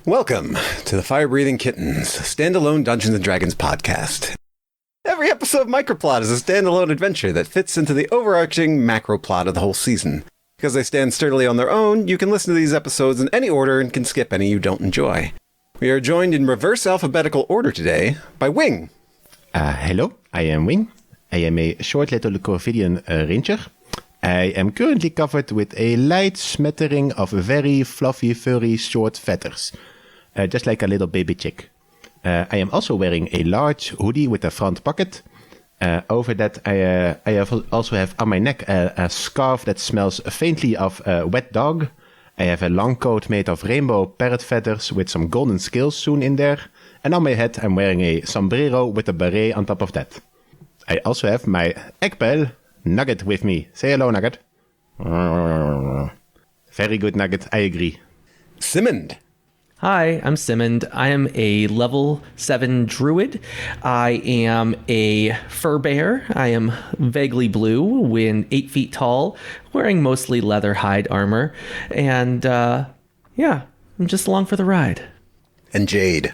Welcome to the Fire-Breathing Kittens, standalone Dungeons & Dragons podcast. Every episode of Microplot is a standalone adventure that fits into the overarching macroplot of the whole season. Because they stand sturdily on their own, you can listen to these episodes in any order and can skip any you don't enjoy. We are joined in reverse alphabetical order today by Wing. Hello, I am Wing. I am a short little Corvidian ranger. I am currently covered with a light smattering of very fluffy, furry, short feathers. Just like a little baby chick. I am also wearing a large hoodie with a front pocket. Over that, I also have on my neck a scarf that smells faintly of wet dog. I have a long coat made of rainbow parrot feathers with some golden scales sewn in there. And on my head, I'm wearing a sombrero with a beret on top of that. I also have my egg pal, Nugget, with me. Say hello, Nugget. Very good, Nugget. I agree. Simmond. Hi, I'm Simmond. I am a level 7 druid. I am a fur bear. I am vaguely blue, when 8 feet tall, wearing mostly leather hide armor. And, I'm just along for the ride. And Jade.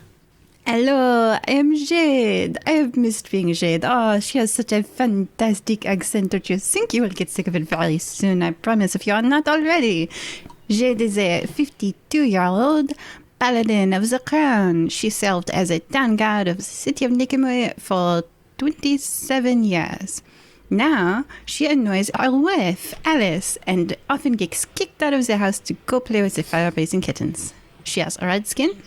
Hello, I am Jade. I have missed being Jade. Oh, she has such a fantastic accent. Don't you think you will get sick of it very soon? I promise, if you are not already. Jade is a 52-year-old paladin of the crown. She served as a town guard of the city of Nicomoy for 27 years. Now, she annoys our wife, Alice, and often gets kicked out of the house to go play with the fire-breathing kittens. She has a red skin,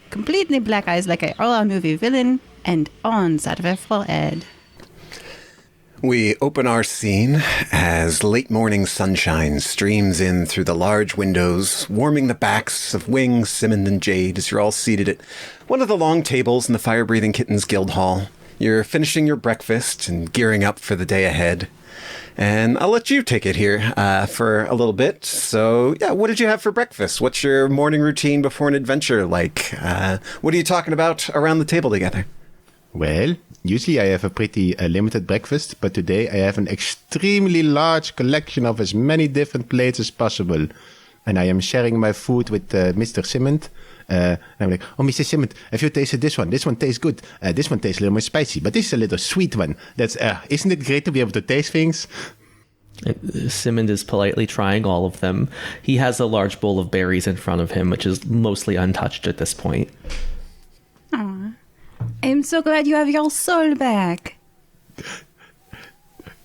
completely black eyes like a horror movie villain, and horns out of her forehead. We open our scene as late morning sunshine streams in through the large windows, warming the backs of Wing, Simmond, and Jade as you're all seated at one of the long tables in the Fire-Breathing Kittens Guild Hall. You're finishing your breakfast and gearing up for the day ahead. And I'll let you take it here for a little bit. So, what did you have for breakfast? What's your morning routine before an adventure like? What are you talking about around the table together? Well, usually I have a pretty limited breakfast, but today I have an extremely large collection of as many different plates as possible. And I am sharing my food with Mr. Simmond. And I'm like, oh, Mr. Simmond, have you tasted this one? This one tastes good. This one tastes a little more spicy, but this is a little sweet one. That's isn't it great to be able to taste things? Simmond is politely trying all of them. He has a large bowl of berries in front of him, which is mostly untouched at this point. Aww. I'm so glad you have your soul back.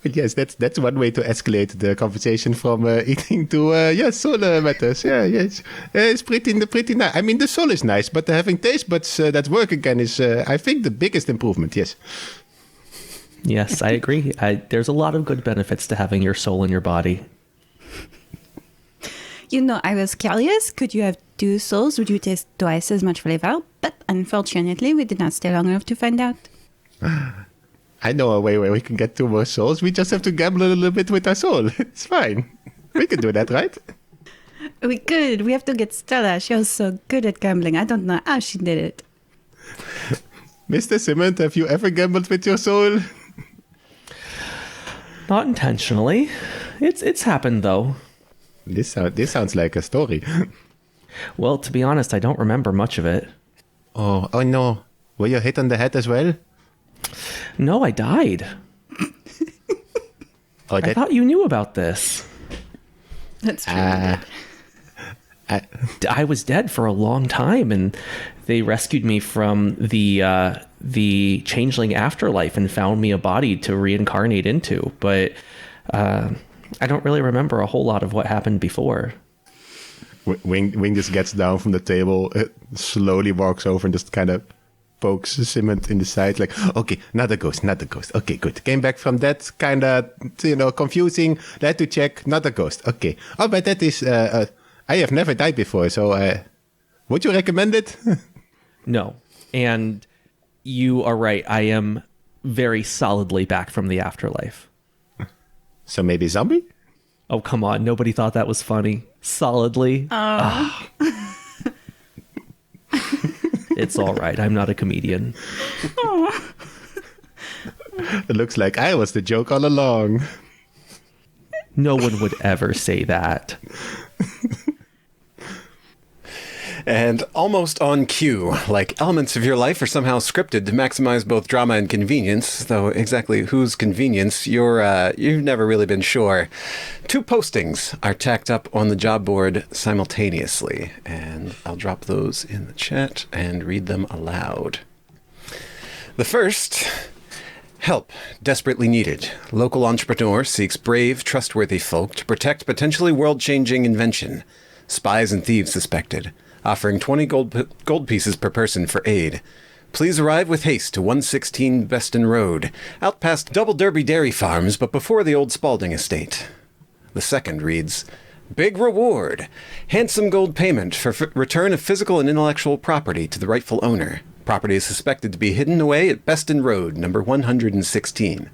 But yes, that's one way to escalate the conversation from eating to soul matters. Yes, it's pretty nice. I mean, the soul is nice, but having taste buds that work again is, I think, the biggest improvement. Yes. Yes, I agree. There's a lot of good benefits to having your soul in your body. You know, I was curious, could you have 2 souls? Would you taste twice as much flavor? But unfortunately, we did not stay long enough to find out. I know a way where we can get 2 more souls. We just have to gamble a little bit with our soul. It's fine. We can do that, right? We could. We have to get Stella. She was so good at gambling. I don't know how she did it. Mr. Simmond, have you ever gambled with your soul? Not intentionally. It's happened, though. This sounds like a story. Well, to be honest, I don't remember much of it. Oh no. Were you hit on the head as well? No, I died. I thought you knew about this. That's true. I was dead for a long time, and they rescued me from the changeling afterlife and found me a body to reincarnate into. But I don't really remember a whole lot of what happened before. Wing just gets down from the table, slowly walks over and just kind of pokes Simmond in the side, like, okay, not a ghost. Okay, good. Came back from that kind of, confusing. Had to check, not a ghost. Okay. Oh, but that is, I have never died before, so would you recommend it? No. And you are right. I am very solidly back from the afterlife. So maybe zombie? Oh, come on. Nobody thought that was funny. Solidly. It's all right. I'm not a comedian. It looks like I was the joke all along. No one would ever say that. And almost on cue, like elements of your life are somehow scripted to maximize both drama and convenience, though exactly whose convenience you've never really been sure. 2 postings are tacked up on the job board simultaneously, and I'll drop those in the chat and read them aloud. The first: help desperately needed. Local entrepreneur seeks brave, trustworthy folk to protect potentially world-changing invention. Spies and thieves suspected. Offering 20 gold pieces per person for aid. Please arrive with haste to 116 Beston Road, out past Double Derby Dairy Farms, but before the old Spalding estate. The second reads, big reward. Handsome gold payment for return of physical and intellectual property to the rightful owner. Property is suspected to be hidden away at Beston Road, number 116.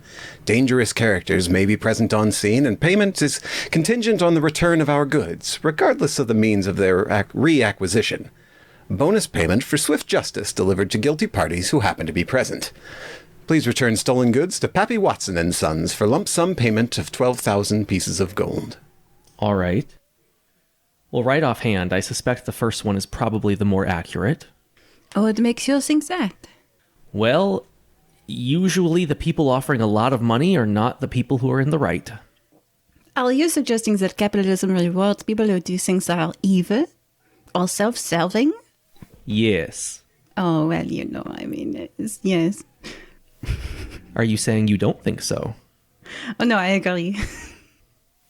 Dangerous characters may be present on scene, and payment is contingent on the return of our goods, regardless of the means of their reacquisition. Bonus payment for swift justice delivered to guilty parties who happen to be present. Please return stolen goods to Pappy Watson and Sons for lump sum payment of 12,000 pieces of gold. All right. Well, right offhand, I suspect the first one is probably the more accurate. What makes you think that? Well, usually the people offering a lot of money are not the people who are in the right. Are you suggesting that capitalism rewards people who do things that are evil? Or self-serving? Yes. Oh, well, yes. Are you saying you don't think so? Oh, no, I agree.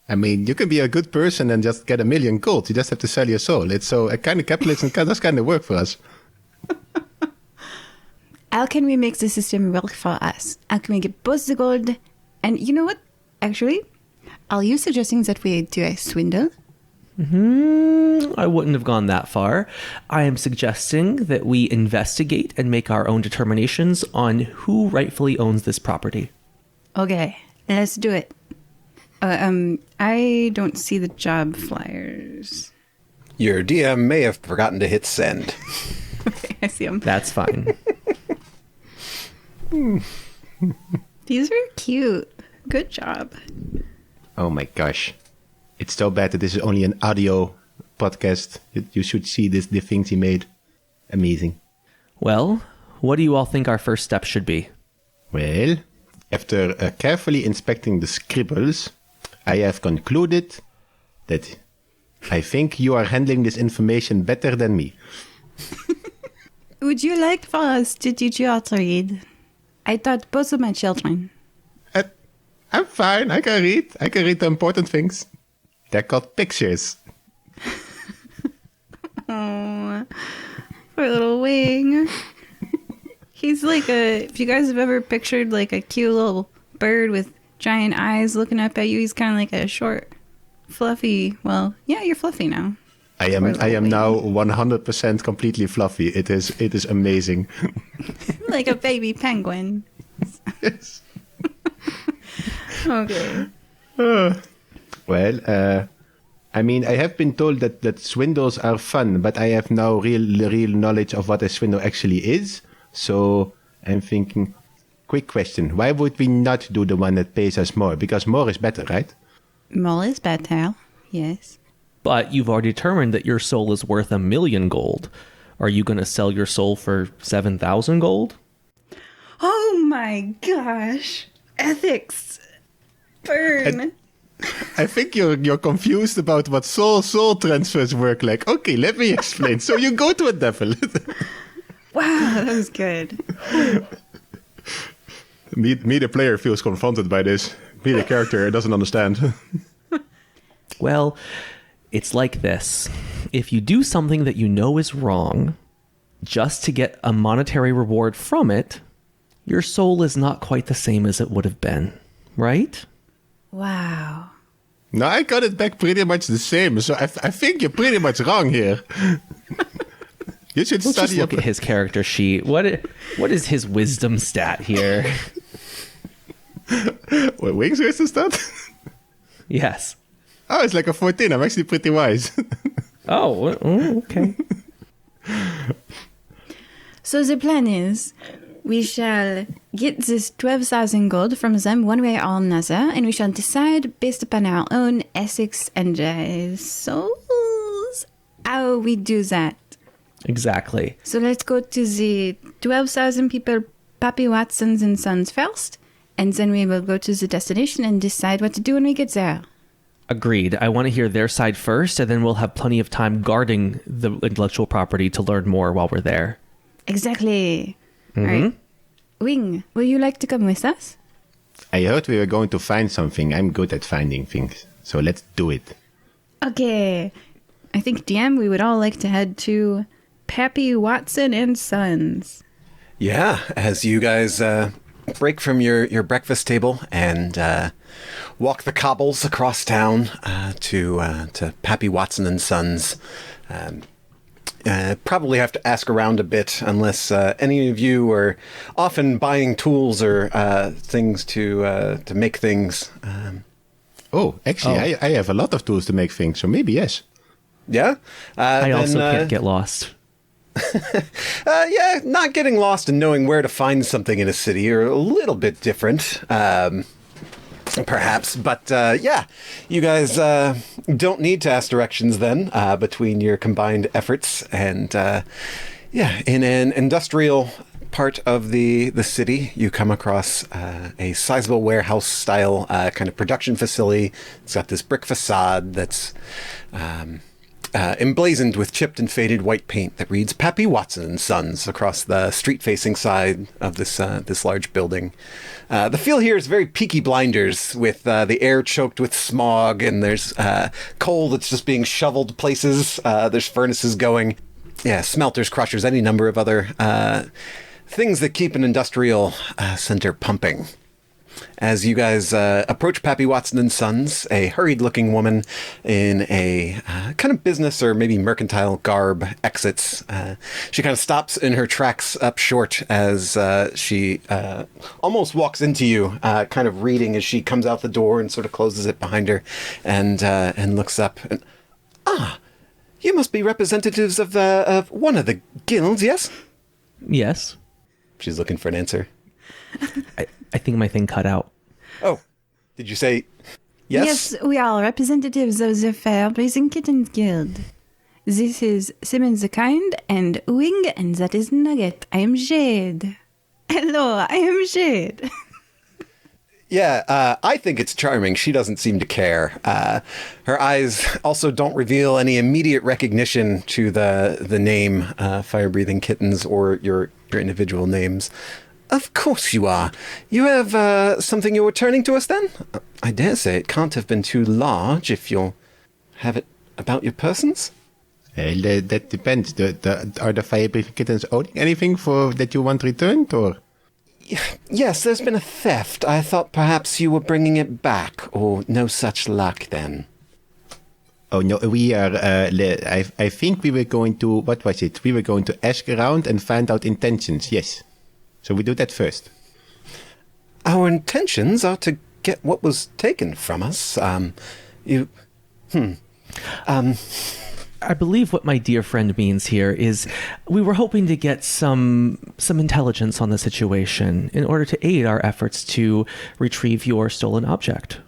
I mean, you can be a good person and just get 1 million gold. You just have to sell your soul. It's so a kind of capitalism does kind of work for us. How can we make the system work for us? How can we get both the gold? And you know what? Actually, are you suggesting that we do a swindle? I wouldn't have gone that far. I am suggesting that we investigate and make our own determinations on who rightfully owns this property. Okay, let's do it. I don't see the job flyers. Your DM may have forgotten to hit send. Okay, I see them. That's fine. These are cute. Good job. Oh my gosh. It's so bad that this is only an audio podcast. You should see the things he made. Amazing. Well, what do you all think our first step should be? Well, after carefully inspecting the scribbles, I have concluded that I think you are handling this information better than me. Would you like for us to teach you how to read? I taught both of my children. I'm fine. I can read. I can read the important things. They're called pictures. Oh, poor little Wing. He's like if you guys have ever pictured like a cute little bird with giant eyes looking up at you, he's kind of like a short, fluffy, well, yeah, you're fluffy now. I am now 100% completely fluffy. It is amazing. Like a baby penguin. Yes. Okay. Well, I mean, I have been told that swindles are fun, but I have now real knowledge of what a swindle actually is. So I'm thinking, quick question. Why would we not do the one that pays us more? Because more is better, right? More is better, yes. But you've already determined that your soul is worth 1 million gold. Are you going to sell your soul for 7,000 gold? Oh my gosh. Ethics. Burn. I think you're confused about what soul transfers work like. Okay, let me explain. So you go to a devil. Wow, that was good. Me, the player, feels confronted by this. Me, the character, doesn't understand. Well, it's like this. If you do something that you know is wrong, just to get a monetary reward from it, your soul is not quite the same as it would have been, right? Wow. No, I got it back pretty much the same. So I think you're pretty much wrong here. You should Let's study just look at his character sheet. What is his wisdom stat here? What, Wings wisdom stat? Yes. Oh, it's like a 14. I'm actually pretty wise. Oh, okay. So the plan is, we shall get this 12,000 gold from them one way or another, and we shall decide based upon our own ethics and souls how we do that. Exactly. So let's go to the 12,000 people, Pappy Watsons and Sons first, and then we will go to the destination and decide what to do when we get there. Agreed. I want to hear their side first, and then we'll have plenty of time guarding the intellectual property to learn more while we're there. Exactly. All right. Wing, would you like to come with us? I heard we were going to find something. I'm good at finding things. So let's do it. Okay. I think, DM, we would all like to head to Pappy Watson and Sons. Yeah, as you guys break from your breakfast table and walk the cobbles across town to Pappy Watson and Sons. Probably have to ask around a bit unless any of you are often buying tools or things to make things. Actually, I have a lot of tools to make things, so maybe yes. Yeah? I also can't get lost. Yeah, not getting lost and knowing where to find something in a city are a little bit different. Perhaps, but yeah, you guys don't need to ask directions then between your combined efforts. And yeah, in an industrial part of the city, you come across a sizable warehouse-style kind of production facility. It's got this brick facade that's emblazoned with chipped and faded white paint that reads Pappy Watson and Sons across the street-facing side of this large building. The feel here is very Peaky Blinders, with the air choked with smog, and there's coal that's just being shoveled places. There's furnaces going. Yeah, smelters, crushers, any number of other things that keep an industrial center pumping. As you guys approach Pappy Watson and Sons, a hurried-looking woman in a kind of business or maybe mercantile garb exits. She kind of stops in her tracks up short as she almost walks into you, kind of reading as she comes out the door and sort of closes it behind her and looks up. And, you must be representatives of one of the guilds, yes? Yes. She's looking for an answer. I think my thing cut out. Oh, did you say yes? Yes, we are representatives of the Fire-Breathing Kittens Guild. This is Simmond the Kind and Wing, and that is Nugget. I am Jade. Hello, I am Jade. Yeah, I think it's charming. She doesn't seem to care. Her eyes also don't reveal any immediate recognition to the name Fire-Breathing Kittens or your individual names. Of course you are. You have something you're returning to us then? I dare say it can't have been too large if you'll have it about your persons. That depends. Are the Fire-Breathing Kittens owning anything for that you want returned, or? Yes, there's been a theft. I thought perhaps you were bringing it back, or no such luck then. Oh, no, we are, I think we were going to, what was it? We were going to ask around and find out intentions, yes. So we do that first. Our intentions are to get what was taken from us. I believe what my dear friend means here is we were hoping to get some intelligence on the situation in order to aid our efforts to retrieve your stolen object.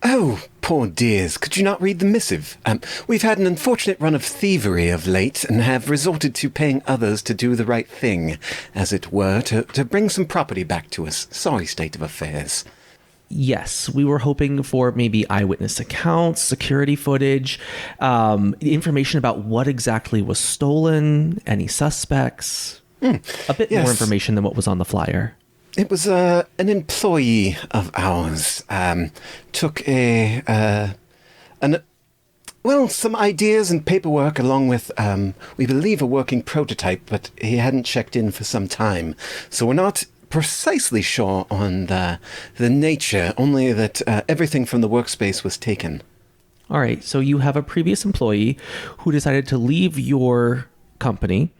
Oh, poor dears, could you not read the missive? We've had an unfortunate run of thievery of late and have resorted to paying others to do the right thing, as it were, to bring some property back to us. Sorry state of affairs. Yes, we were hoping for maybe eyewitness accounts, security footage, information about what exactly was stolen, any suspects, a bit more information than what was on the flyer. It was an employee of ours. Took some ideas and paperwork along with, we believe, a working prototype, but he hadn't checked in for some time. So we're not precisely sure on the nature, only that everything from the workspace was taken. All right, so you have a previous employee who decided to leave your company,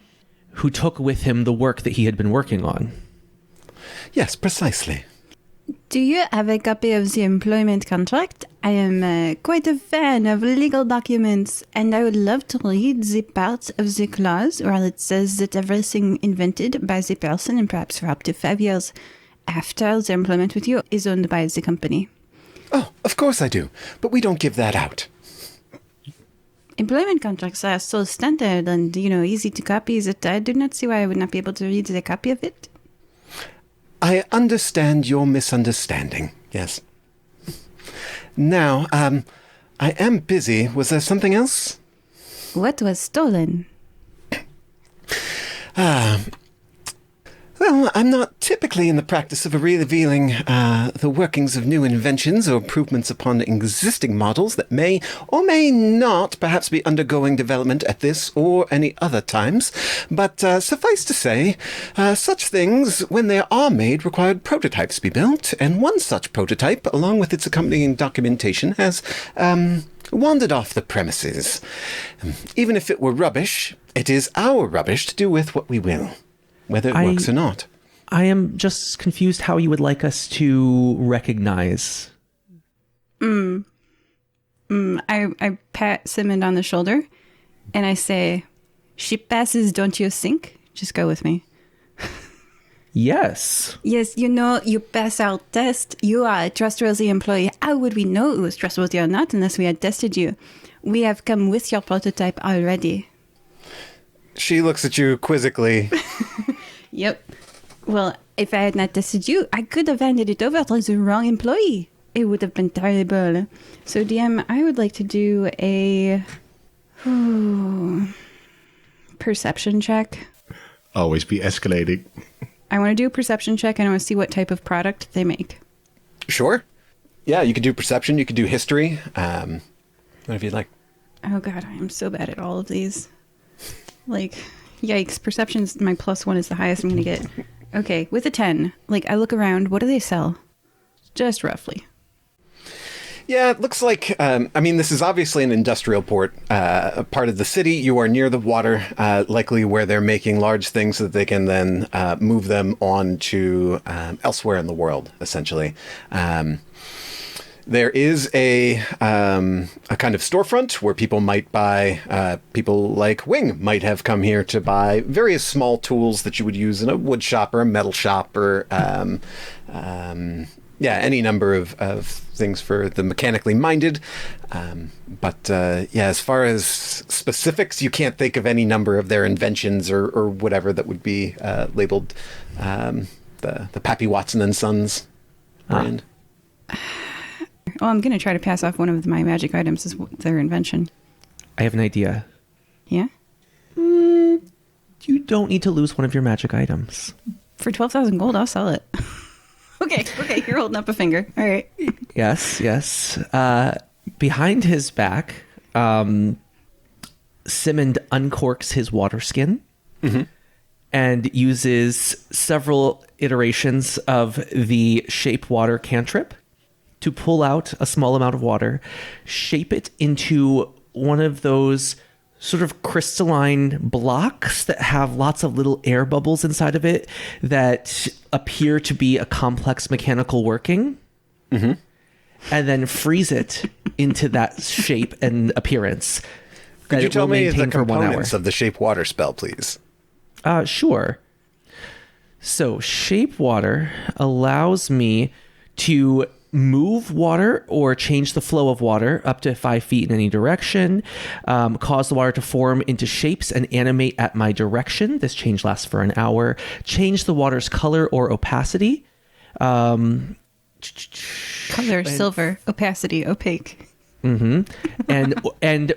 who took with him the work that he had been working on. Yes, precisely. Do you have a copy of the employment contract? I am quite a fan of legal documents, and I would love to read the parts of the clause where it says that everything invented by the person and perhaps for up to 5 years after the employment with you is owned by the company. Oh, of course I do, but we don't give that out. employment contracts are so standard and, easy to copy that I do not see why I would not be able to read the copy of it. I understand your misunderstanding, yes. Now, I am busy. Was there something else? What was stolen? Well, I'm not typically in the practice of revealing the workings of new inventions or improvements upon existing models that may or may not perhaps be undergoing development at this or any other times. But suffice to say, such things, when they are made, required prototypes be built, and one such prototype, along with its accompanying documentation, has wandered off the premises. Even if it were rubbish, it is our rubbish to do with what we will, whether it works or not. I am just confused how you would like us to recognize. I pat Simmond on the shoulder and I say, ship passes, don't you think? Just go with me. Yes. Yes, you pass our test. You are a trustworthy employee. How would we know it was trustworthy or not unless we had tested you? We have come with your prototype already. She looks at you quizzically. Yep. Well, if I had not tested you, I could have handed it over to the wrong employee. It would have been terrible. So, DM, I would like to do a perception check. Always be escalating. I want to do a perception check and I want to see what type of product they make. Sure. Yeah, you could do perception. You could do history. Whatever you'd like. Oh, God, I am so bad at all of these. Like, yikes. Perception's my +1 is the highest I'm going to get. Okay, with a 10, I look around. What do they sell? Just roughly. Yeah, it looks like, this is obviously an industrial port, a part of the city. You are near the water, likely where they're making large things so that they can then move them on to elsewhere in the world, essentially. There is a kind of storefront where people might buy, people like Wing might have come here to buy various small tools that you would use in a wood shop or a metal shop or, any number of things for the mechanically minded. As far as specifics, you can't think of any number of their inventions or whatever that would be labeled the Pappy Watson and Sons brand. Oh, I'm going to try to pass off one of my magic items as their invention. I have an idea. Yeah? You don't need to lose one of your magic items. For 12,000 gold, I'll sell it. Okay, you're holding up a finger. All right. Yes. Behind his back, Simmond uncorks his water skin and uses several iterations of the shape water cantrip to pull out a small amount of water, shape it into one of those sort of crystalline blocks that have lots of little air bubbles inside of it that appear to be a complex mechanical working, and then freeze it into that shape and appearance. Could you tell me the components of the shape water spell, please? Sure. So shape water allows me to move water or change the flow of water up to 5 feet in any direction, cause the water to form into shapes and animate at my direction. This change lasts for an hour. Change the water's color or opacity. Color, silver, opacity, opaque. And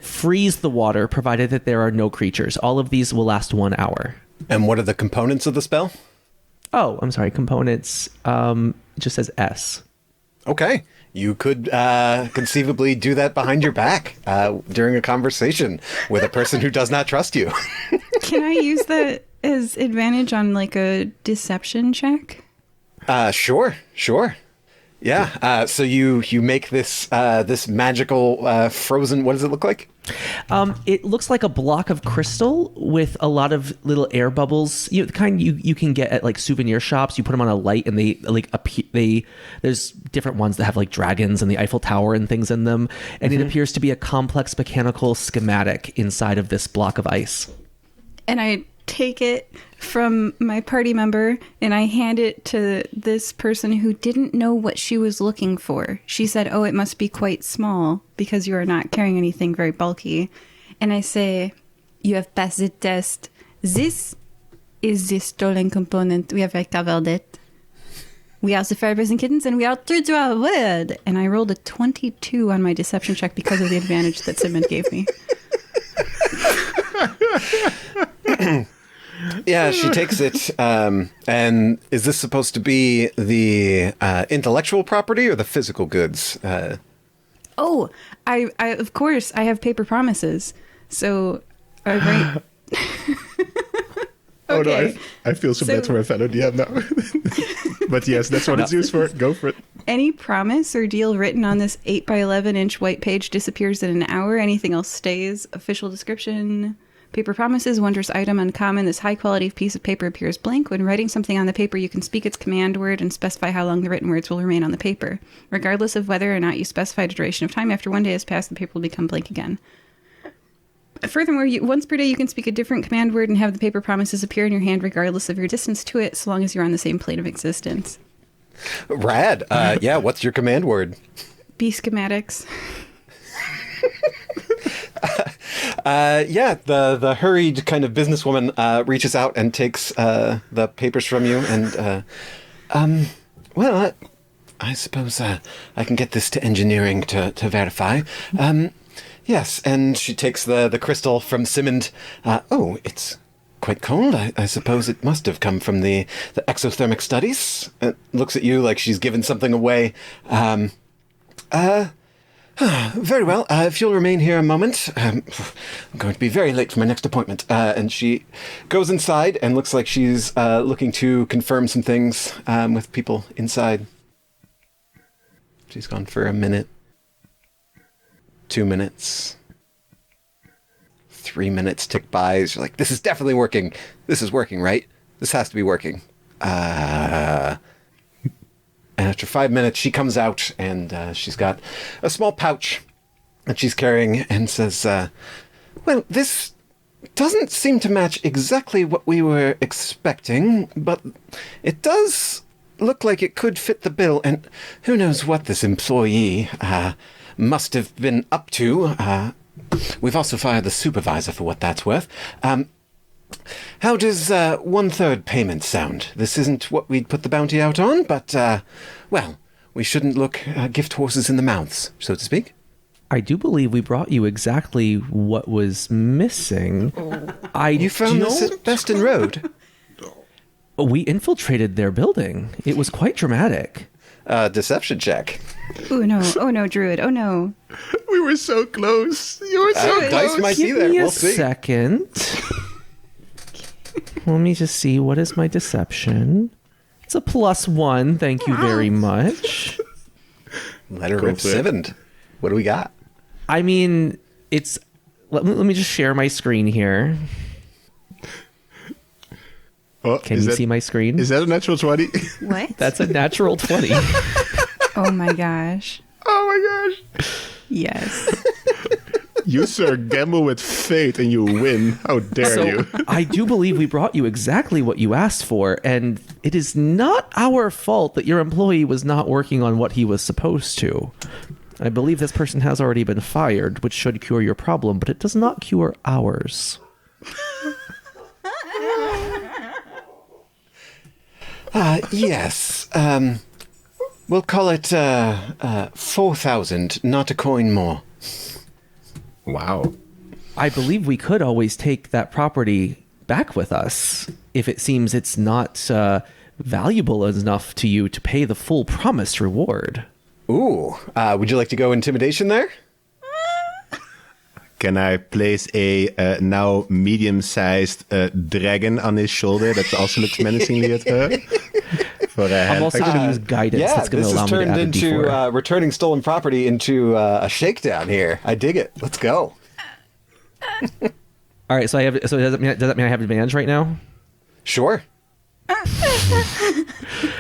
freeze the water, provided that there are no creatures. All of these will last 1 hour. And what are the components of the spell? Oh, I'm sorry. Components. It just says S. Okay. You could conceivably do that behind your back during a conversation with a person who does not trust you. Can I use that as advantage on a deception check? Sure. Yeah. So you make this magical frozen. What does it look like? It looks like a block of crystal with a lot of little air bubbles. The kind you can get at souvenir shops. You put them on a light and they there's different ones that have dragons and the Eiffel Tower and things in them. And it appears to be a complex mechanical schematic inside of this block of ice. And I take it from my party member and I hand it to this person who didn't know what she was looking for. She said, "Oh, it must be quite small because you are not carrying anything very bulky." And I say, you have passed the test. This is the stolen component. We have recovered it. We are the Firebirds and Kittens, and we are true to our word. And I rolled a 22 on my deception check because of the advantage that Simmond gave me. Yeah, she takes it. And is this supposed to be the intellectual property or the physical goods? Oh, I of course, I have paper promises. So, right. Oh no, Okay. I feel so bad for my fellow DM now. But yes, that's what it's used for. Go for it. Any promise or deal written on this 8 by 11 inch white page disappears in an hour. Anything else stays. Official description. Paper promises, wondrous item, uncommon. This high quality piece of paper appears blank. When writing something on the paper, you can speak its command word and specify how long the written words will remain on the paper. Regardless of whether or not you specify the duration of time, after 1 day has passed, the paper will become blank again. Furthermore, once per day, you can speak a different command word and have the paper promises appear in your hand regardless of your distance to it, so long as you're on the same plane of existence. Rad. Yeah, what's your command word? Be schematics. Yeah, the hurried kind of businesswoman reaches out and takes the papers from you, and well, I suppose I can get this to engineering to verify. Yes, and she takes the crystal from Simmond. Oh, it's quite cold. I suppose it must have come from the exothermic studies. Looks at you like she's given something away. Very well. If you'll remain here a moment, I'm going to be very late for my next appointment. And she goes inside and looks like she's looking to confirm some things with people inside. She's gone for a minute. 2 minutes. 3 minutes tick by. You're like, this is definitely working. This is working, right? This has to be working. And after 5 minutes, she comes out and she's got a small pouch that she's carrying and says, well, this doesn't seem to match exactly what we were expecting, but it does look like it could fit the bill. And who knows what this employee must have been up to. We've also fired the supervisor for what that's worth. How does 1/3 payment sound? This isn't what we'd put the bounty out on, but, well, we shouldn't look gift horses in the mouths, so to speak. I do believe we brought you exactly what was missing. You found this at Beston Road? We infiltrated their building. It was quite dramatic. Deception check. Oh no, Druid, oh no. We were so close. You were so close. Dice might be Give there. me We'll a see. second. Let me just see. What is my deception? It's a +1. Thank you very much. Let her Go rip for it. Simmond. What do we got? I mean, it's... Let me just share my screen here. Oh, Can you see my screen? Is that a natural 20? What? That's a natural 20. Oh my gosh. Oh my gosh. Yes. You, sir, gamble with fate and you win. How dare you? I do believe we brought you exactly what you asked for, and it is not our fault that your employee was not working on what he was supposed to. I believe this person has already been fired, which should cure your problem, but it does not cure ours. Yes. We'll call it 4,000, not a coin more. Wow. I believe we could always take that property back with us if it seems it's not valuable enough to you to pay the full promised reward. Ooh. Would you like to go intimidation there? Can I place a now medium-sized dragon on his shoulder that also looks menacingly at her? For a I'm also going to use guidance. Yeah, That's going to this allow has me to turned add a into D4. returning stolen property into a shakedown here. I dig it. Let's go. All right, so does that mean I have advantage right now? Sure.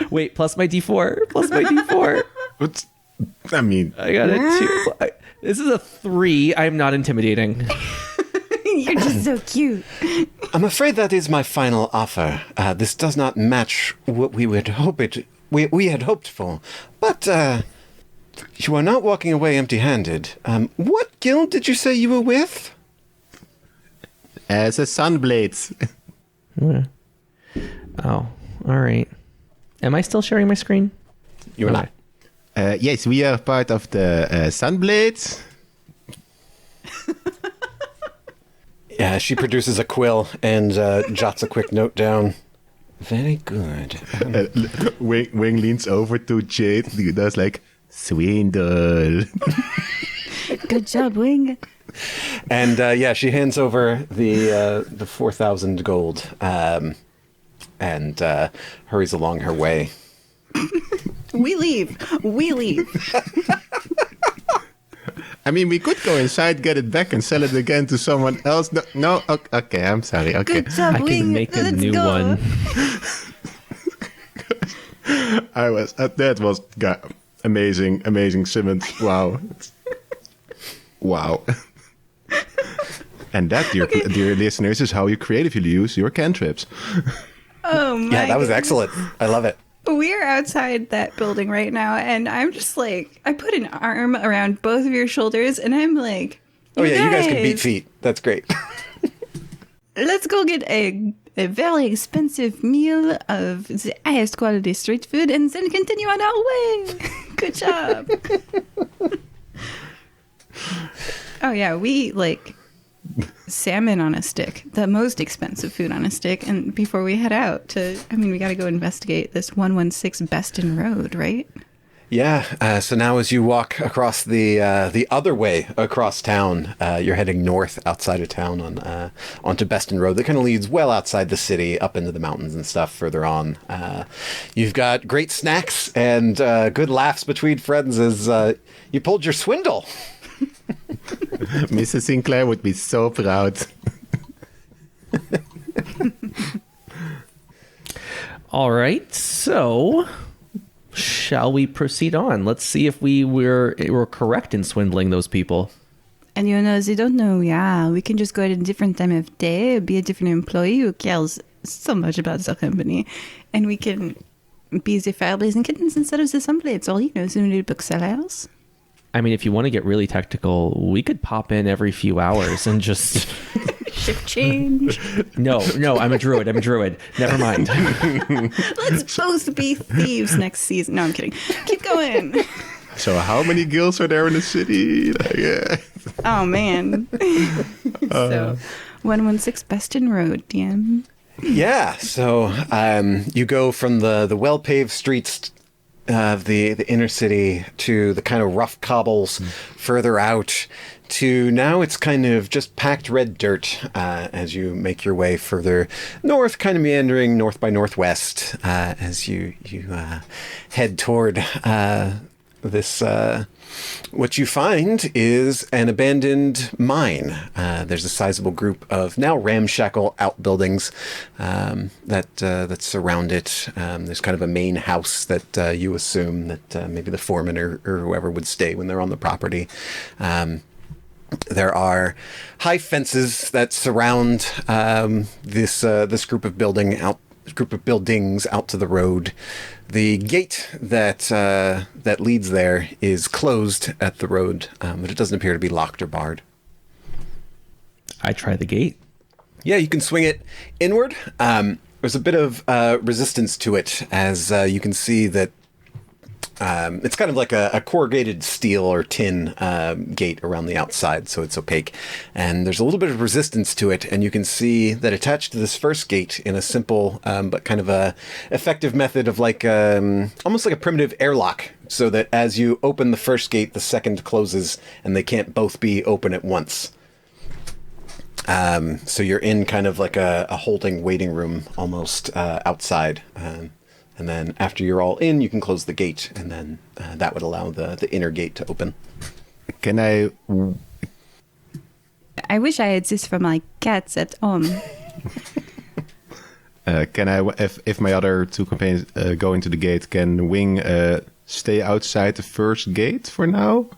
Wait, plus my D4. Plus my D4. What's, I mean, I got a 2. This is a 3. I'm not intimidating. You're just so cute. I'm afraid that is my final offer. This does not match what we would hope it. We had hoped for, but you are not walking away empty-handed. What guild did you say you were with? As a sunblade. Oh, all right. Am I still sharing my screen? You and I. Yes, we are part of the Sunblades. Yeah, she produces a quill and jots a quick note down. Very good. Wing leans over to Jade. He does like, swindle. Good job, Wing. And yeah, she hands over the 4,000 gold and hurries along her way. We leave. I mean, we could go inside, get it back, and sell it again to someone else. No, okay, I'm sorry. Okay, Good job, I Wing. can make a Let's new go. one. that was amazing, Simmond. Wow, wow. And that, dear listeners, is how you creatively use your cantrips. Oh my Yeah, that was goodness. excellent. I love it. We're outside that building right now, and I'm just like, I put an arm around both of your shoulders, and I'm like, Oh yeah, you guys can beat feet. That's great. Let's go get a very expensive meal of the highest quality street food, and then continue on our way. Good job. Oh yeah, we like salmon on a stick, the most expensive food on a stick, and before we head out we got to go investigate this 116 Beston Road, right? Yeah. So now, as you walk across the other way across town, you're heading north outside of town onto Beston Road. That kind of leads well outside the city, up into the mountains and stuff. Further on, you've got great snacks and good laughs between friends as you pulled your swindle. Mrs. Sinclair would be so proud. All right, so shall we proceed on? Let's see if we were correct in swindling those people. And they don't know, we can just go at a different time of day, be a different employee who cares so much about the company, and we can be the fireblazing kittens instead of the sunblades, or the little booksellers. I mean, if you want to get really technical, we could pop in every few hours and just... Shift change. No, I'm a druid. Never mind. Let's both be thieves next season. No, I'm kidding. Keep going. So how many guilds are there in the city? Oh, man. So, 116 Beston Road, DM. Yeah. So you go from the well-paved streets of the inner city to the kind of rough cobbles further out to now it's kind of just packed red dirt as you make your way further north, kind of meandering north by northwest as you head toward this. What you find is an abandoned mine. There's a sizable group of now ramshackle outbuildings that surround it. There's kind of a main house that you assume that maybe the foreman or whoever would stay when they're on the property. There are high fences that surround this group of buildings out to the road. The gate that leads there is closed at the road, but it doesn't appear to be locked or barred. I try the gate. Yeah, you can swing it inward. There's a bit of resistance to it, as you can see that it's kind of like a corrugated steel or tin gate around the outside, so it's opaque. And there's a little bit of resistance to it, and you can see that attached to this first gate in a simple but kind of a effective method of like almost like a primitive airlock, so that as you open the first gate, the second closes, and they can't both be open at once. So you're in kind of like a holding waiting room almost outside. And then after you're all in, you can close the gate, and then that would allow the inner gate to open. Can I... I wish I had this for my cats at home. Can I, if my other two companions go into the gate, can Wing stay outside the first gate for now?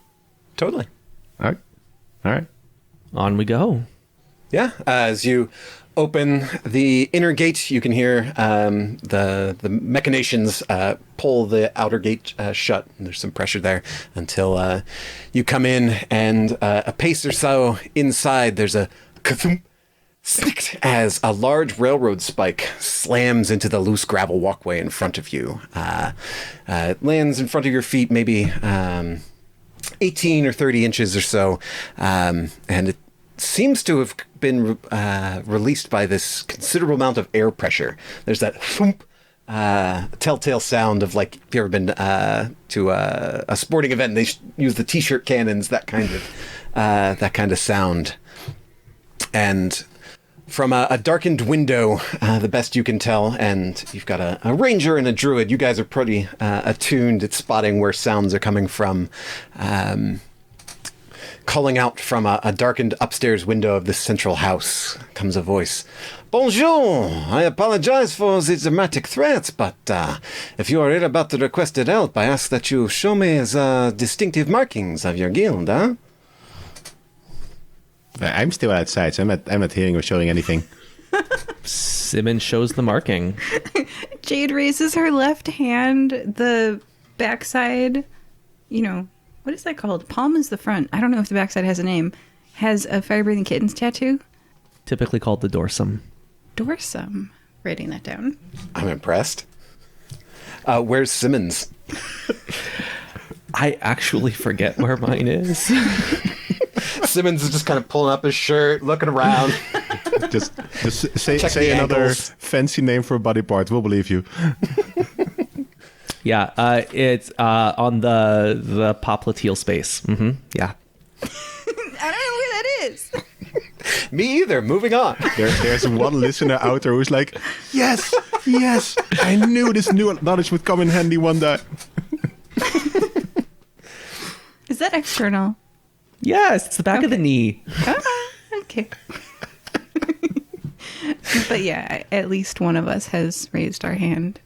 Totally. All right. On we go. Yeah, as you open the inner gate, you can hear the machinations pull the outer gate shut. And there's some pressure there until you come in, and a pace or so inside, there's a ka-thump, Snicked as a large railroad spike slams into the loose gravel walkway in front of you. It lands in front of your feet, maybe 18 or 30 inches or so, and it seems to have been released by this considerable amount of air pressure. There's that thump, telltale sound of, like, if you've ever been to a sporting event and they use the t-shirt cannons, that kind of sound. And from a darkened window, the best you can tell, and you've got a ranger and a druid. You guys are pretty attuned at spotting where sounds are coming from. Calling out from a darkened upstairs window of this central house comes a voice. Bonjour! I apologize for the dramatic threats, but if you are here about the requested help, I ask that you show me the distinctive markings of your guild, huh? I'm still outside, so I'm not hearing or showing anything. Simmond shows the marking. Jade raises her left hand, the backside, what is that called? Palm is the front. I don't know if the backside has a name. Has a fire-breathing kittens tattoo. Typically called the dorsum. Dorsum. Writing that down. I'm impressed. Where's Simmons? I actually forget where mine is. Simmons is just kind of pulling up his shirt, looking around. just say another ankles. fancy name for a body part. We'll believe you. Yeah, it's on the popliteal space. Mm-hmm. Yeah. I don't know where that is. Me either. Moving on. There's one listener out there who's like, yes, I knew this new knowledge would come in handy one day. Is that external? Yes, it's the back of the knee. Okay. But yeah, at least one of us has raised our hand.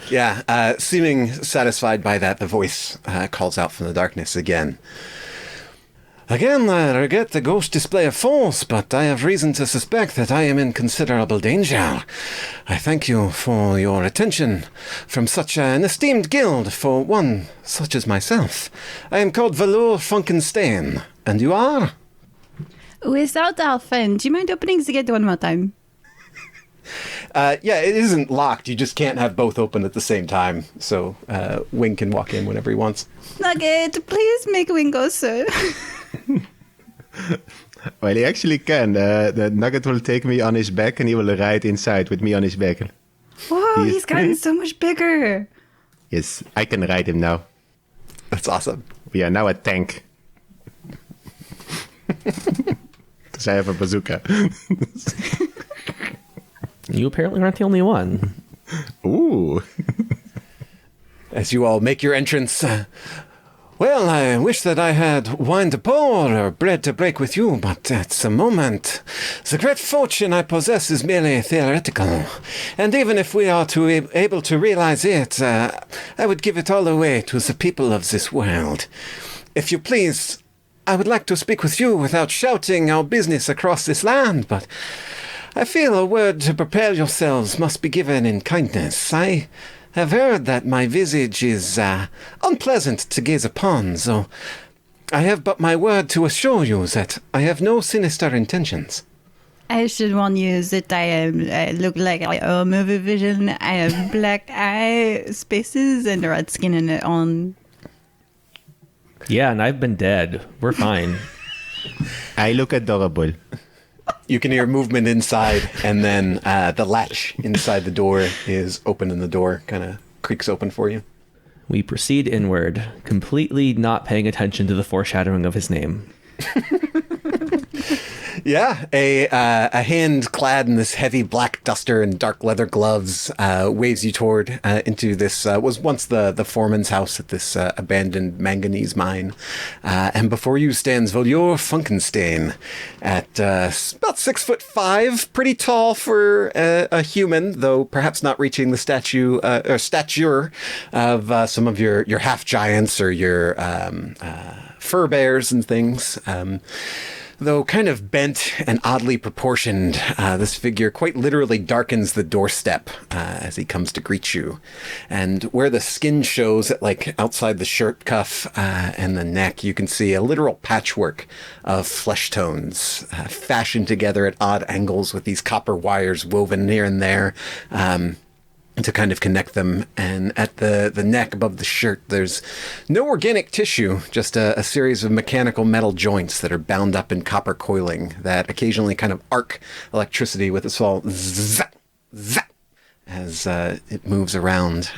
Yeah, seeming satisfied by that, the voice calls out from the darkness again. Again, I regret the ghost display of force, but I have reason to suspect that I am in considerable danger. I thank you for your attention from such an esteemed guild for one such as myself. I am called Velour Funkenstein, and you are? Without our friend, do you mind opening the gate one more time? Yeah, it isn't locked. You just can't have both open at the same time. So Wing can walk in whenever he wants. Nugget, please make Wingo, sir. Well, he actually can. The Nugget will take me on his back and he will ride inside with me on his back. Whoa, he's gotten so much bigger. Yes, I can ride him now. That's awesome. We are now a tank. Because I have a bazooka. You apparently aren't the only one. Ooh. As you all make your entrance, well, I wish that I had wine to pour or bread to break with you, but at the moment, the great fortune I possess is merely theoretical. And even if we are able to realize it, I would give it all away to the people of this world. If you please, I would like to speak with you without shouting our business across this land, but I feel a word to prepare yourselves must be given in kindness. I have heard that my visage is unpleasant to gaze upon, so I have but my word to assure you that I have no sinister intentions. I should warn you that I look like a movie vision. I have black eye spaces and red skin in it on. Yeah, and I've been dead. We're fine. I look adorable. You can hear movement inside, and then the latch inside the door is open, and the door kind of creaks open for you. We proceed inward, completely not paying attention to the foreshadowing of his name. Yeah, a hand clad in this heavy black duster and dark leather gloves waves you toward into this was once the foreman's house at this abandoned manganese mine. And before you stands Voljor Funkenstein at about 6'5", pretty tall for a human, though perhaps not reaching the stature of some of your half giants or your fur bears and things. Though kind of bent and oddly proportioned, this figure quite literally darkens the doorstep as he comes to greet you. And where the skin shows at like outside the shirt cuff and the neck, you can see a literal patchwork of flesh tones fashioned together at odd angles with these copper wires woven here and there. To kind of connect them. And at the neck above the shirt, there's no organic tissue, just a series of mechanical metal joints that are bound up in copper coiling that occasionally kind of arc electricity with a small zap, zap, as it moves around.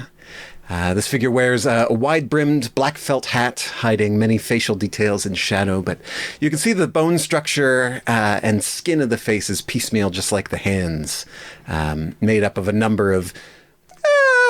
This figure wears a wide-brimmed black felt hat, hiding many facial details in shadow, but you can see the bone structure and skin of the face is piecemeal, just like the hands, made up of a number of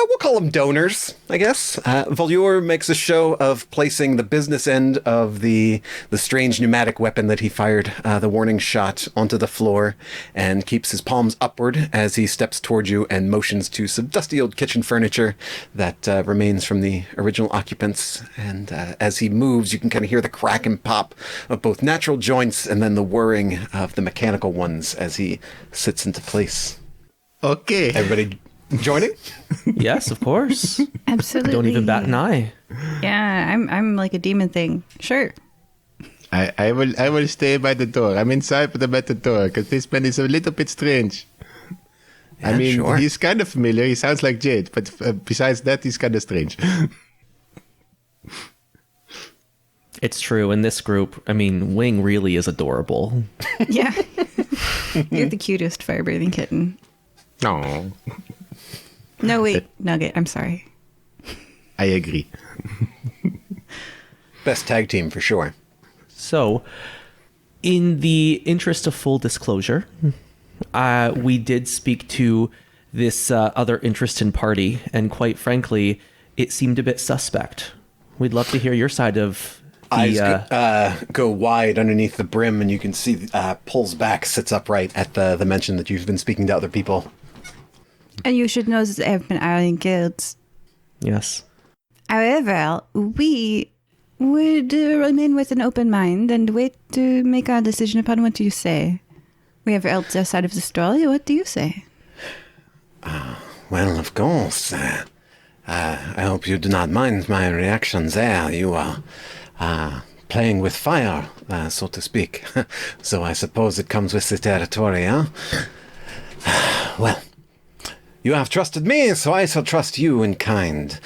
we'll call them donors, I guess. Volure makes a show of placing the business end of the strange pneumatic weapon that he fired the warning shot onto the floor and keeps his palms upward as he steps toward you and motions to some dusty old kitchen furniture that remains from the original occupants. And as he moves, you can kind of hear the crack and pop of both natural joints and then the whirring of the mechanical ones as he sits into place. Okay. Everybody joining? Yes, of course. Absolutely. Don't even bat an eye. Yeah, I'm like a demon thing. Sure. I will stay by the door. I'm inside, but I'm at the door because this man is a little bit strange. Yeah, I mean, sure. he's kind of familiar. He sounds like Jade, but besides that, he's kind of strange. It's true. In this group, I mean, Wing really is adorable. Yeah. You're the cutest fire-breathing kitten. No, No, wait, Nugget, I'm sorry. I agree. Best tag team for sure. So, in the interest of full disclosure, we did speak to this other interested party, and quite frankly, it seemed a bit suspect. We'd love to hear your side of the... Eyes go wide underneath the brim, and you can see pulls back, sits upright at the mention that you've been speaking to other people. And you should know that I've been eyeing guilds. Yes. However, we would remain with an open mind and wait to make our decision upon what you say. Whoever else outside of the story, what do you say? Well, of course. I hope you do not mind my reaction there. You are playing with fire, so to speak. So I suppose it comes with the territory, huh? Well, you have trusted me, so I shall trust you in kind.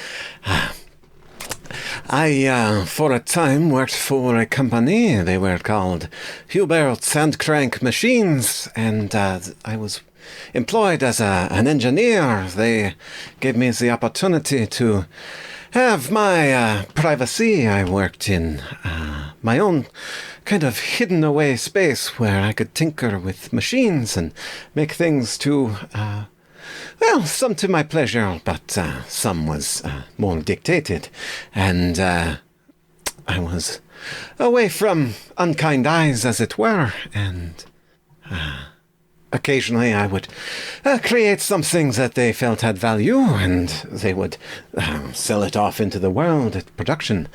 I, for a time, worked for a company. They were called Hubert Sandcrank Machines, and I was employed as an engineer. They gave me the opportunity to have my privacy. I worked in my own kind of hidden away space where I could tinker with machines and make things to... well, some to my pleasure, but some was more dictated. And I was away from unkind eyes, as it were, and occasionally I would create something that they felt had value, and they would sell it off into the world at production.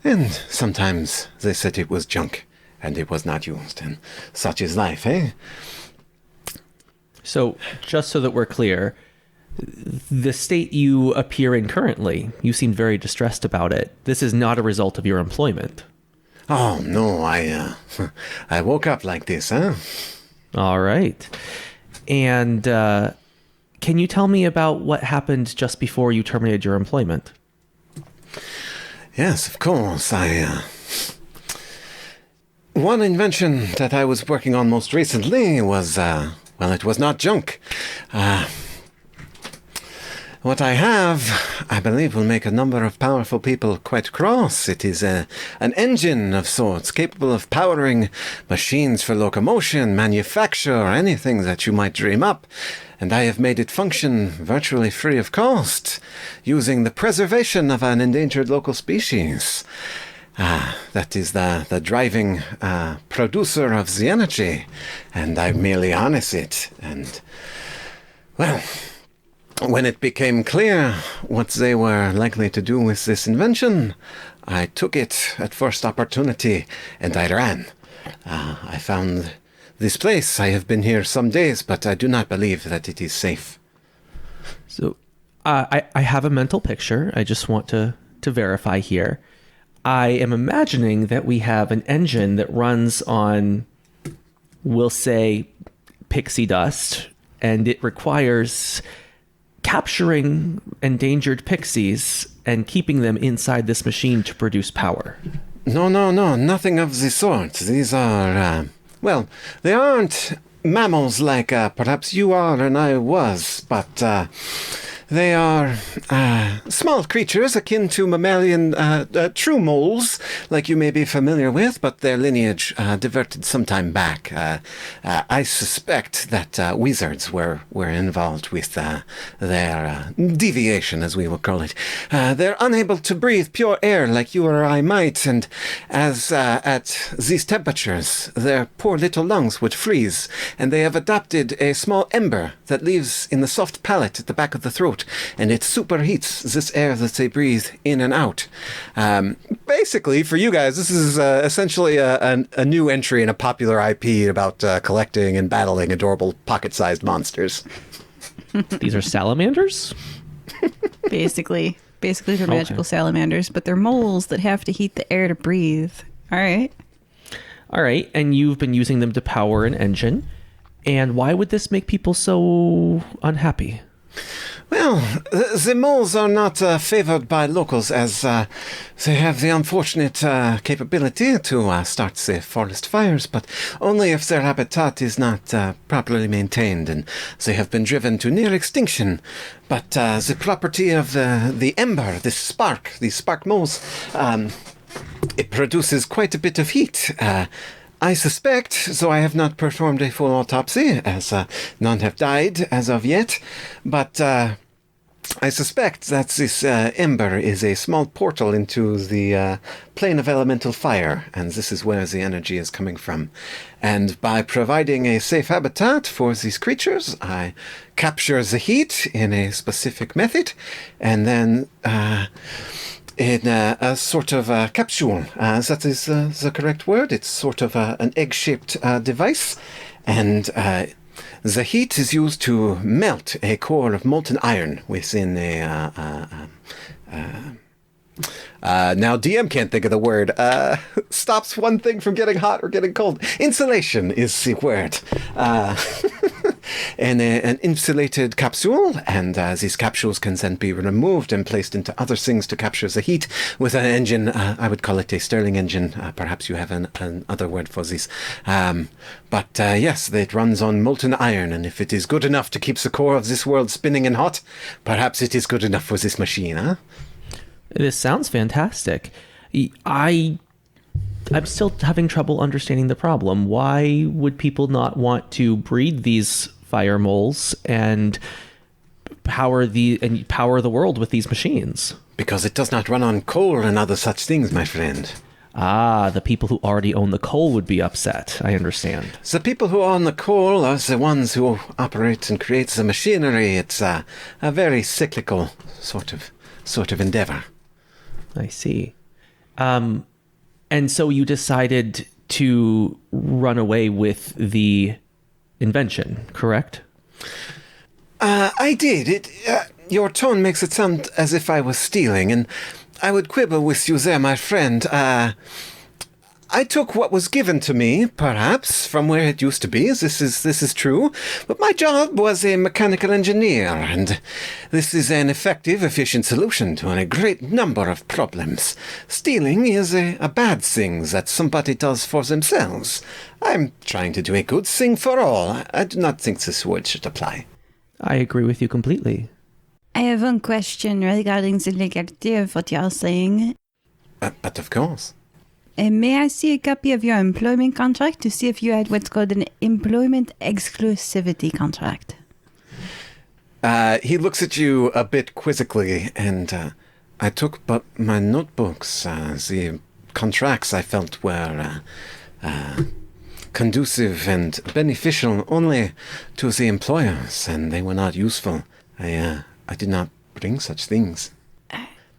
And sometimes they said it was junk, and it was not used, and such is life, eh? So, just so that we're clear, the state you appear in currently, you seem very distressed about it. This is not a result of your employment. Oh, no, I woke up like this, huh? All right. And can you tell me about what happened just before you terminated your employment? Yes, of course. One invention that I was working on most recently was, well, it was not junk. What I have, I believe, will make a number of powerful people quite cross. It is an engine of sorts, capable of powering machines for locomotion, manufacture, anything that you might dream up. And I have made it function virtually free of cost, using the preservation of an endangered local species. That is the driving producer of the energy, and I merely harness it. And, well, when it became clear what they were likely to do with this invention, I took it at first opportunity, and I ran. I found this place. I have been here some days, but I do not believe that it is safe. So I have a mental picture. I just want to verify here. I am imagining that we have an engine that runs on, we'll say, pixie dust, and it requires capturing endangered pixies and keeping them inside this machine to produce power. No, nothing of the sort. These are, they aren't mammals like perhaps you are and I was, but they are small creatures akin to mammalian true moles, like you may be familiar with, but their lineage diverted some time back. I suspect that wizards were involved with their deviation, as we will call it. They're unable to breathe pure air like you or I might, and as at these temperatures, their poor little lungs would freeze, and they have adopted a small ember that lives in the soft palate at the back of the throat, and it superheats this air that they breathe in and out. Basically, for you guys, this is essentially a new entry in a popular IP about collecting and battling adorable pocket-sized monsters. These are salamanders? Basically, they're magical salamanders, but they're moles that have to heat the air to breathe. All right, and you've been using them to power an engine. And why would this make people so unhappy? Well, the moles are not favored by locals, as they have the unfortunate capability to start the forest fires, but only if their habitat is not properly maintained, and they have been driven to near extinction. But the property of the ember, these spark moles, it produces quite a bit of heat. I suspect, though I have not performed a full autopsy, as none have died as of yet, but I suspect that this ember is a small portal into the plane of elemental fire, and this is where the energy is coming from. And by providing a safe habitat for these creatures, I capture the heat in a specific method, and then in a sort of a capsule. That is the correct word. It's sort of an egg-shaped device, and the heat is used to melt a core of molten iron within now DM can't think of the word. Stops one thing from getting hot or getting cold. Insulation is the word. In an insulated capsule, and these capsules can then be removed and placed into other things to capture the heat with an engine. I would call it a Stirling engine. Perhaps you have another word for this. But yes, it runs on molten iron, and if it is good enough to keep the core of this world spinning and hot, perhaps it is good enough for this machine, huh? This sounds fantastic. I'm still having trouble understanding the problem. Why would people not want to breed these fire moles and power the world with these machines? Because it does not run on coal and other such things, my friend. Ah, the people who already own the coal would be upset. I understand. The people who own the coal are the ones who operate and create the machinery. It's a very cyclical sort of endeavor. I see. And so you decided to run away with the invention, correct? I did. Your tone makes it sound as if I was stealing, and I would quibble with you there, my friend. I took what was given to me, perhaps, from where it used to be. This is true. But my job was a mechanical engineer, and this is an effective, efficient solution to a great number of problems. Stealing is a bad thing that somebody does for themselves. I'm trying to do a good thing for all. I do not think this word should apply. I agree with you completely. I have one question regarding the legality of what you're saying. But of course. May I see a copy of your employment contract to see if you had what's called an employment exclusivity contract? He looks at you a bit quizzically, and I took but my notebooks. The contracts I felt were conducive and beneficial only to the employers, and they were not useful. I did not bring such things.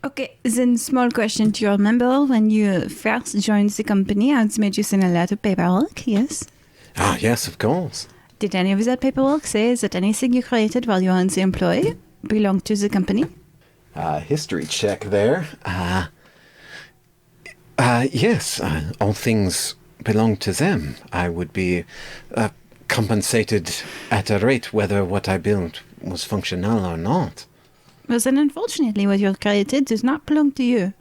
Okay, then small question. Do you remember when you first joined the company, I made you sign a lot of paperwork, yes? Ah, yes, of course. Did any of that paperwork say that anything you created while you were the employee belonged to the company? History check there. Yes, all things belong to them. I would be compensated at a rate whether what I built was functional or not. Well, then unfortunately what you have created does not belong to you.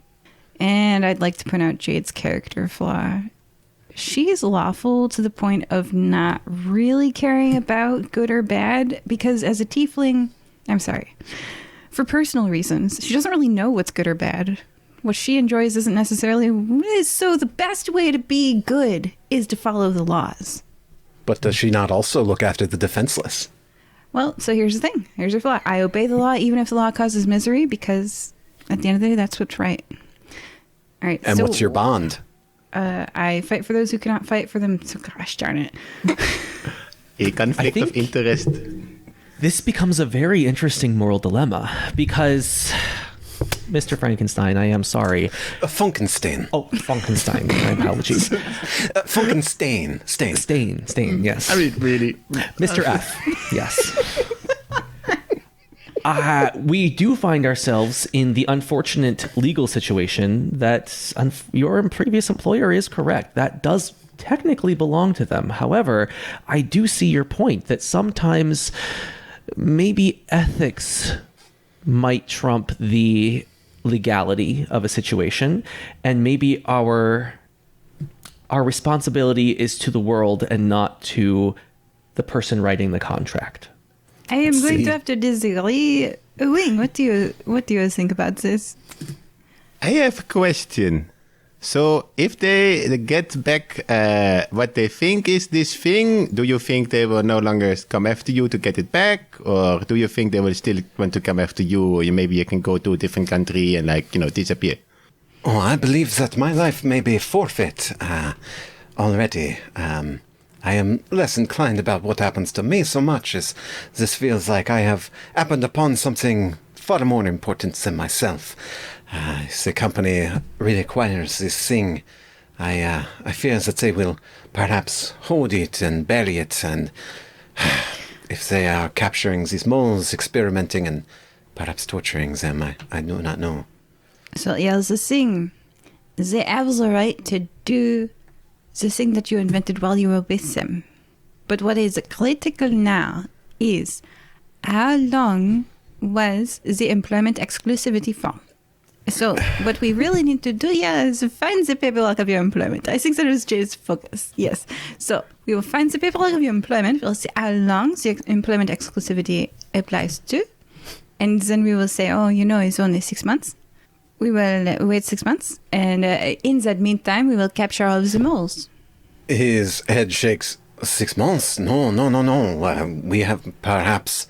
And I'd like to point out Jade's character flaw. She is lawful to the point of not really caring about good or bad, because as a tiefling, I'm sorry, for personal reasons, she doesn't really know what's good or bad. What she enjoys isn't necessarily, so the best way to be good is to follow the laws. But does she not also look after the defenseless? Well, so here's the thing. Here's her flaw. I obey the law even if the law causes misery, because at the end of the day, that's what's right. All right. And so, what's your bond? I fight for those who cannot fight for them. So gosh darn it. A conflict of think- interest. This becomes a very interesting moral dilemma because, Mr. Frankenstein, I am sorry. Funkenstein. Oh, Frankenstein. My apologies. Funkenstein. Stain, yes. I mean, really. Mr. F, yes. We do find ourselves in the unfortunate legal situation that your previous employer is correct. That does technically belong to them. However, I do see your point that sometimes maybe ethics might trump the legality of a situation, and maybe our responsibility is to the world and not to the person writing the contract. I am going See. to have to disagree. Wing, what do you think about this? I have a question. So, if they get back what they think is this thing, do you think they will no longer come after you to get it back? Or do you think they will still want to come after you? Or maybe you can go to a different country and, disappear? Oh, I believe that my life may be forfeit already. I am less inclined about what happens to me so much as this feels like I have happened upon something far more important than myself. If the company really acquires this thing, I fear that they will perhaps hold it and bury it, and if they are capturing these moles, experimenting and perhaps torturing them, I do not know. So here's the thing. They have the right to do the thing that you invented while you were with them. But what is critical now is how long was the employment exclusivity for? So what we really need to do here is find the paperwork of your employment. I think that is Jade's focus. Yes. So we will find the paperwork of your employment. We'll see how long the employment exclusivity applies to. And then we will say, it's only 6 months. We will wait 6 months. And in that meantime, we will capture all of the moles. His head shakes. 6 months? No. We have perhaps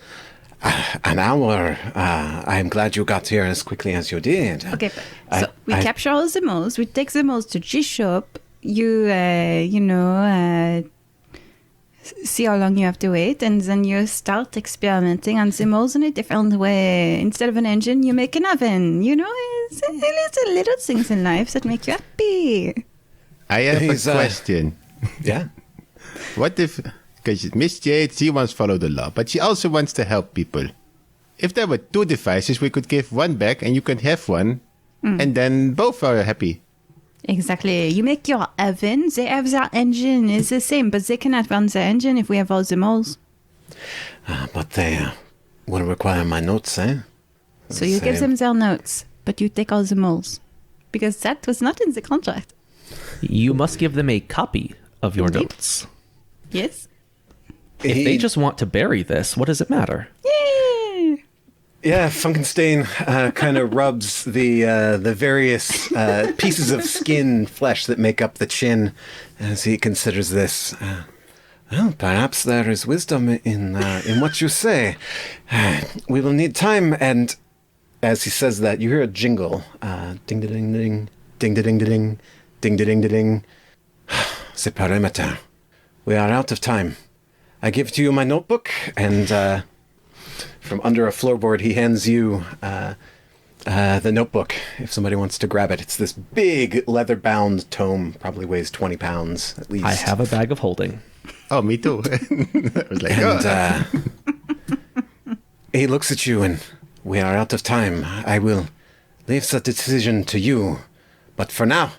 an hour. I am glad you got here as quickly as you did. Okay, so we capture all the moles. We take the moles to G-Shop. You, see how long you have to wait. And then you start experimenting on the moles in a different way. Instead of an engine, you make an oven. It's a little things in life that make you happy. I have He's, a question. Yeah? What if, because Miss Jade, she wants to follow the law, but she also wants to help people. If there were 2 devices, we could give one back and you could have one, and then both are happy. Exactly. You make your oven. They have their engine. It's the same, but they cannot run the engine if we have all the moles. But they will require my notes, eh? So you give them their notes, but you take all the moles. Because that was not in the contract. You must give them a copy of your Indeed. notes. Yes? If they just want to bury this, what does it matter? Yay! Yeah, Funkenstein kind of rubs the various pieces of skin, flesh that make up the chin as he considers this. Well, perhaps there is wisdom in what you say. We will need time, and as he says that, you hear a jingle. Ding-da-ding-ding, ding-da-ding-da-ding, ding-da-ding-da-ding. The perimeter. We are out of time. I give to you my notebook, and from under a floorboard, he hands you The notebook, if somebody wants to grab it. It's this big leather-bound tome, probably weighs 20 pounds at least. I have a bag of holding. Oh, me too. I was like, And he looks at you and, we are out of time. I will leave the decision to you. But for now,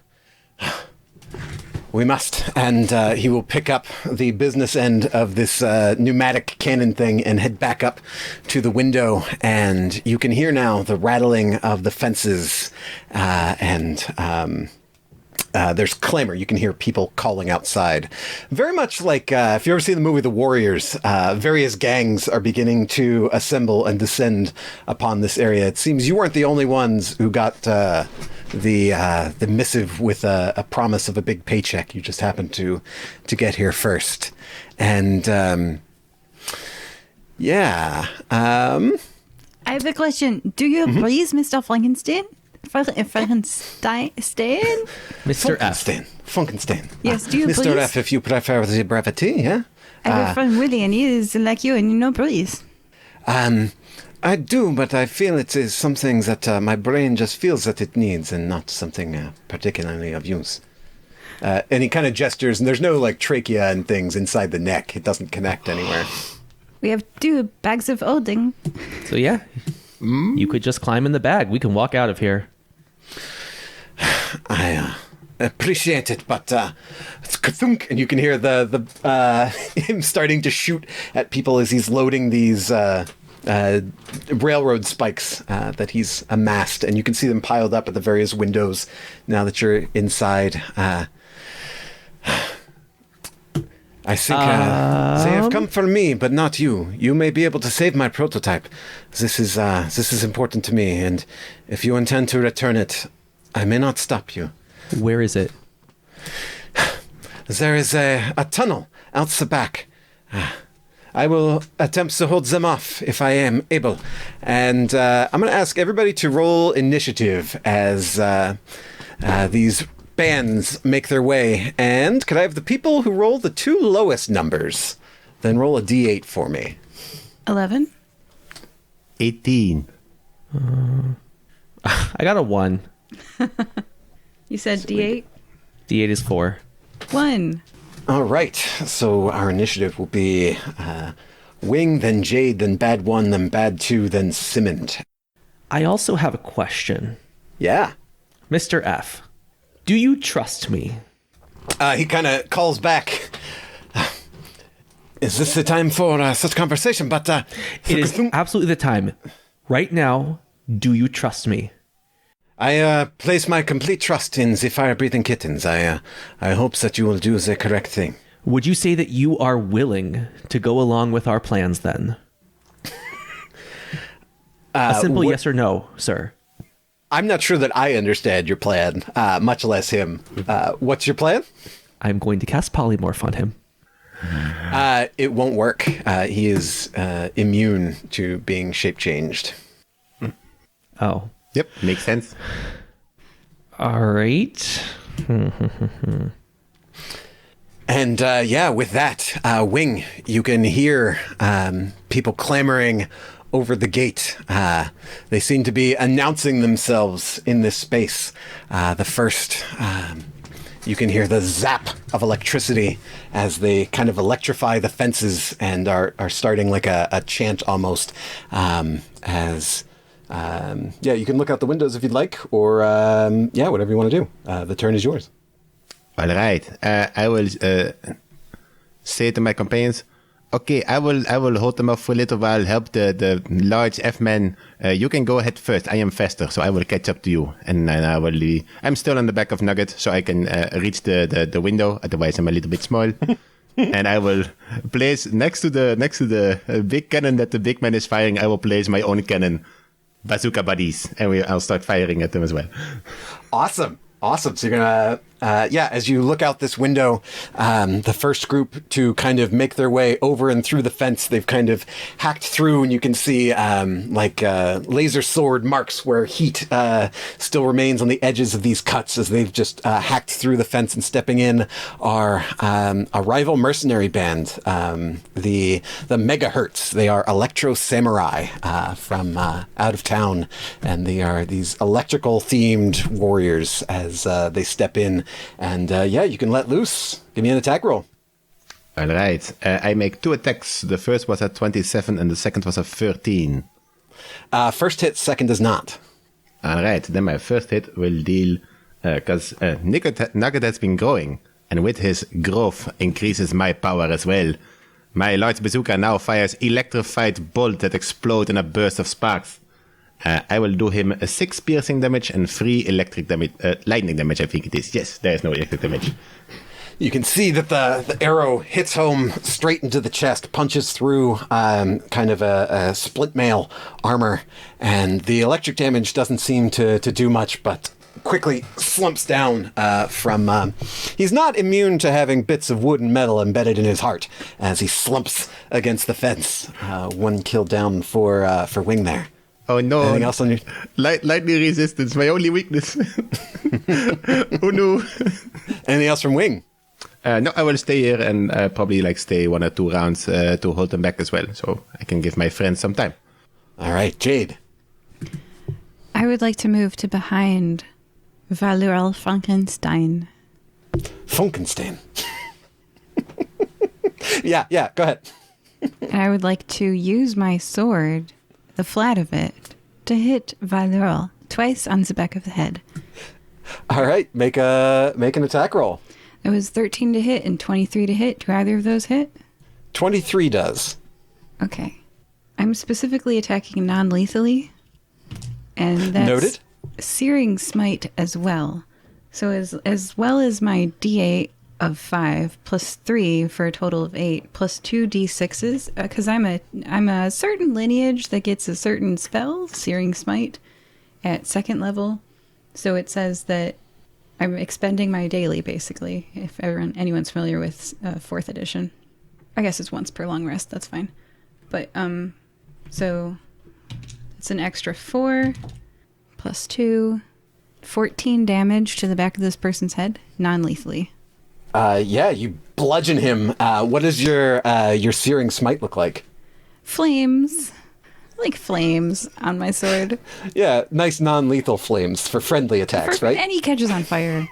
we must. And he will pick up the business end of this pneumatic cannon thing and head back up to the window. And you can hear now the rattling of the fences there's clamor. You can hear people calling outside. Very much like if you ever see the movie The Warriors, various gangs are beginning to assemble and descend upon this area. It seems you weren't the only ones who got the missive with a promise of a big paycheck. You just happened to get here first. And I have a question. Do you please, Mr. Frankenstein? Frankenstein? Mr. F. Funkenstein. Yes, do you Mr. please? F, if you prefer the brevity, yeah? I have a friend Willie, and he is like you, and you know, please. I do, but I feel it is something that my brain just feels that it needs and not something particularly of use. And he kind of gestures, and there's no like trachea and things inside the neck. It doesn't connect anywhere. We have 2 bags of holding. So yeah, you could just climb in the bag. We can walk out of here. I appreciate it, but it's ka-thunk, and you can hear the him starting to shoot at people as he's loading these railroad spikes that he's amassed, and you can see them piled up at the various windows now that you're inside. I think they have come for me, but not you. You may be able to save my prototype. This is important to me, and if you intend to return it, I may not stop you. Where is it? There is a tunnel out the back. I will attempt to hold them off if I am able. And I'm going to ask everybody to roll initiative as these bands make their way. And could I have the people who roll the 2 lowest numbers then roll a d8 for me? 11. 18. I got a 1. You said D8? D8 is 4. 1. All right. So our initiative will be Wing, then Jade, then Bad 1, then Bad 2, then Simmond. I also have a question. Yeah. Mr. F, do you trust me? He kind of calls back. Is this the time for such conversation? But It is absolutely the time. Right now, do you trust me? I place my complete trust in the fire-breathing kittens. I hope that you will do the correct thing. Would you say that you are willing to go along with our plans then? A simple yes or no, sir. I'm not sure that I understand your plan, much less him. What's your plan? I'm going to cast polymorph on him. It won't work. He is immune to being shape-changed. Oh. Yep, makes sense. All right. And with that, Wing, you can hear people clamoring over the gate. They seem to be announcing themselves in this space. The first, you can hear the zap of electricity as they kind of electrify the fences and are starting like a chant almost. You can look out the windows if you'd like, or whatever you want to do. The turn is yours. All right. I will say to my companions, okay, I will hold them off for a little while, help the large F-men. You can go ahead first. I am faster, so I will catch up to you. And then I will be... I'm still on the back of Nugget, so I can reach the window. Otherwise, I'm a little bit small. And I will place next to the big cannon that the big man is firing, I will place my own cannon. Bazooka buddies, and I'll start firing at them as well. Awesome. So you're gonna As you look out this window, the first group to kind of make their way over and through the fence, they've kind of hacked through, and you can see laser sword marks where heat still remains on the edges of these cuts as they've just hacked through the fence. And stepping in are a rival mercenary band, the Megahertz. They are Electro Samurai from out of town, and they are these electrical themed warriors as they step in. And you can let loose. Give me an attack roll. All right. I make 2 attacks. The first was at 27 and the second was at 13. First hit, second does not. All right. Then my first hit will deal... Because Nugget has been growing. And with his growth increases my power as well. My large bazooka now fires electrified bolt that explode in a burst of sparks. I will do him a 6 piercing damage and 3 electric damage, lightning damage, I think it is. Yes, there is no electric damage. You can see that the arrow hits home straight into the chest, punches through kind of a split mail armor, and the electric damage doesn't seem to do much, but quickly slumps down from... he's not immune to having bits of wood and metal embedded in his heart as he slumps against the fence. 1 kill down for Wing there. Oh no. Anything else on your... Lightning resistance, my only weakness. Oh no. Anything else from Wing? No, I will stay here and probably stay 1 or 2 rounds to hold them back as well, so I can give my friends some time. All right, Jade. I would like to move to behind Valurel Frankenstein. Funkenstein. Yeah, go ahead. And I would like to use my sword, the flat of it, to hit Valurel twice on the back of the head. All right, make an attack roll. It was 13 to hit and 23 to hit. Do either of those hit? 23 does. Okay. I'm specifically attacking non-lethally. And that's Noted. Searing Smite as well. So as well as my D8 of 5 plus 3 for a total of 8 plus 2 D6s, because I'm a certain lineage that gets a certain spell, Searing Smite, at 2nd level. So it says that I'm expending my daily, basically, if anyone's familiar with 4th edition. I guess it's once per long rest, that's fine. But, so it's an extra 4 plus 2, 14 damage to the back of this person's head, non-lethally. You bludgeon him. What does your Searing Smite look like? Flames. Like flames on my sword. Yeah, nice non-lethal flames for friendly attacks, right? And he catches on fire.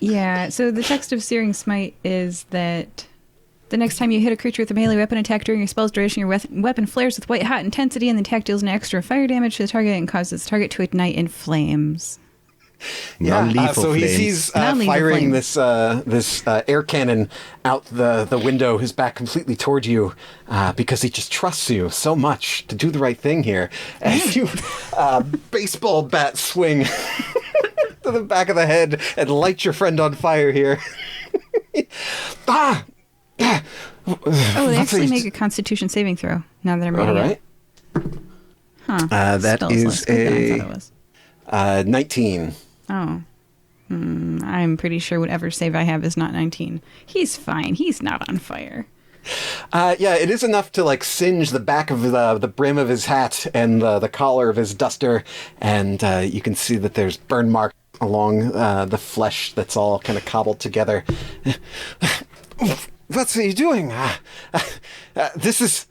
Yeah, so the text of Searing Smite is that the next time you hit a creature with a melee weapon attack during your spell's duration, your weapon flares with white-hot intensity, and the attack deals an extra fire damage to the target and causes the target to ignite in flames. Non-lethal so flames. he's Non-lethal firing flames. this air cannon out the window, his back completely toward you, because he just trusts you so much to do the right thing here. As you baseball bat swing to the back of the head and light your friend on fire here. Oh, they actually make a Constitution saving throw, now that I'm reading All right. it. Huh. That Spell's is less good than I thought it was. 19. Oh. I'm pretty sure whatever save I have is not 19. He's fine. He's not on fire. It is enough to singe the back of the brim of his hat and the collar of his duster, and you can see that there's burn marks along the flesh that's all kind of cobbled together. What's he doing? This is...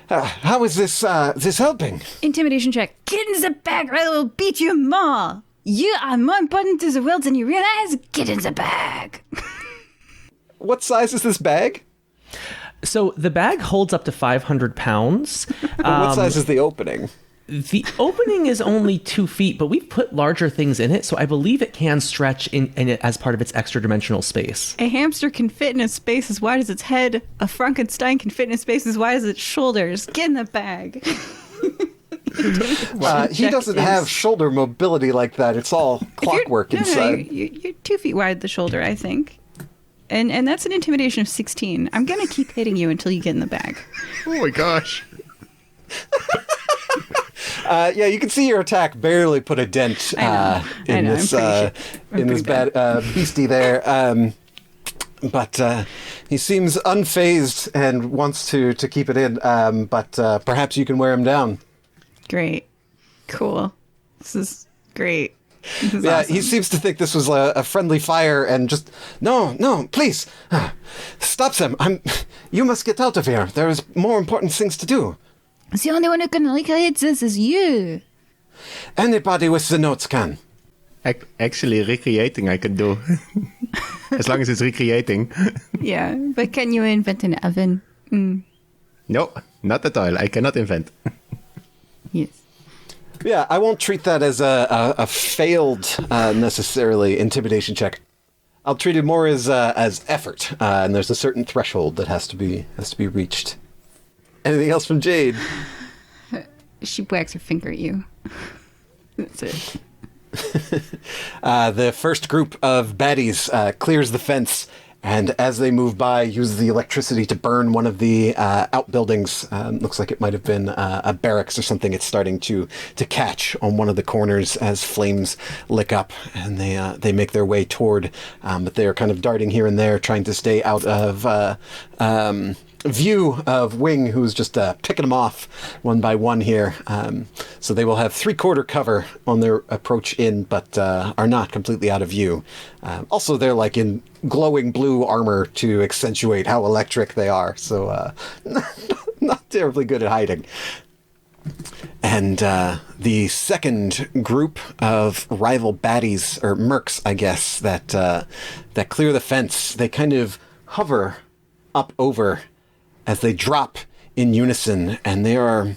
how is this helping? Intimidation check. Get in the bag or I will beat you more. You are more important to the world than you realize. Get in the bag. What size is this bag? So the bag holds up to 500 pounds. What size is the opening? The opening is only 2 feet, but we've put larger things in it, so I believe it can stretch in it as part of its extra dimensional space. A hamster can fit in a space as wide as its head. A Frankenstein can fit in a space as wide as its shoulders. Get in the bag. He doesn't have shoulder mobility like that. It's all clockwork inside. You're 2 feet wide the shoulder, I think. And that's an intimidation of 16. I'm going to keep hitting you until you get in the bag. Oh my gosh. Yeah, you can see your attack barely put a dent in this bad beastie there. But he seems unfazed and wants to keep it in. But perhaps you can wear him down. Great. Cool. This is great. This is Yeah, awesome. he seems to think this was a friendly fire and just, no, please, stop them. You must get out of here. There's more important things to do. The only one who can recreate this is you. Anybody with the notes can. Actually, recreating I can do. As long as it's recreating. Yeah, but can you invent an oven? No, not at all. I cannot invent. Yes. Yeah, I won't treat that as a failed necessarily intimidation check. I'll treat it more as effort, and there's a certain threshold that has to be reached. Anything else from Jade? She wags her finger at you. That's it. The first group of baddies clears the fence, and as they move by, use the electricity to burn one of the outbuildings. Looks like it might have been a barracks or something. It's starting to catch on one of the corners as flames lick up, and they make their way toward. But they are kind of darting here and there, trying to stay out of view of Wing, who's just picking them off one by one here. So they will have 3/4 cover on their approach in, but are not completely out of view. Also, they're like in glowing blue armor to accentuate how electric they are. So not terribly good at hiding. And the second group of rival baddies, or mercs, I guess, that clear the fence, they kind of hover up over as they drop in unison, and they are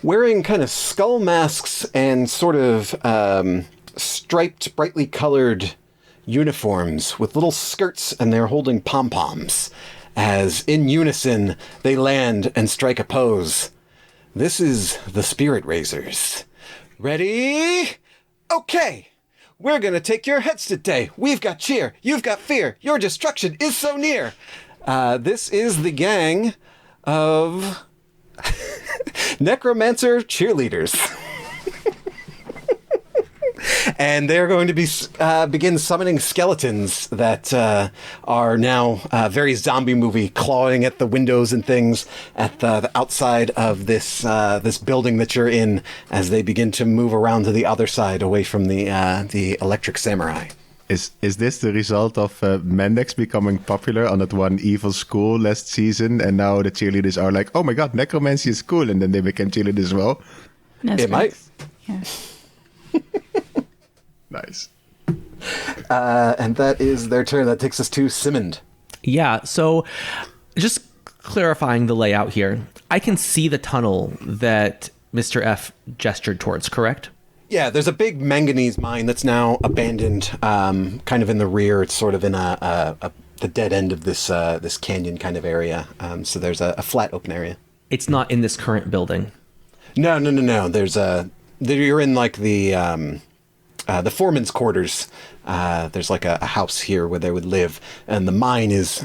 wearing kind of skull masks and sort of striped, brightly colored uniforms with little skirts, and they're holding pom-poms as in unison they land and strike a pose. This is the Spirit Raisers. Ready? Okay. We're gonna take your heads today. We've got cheer. You've got fear. Your destruction is so near. This is the gang of necromancer cheerleaders. And they're going to be begin summoning skeletons that are now very zombie movie, clawing at the windows and things at the outside of this building that you're in, as they begin to move around to the other side, away from the electric samurai. Is this the result of Mendex becoming popular on that one evil school last season, and now the cheerleaders are like, oh my god, necromancy is cool, and then they became cheerleaders as well? No, It might. Yeah. Nice. And that is their turn. That takes us to Simmond. Yeah, so just clarifying the layout here. I can see the tunnel that Mr. F gestured towards, correct? Yeah, there's a big manganese mine that's now abandoned, kind of in the rear. It's sort of in the dead end of this canyon kind of area. So there's a flat open area. It's not in this current building. No. You're in like the foreman's quarters. There's like a house here where they would live, and the mine is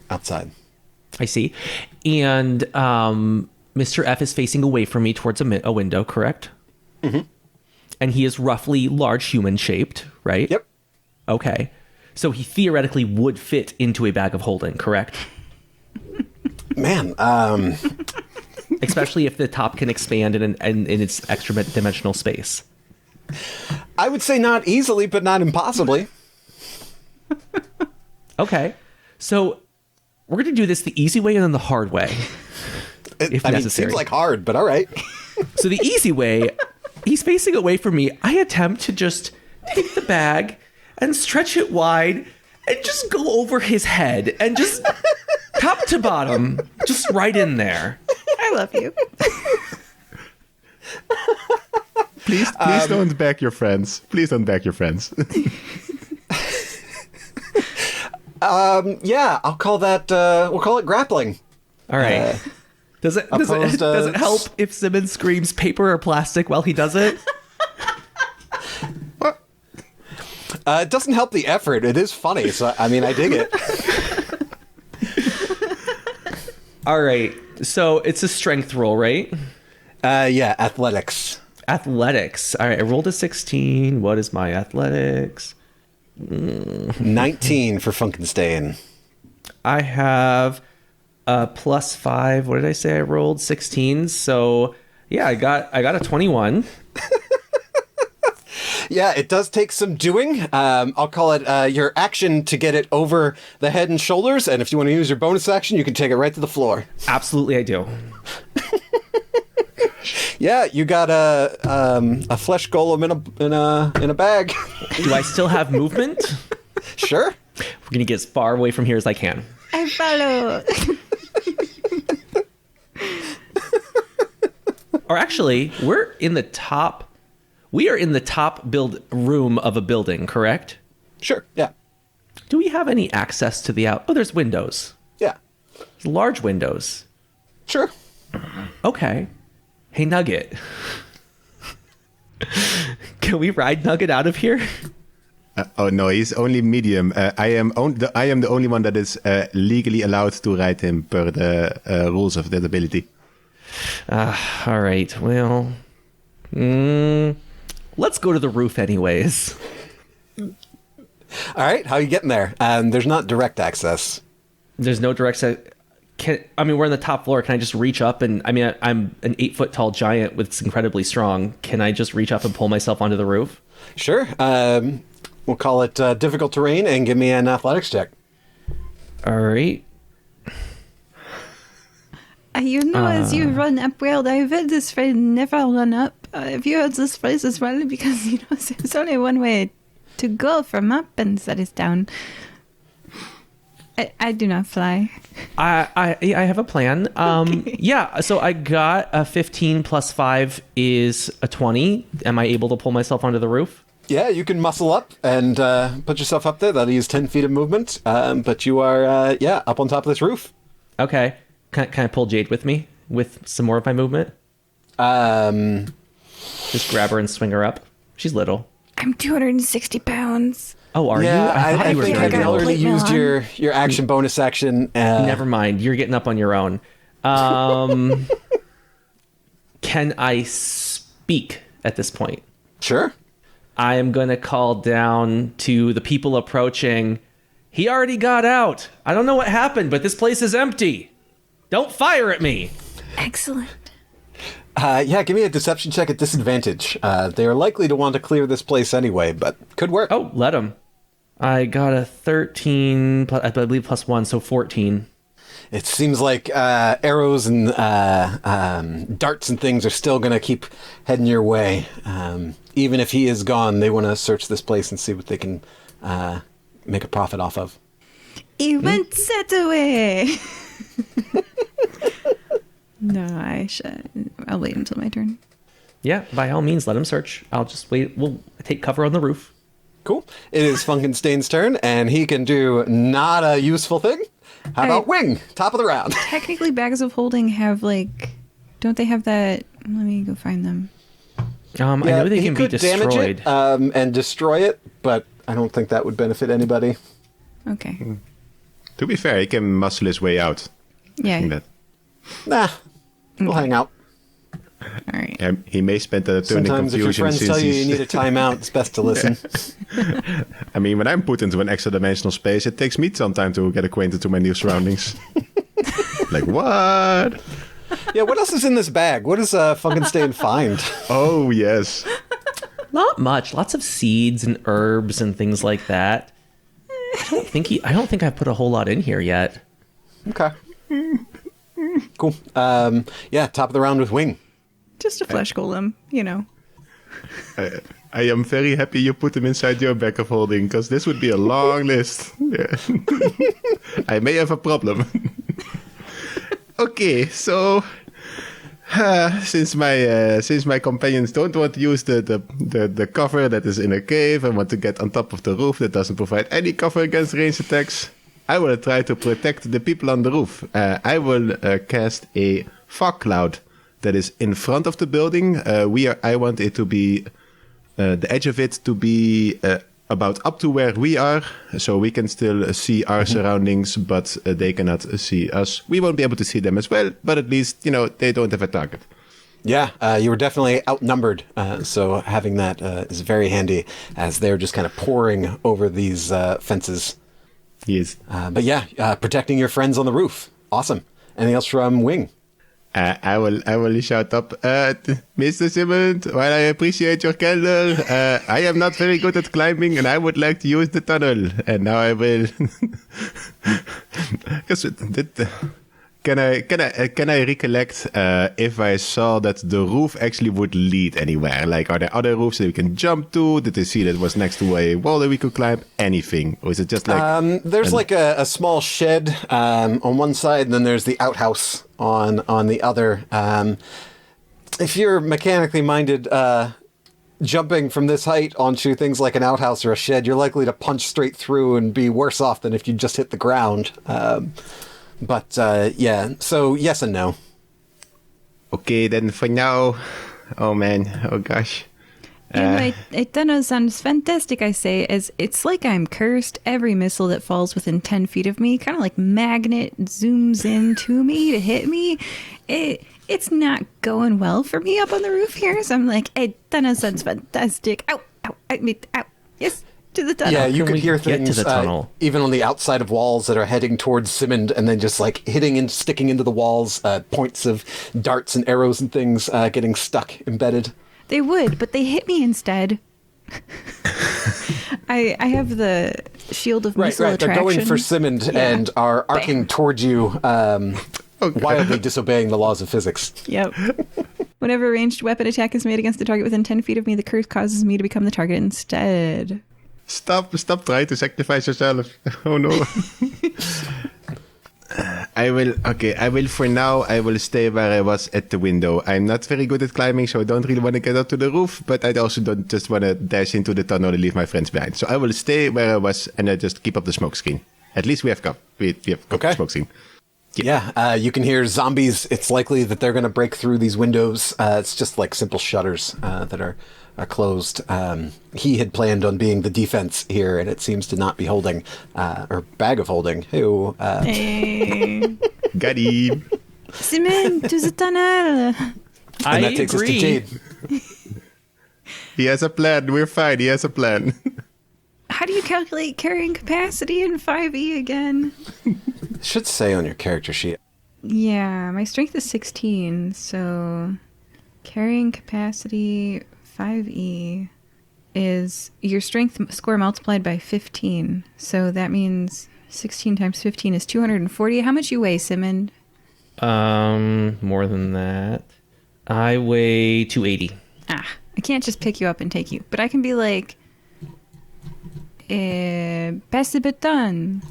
outside. I see. And Mr. F is facing away from me towards a window, correct? Mm-hmm. And he is roughly large human shaped, right? Yep. Okay. So he theoretically would fit into a bag of holding, correct? Man, Especially if the top can expand in its extra dimensional space. I would say not easily, but not impossibly. Okay. So we're going to do this the easy way and then the hard way, if necessary. It seems like hard, but all right. So the easy way, he's facing away from me. I attempt to just take the bag and stretch it wide and just go over his head and just top to bottom, just right in there. I love you. Please don't back your friends. Please don't back your friends. Yeah, I'll call that. We'll call it grappling. All right. Does it help if Simmons screams paper or plastic while he does it? It doesn't help the effort. It is funny, so I mean, I dig it. All right. So it's a strength roll, right? Yeah, athletics. Athletics. All right, I rolled a 16. What is my athletics? 19 for Funkenstein. I have a +5. What did I say I rolled? 16. So, yeah, I got a 21. Yeah, it does take some doing. I'll call it your action to get it over the head and shoulders, and if you want to use your bonus action, you can take it right to the floor. Absolutely, I do. Yeah, you got a flesh golem in a bag. Do I still have movement? Sure. We're going to get as far away from here as I can. I follow. Or actually, we are in the top build room of a building, correct? Sure. Yeah. Do we have any access to the out? Oh, there's windows. Yeah. Large windows. Sure. Okay. Hey, Nugget. Can we ride Nugget out of here? Oh no, he's only medium. I am the only one that is legally allowed to ride him per the rules of that ability. All right. Well, let's go to the roof anyways. All right. How are you getting there? There's not direct access. There's no direct set. We're on the top floor. Can I just reach up and, I'm an 8-foot tall giant that's incredibly strong. Can I just reach up and pull myself onto the roof? Sure. We'll call it difficult terrain and give me an athletics check. All right. As you run up, well, I've had this friend never run up. Have you heard this phrase as well? Because, there's only one way to go from up, and that is down. I do not fly. I have a plan. Okay. Yeah, so I got a 15 plus 5 is a 20. Am I able to pull myself onto the roof? Yeah, you can muscle up and put yourself up there. That'll use 10 feet of movement. But you are, up on top of this roof. Okay. Can I pull Jade with me with some more of my movement? Just grab her and swing her up. She's little. I'm 260 pounds. Oh, are yeah, you? I thought you were think very I've little. already used your action bonus action. Never mind. You're getting up on your own. Can I speak at this point? Sure. I am going to call down to the people approaching. He already got out. I don't know what happened, but this place is empty. Don't fire at me. Excellent. Give me a deception check at disadvantage. They are likely to want to clear this place anyway, but could work. Oh, let them. I got a 13, I believe plus 1, so 14. It seems like arrows and darts and things are still going to keep heading your way. Even if he is gone, they want to search this place and see what they can make a profit off of. He went set away. No, I'll wait until my turn. Yeah, by all means, let him search. I'll just wait. We'll take cover on the roof. Cool. It is Funkenstein's turn, and he can do not a useful thing. How about Wing? Top of the round. Technically, bags of holding have, don't they have that? Let me go find them. I know they can be destroyed. Damage it, and destroy it, but I don't think that would benefit anybody. Okay. To be fair, he can muscle his way out. Yeah. Nah, we'll hang out. All right. He may spend a turn Sometimes in if your confusion friends since tell you he's... you need a timeout, it's best to listen. When I'm put into an extra dimensional space, it takes me some time to get acquainted to my new surroundings. Like, what? Yeah, what else is in this bag? What does Funkenstein find? Oh, yes. Not much. Lots of seeds and herbs and things like that. I don't think I've put a whole lot in here yet. Okay. Cool. Top of the round with Wing. Just a flesh golem, I am very happy you put him inside your bag of holding, because this would be a long list. Yeah. I may have a problem. Okay, so since my companions don't want to use the cover that is in a cave and want to get on top of the roof that doesn't provide any cover against ranged attacks, I will try to protect the people on the roof. I will cast a fog cloud that is in front of the building. I want it to be the edge of it to be about up to where we are, so we can still see our surroundings, but they cannot see us. We won't be able to see them as well, but at least they don't have a target. Yeah, you were definitely outnumbered, so having that is very handy as they're just kind of pouring over these fences. Yes. But yeah, protecting your friends on the roof. Awesome. Anything else from Wing? I will shout up, Mr. Simmond, while I appreciate your candor, I am not very good at climbing and I would like to use the tunnel. And now I will... Can I recollect if I saw that the roof actually would lead anywhere? Like, are there other roofs that we can jump to? Did they see that it was next to a wall that we could climb? Anything? Or is it just like... There's like a small shed on one side, and then there's the outhouse on the other. If you're mechanically minded, jumping from this height onto things like an outhouse or a shed, you're likely to punch straight through and be worse off than if you just hit the ground. But yeah, so yes and no. Okay, then for now... Oh man, oh gosh. It does sound fantastic, I say, as it's like I'm cursed. Every missile that falls within 10 feet of me, kind of like magnet, zooms in to me to hit me. It's not going well for me up on the roof here, so I'm like, it does sound fantastic. Ow, ow, ow, yes. To the tunnel. Yeah, you could hear get things to the tunnel? Even on the outside of walls that are heading towards Simmond, and then just like hitting and sticking into the walls, points of darts and arrows and things getting stuck, embedded. They would, but they hit me instead. I have the shield of missile attraction. They're going for Simmond and are arcing towards you, wildly disobeying the laws of physics. Yep. Whenever a ranged weapon attack is made against the target within 10 feet of me, the curse causes me to become the target instead. Stop trying to sacrifice yourself. Oh no. I will for now, I will stay where I was at the window. I'm not very good at climbing, so I don't really want to get up to the roof, but I also don't just want to dash into the tunnel and leave my friends behind. So I will stay where I was and I just keep up the smoke screen. At least we have got smoke screen. Yeah, you can hear zombies. It's likely that they're going to break through these windows. It's just like simple shutters that are closed. He had planned on being the defense here, and it seems to not be holding, or bag of holding. Hey. Got him. Simmond, to the tunnel. And that takes us to Jade. He has a plan. We're fine. He has a plan. How do you calculate carrying capacity in 5e again? It should say on your character sheet. Yeah, my strength is 16, so carrying capacity 5e is your strength score multiplied by 15. So that means 16 times 15 is 240. How much you weigh, Simmond? More than that. I weigh 280. I can't just pick you up and take you, but I can be like, pass the baton.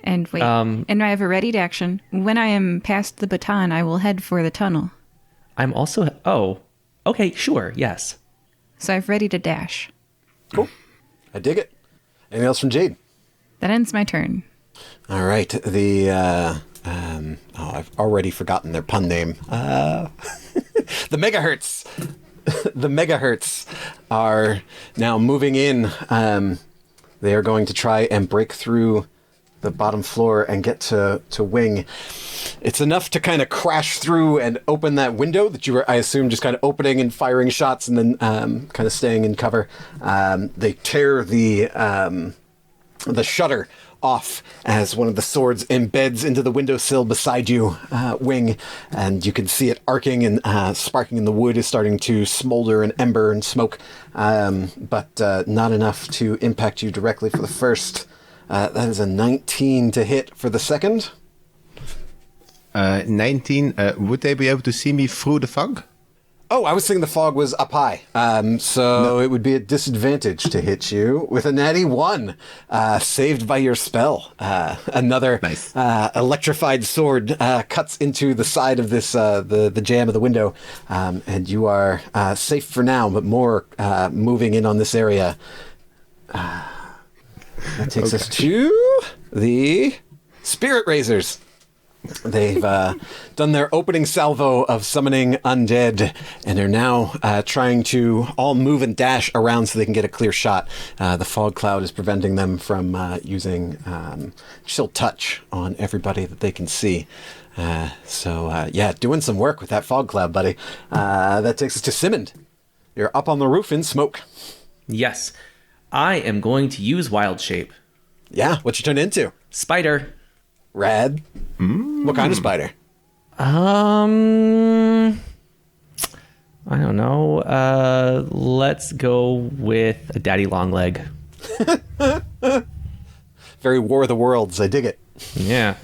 And wait, and I have a readied action. When I am past the baton, I will head for the tunnel. I'm also... Oh, okay, sure, yes. So I've ready to dash. Cool. I dig it. Anything else from Jade? That ends my turn. All right. I've already forgotten their pun name. The megahertz. The megahertz are now moving in. They are going to try and break through the bottom floor and get to Wing. It's enough to kind of crash through and open that window that you were, I assume, just kind of opening and firing shots and then kind of staying in cover. They tear the shutter off as one of the swords embeds into the windowsill beside you, Wing, and you can see it arcing and sparking, and the wood is starting to smolder and ember and smoke, but not enough to impact you directly for the first. That is a 19 to hit for the second. 19. Would they be able to see me through the fog? Oh, I was thinking the fog was up high. So it would be a disadvantage to hit you with a natty 1, saved by your spell. Another nice. Electrified sword cuts into the side of this, the jamb of the window, and you are safe for now, but more moving in on this area. That takes us to the Spirit Raisers. They've done their opening salvo of summoning undead, and are now trying to all move and dash around so they can get a clear shot. The fog cloud is preventing them from using chill touch on everybody that they can see. Doing some work with that fog cloud, buddy. That takes us to Simmond. You're up on the roof in smoke. Yes. I am going to use Wild Shape. Yeah, what you turn into? Spider. Rad. What kind of spider? I don't know. Let's go with a daddy long leg. Very War of the Worlds. I dig it. Yeah.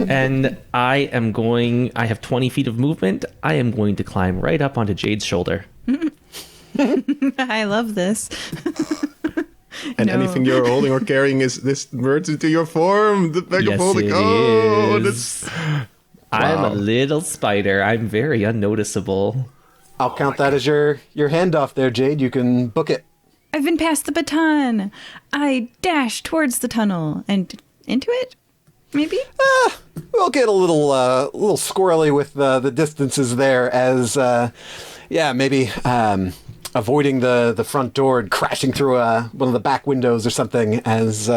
And I have 20 feet of movement. I am going to climb right up onto Jade's shoulder. I love this. And anything you're holding or carrying is this merged into your form. The bag of holding. Oh, that's. I'm a little spider. I'm very unnoticeable. I'll count that as your handoff there, Jade. You can book it. I've been passed the baton. I dash towards the tunnel and into it. Maybe. We'll get a little squirrely with the distances there, as maybe avoiding the front door and crashing through one of the back windows or something, as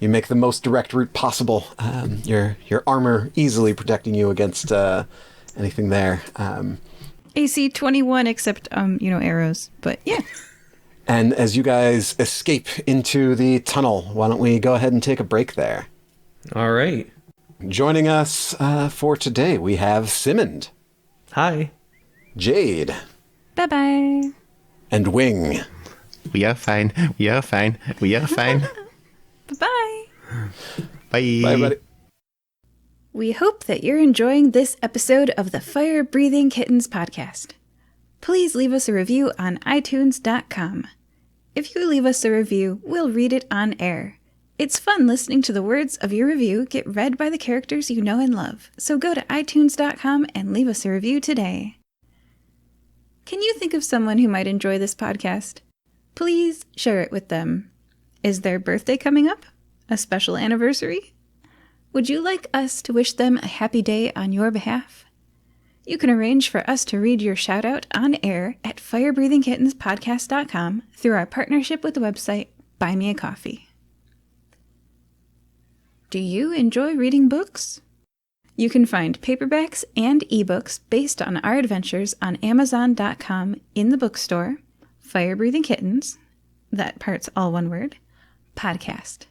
you make the most direct route possible. Your armor easily protecting you against anything there. AC 21, except arrows. But yeah. And as you guys escape into the tunnel, why don't we go ahead and take a break there? All right. Joining us for today, we have Simmond. Hi. Jade. Bye-bye. And Wing. We are fine. We are fine. We are fine. Bye-bye. Bye. Bye, buddy. We hope that you're enjoying this episode of the Fire Breathing Kittens podcast. Please leave us a review on iTunes.com. If you leave us a review, we'll read it on air. It's fun listening to the words of your review get read by the characters you know and love, so go to iTunes.com and leave us a review today. Can you think of someone who might enjoy this podcast? Please share it with them. Is their birthday coming up? A special anniversary? Would you like us to wish them a happy day on your behalf? You can arrange for us to read your shout-out on air at firebreathingkittenspodcast.com through our partnership with the website Buy Me a Coffee. Do you enjoy reading books? You can find paperbacks and ebooks based on our adventures on Amazon.com in the bookstore, Fire Breathing Kittens, that part's all one word, podcast.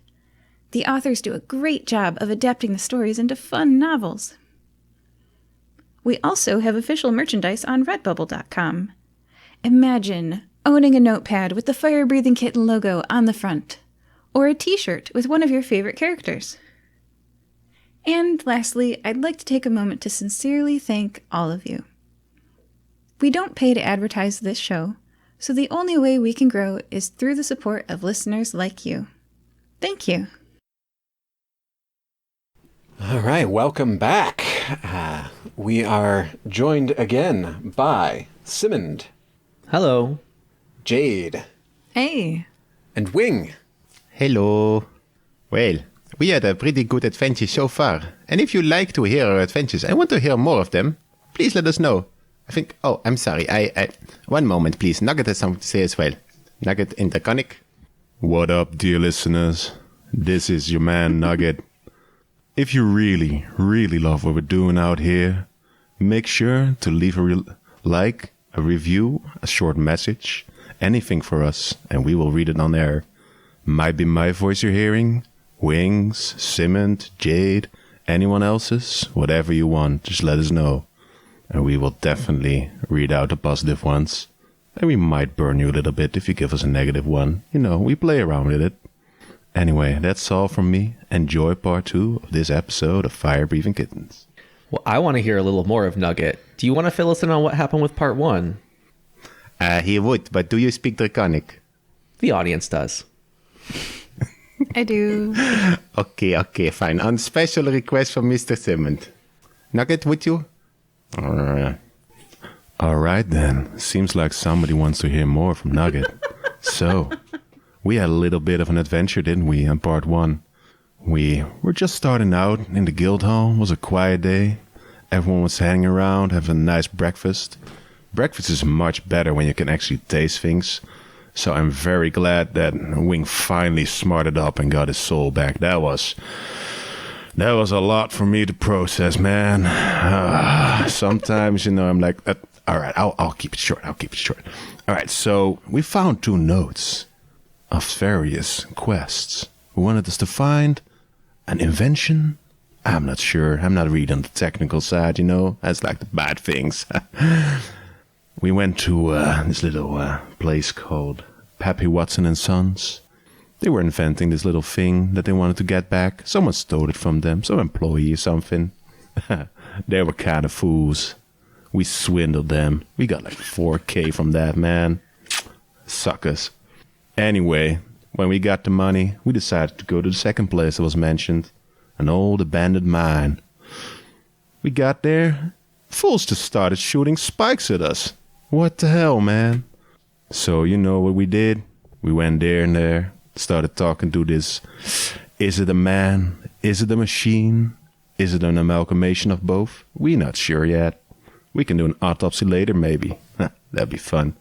The authors do a great job of adapting the stories into fun novels. We also have official merchandise on redbubble.com. Imagine owning a notepad with the Fire Breathing Kitten logo on the front, or a t-shirt with one of your favorite characters. And lastly, I'd like to take a moment to sincerely thank all of you. We don't pay to advertise this show, so the only way we can grow is through the support of listeners like you. Thank you. All right, welcome back. We are joined again by Simmond. Hello. Jade. Hey. And Wing. Hello. Well, we had a pretty good adventure so far. And if you like to hear our adventures and want to hear more of them, please let us know. I'm sorry. I one moment, please. Nugget has something to say as well. Nugget in Draconic. What up, dear listeners? This is your man, Nugget. If you really, really love what we're doing out here, make sure to leave a review, a short message, anything for us, and we will read it on air. Might be my voice you're hearing, Wings, Simmond, Jade, anyone else's, whatever you want, just let us know. And we will definitely read out the positive ones. And we might burn you a little bit if you give us a negative one. You know, we play around with it. Anyway, that's all from me. Enjoy part 2 of this episode of Fire Breathing Kittens. Well, I want to hear a little more of Nugget. Do you want to fill us in on what happened with part 1? He would, but do you speak Draconic? The audience does. I do. Okay, fine. On special request from Mr. Simmond. Nugget, would you? All right, then. Seems like somebody wants to hear more from Nugget. So, we had a little bit of an adventure, didn't we, in part 1? We were just starting out in the guild hall. It was a quiet day. Everyone was hanging around, having a nice breakfast. Breakfast is much better when you can actually taste things. So I'm very glad that Wing finally smarted up and got his soul back. That was That was a lot for me to process, man. Sometimes, I'm like, all right, I'll keep it short. All right, so we found 2 notes of various quests who wanted us to find an invention. I'm not sure. I'm not really on the technical side, That's like the bad things. We went to this little place called Pappy Watson and Sons. They were inventing this little thing that they wanted to get back. Someone stole it from them, some employee or something. They were kind of fools. We swindled them. We got like 4K from that, man. Suckers. Anyway, when we got the money, we decided to go to the second place that was mentioned. An old abandoned mine. We got there. Fools just started shooting spikes at us. What the hell, man? So you know what we did? We went there. Started talking to this. Is it a man? Is it a machine? Is it an amalgamation of both? We're not sure yet. We can do an autopsy later, maybe. That'd be fun.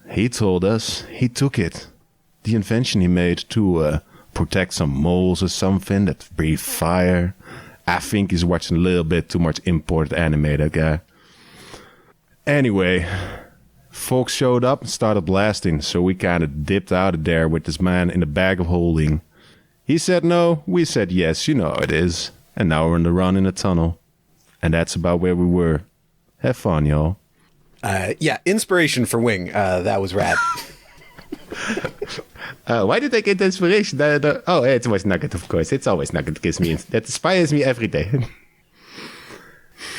He told us he took it. The invention he made to protect some moles or something that breathe fire. I think he's watching a little bit too much imported anime, that guy. Anyway, folks showed up and started blasting, so we kind of dipped out of there with this man in the bag of holding. He said no, we said yes, you know how it is. And now we're on the run in the tunnel. And that's about where we were. Have fun, y'all. Yeah, inspiration for Wing. That was rad. Why did I get the inspiration? Oh, it was Nugget, of course. It's always Nugget that gives me. That inspires me every day.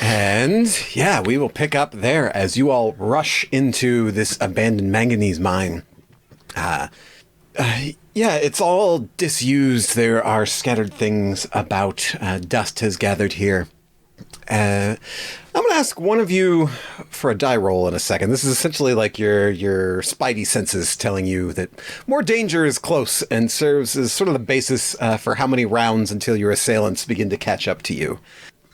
And yeah, we will pick up there as you all rush into this abandoned manganese mine. Yeah, it's all disused. There are scattered things about. Dust has gathered here. I'm going to ask one of you for a die roll in a second. This is essentially like your spidey senses telling you that more danger is close and serves as sort of the basis for how many rounds until your assailants begin to catch up to you.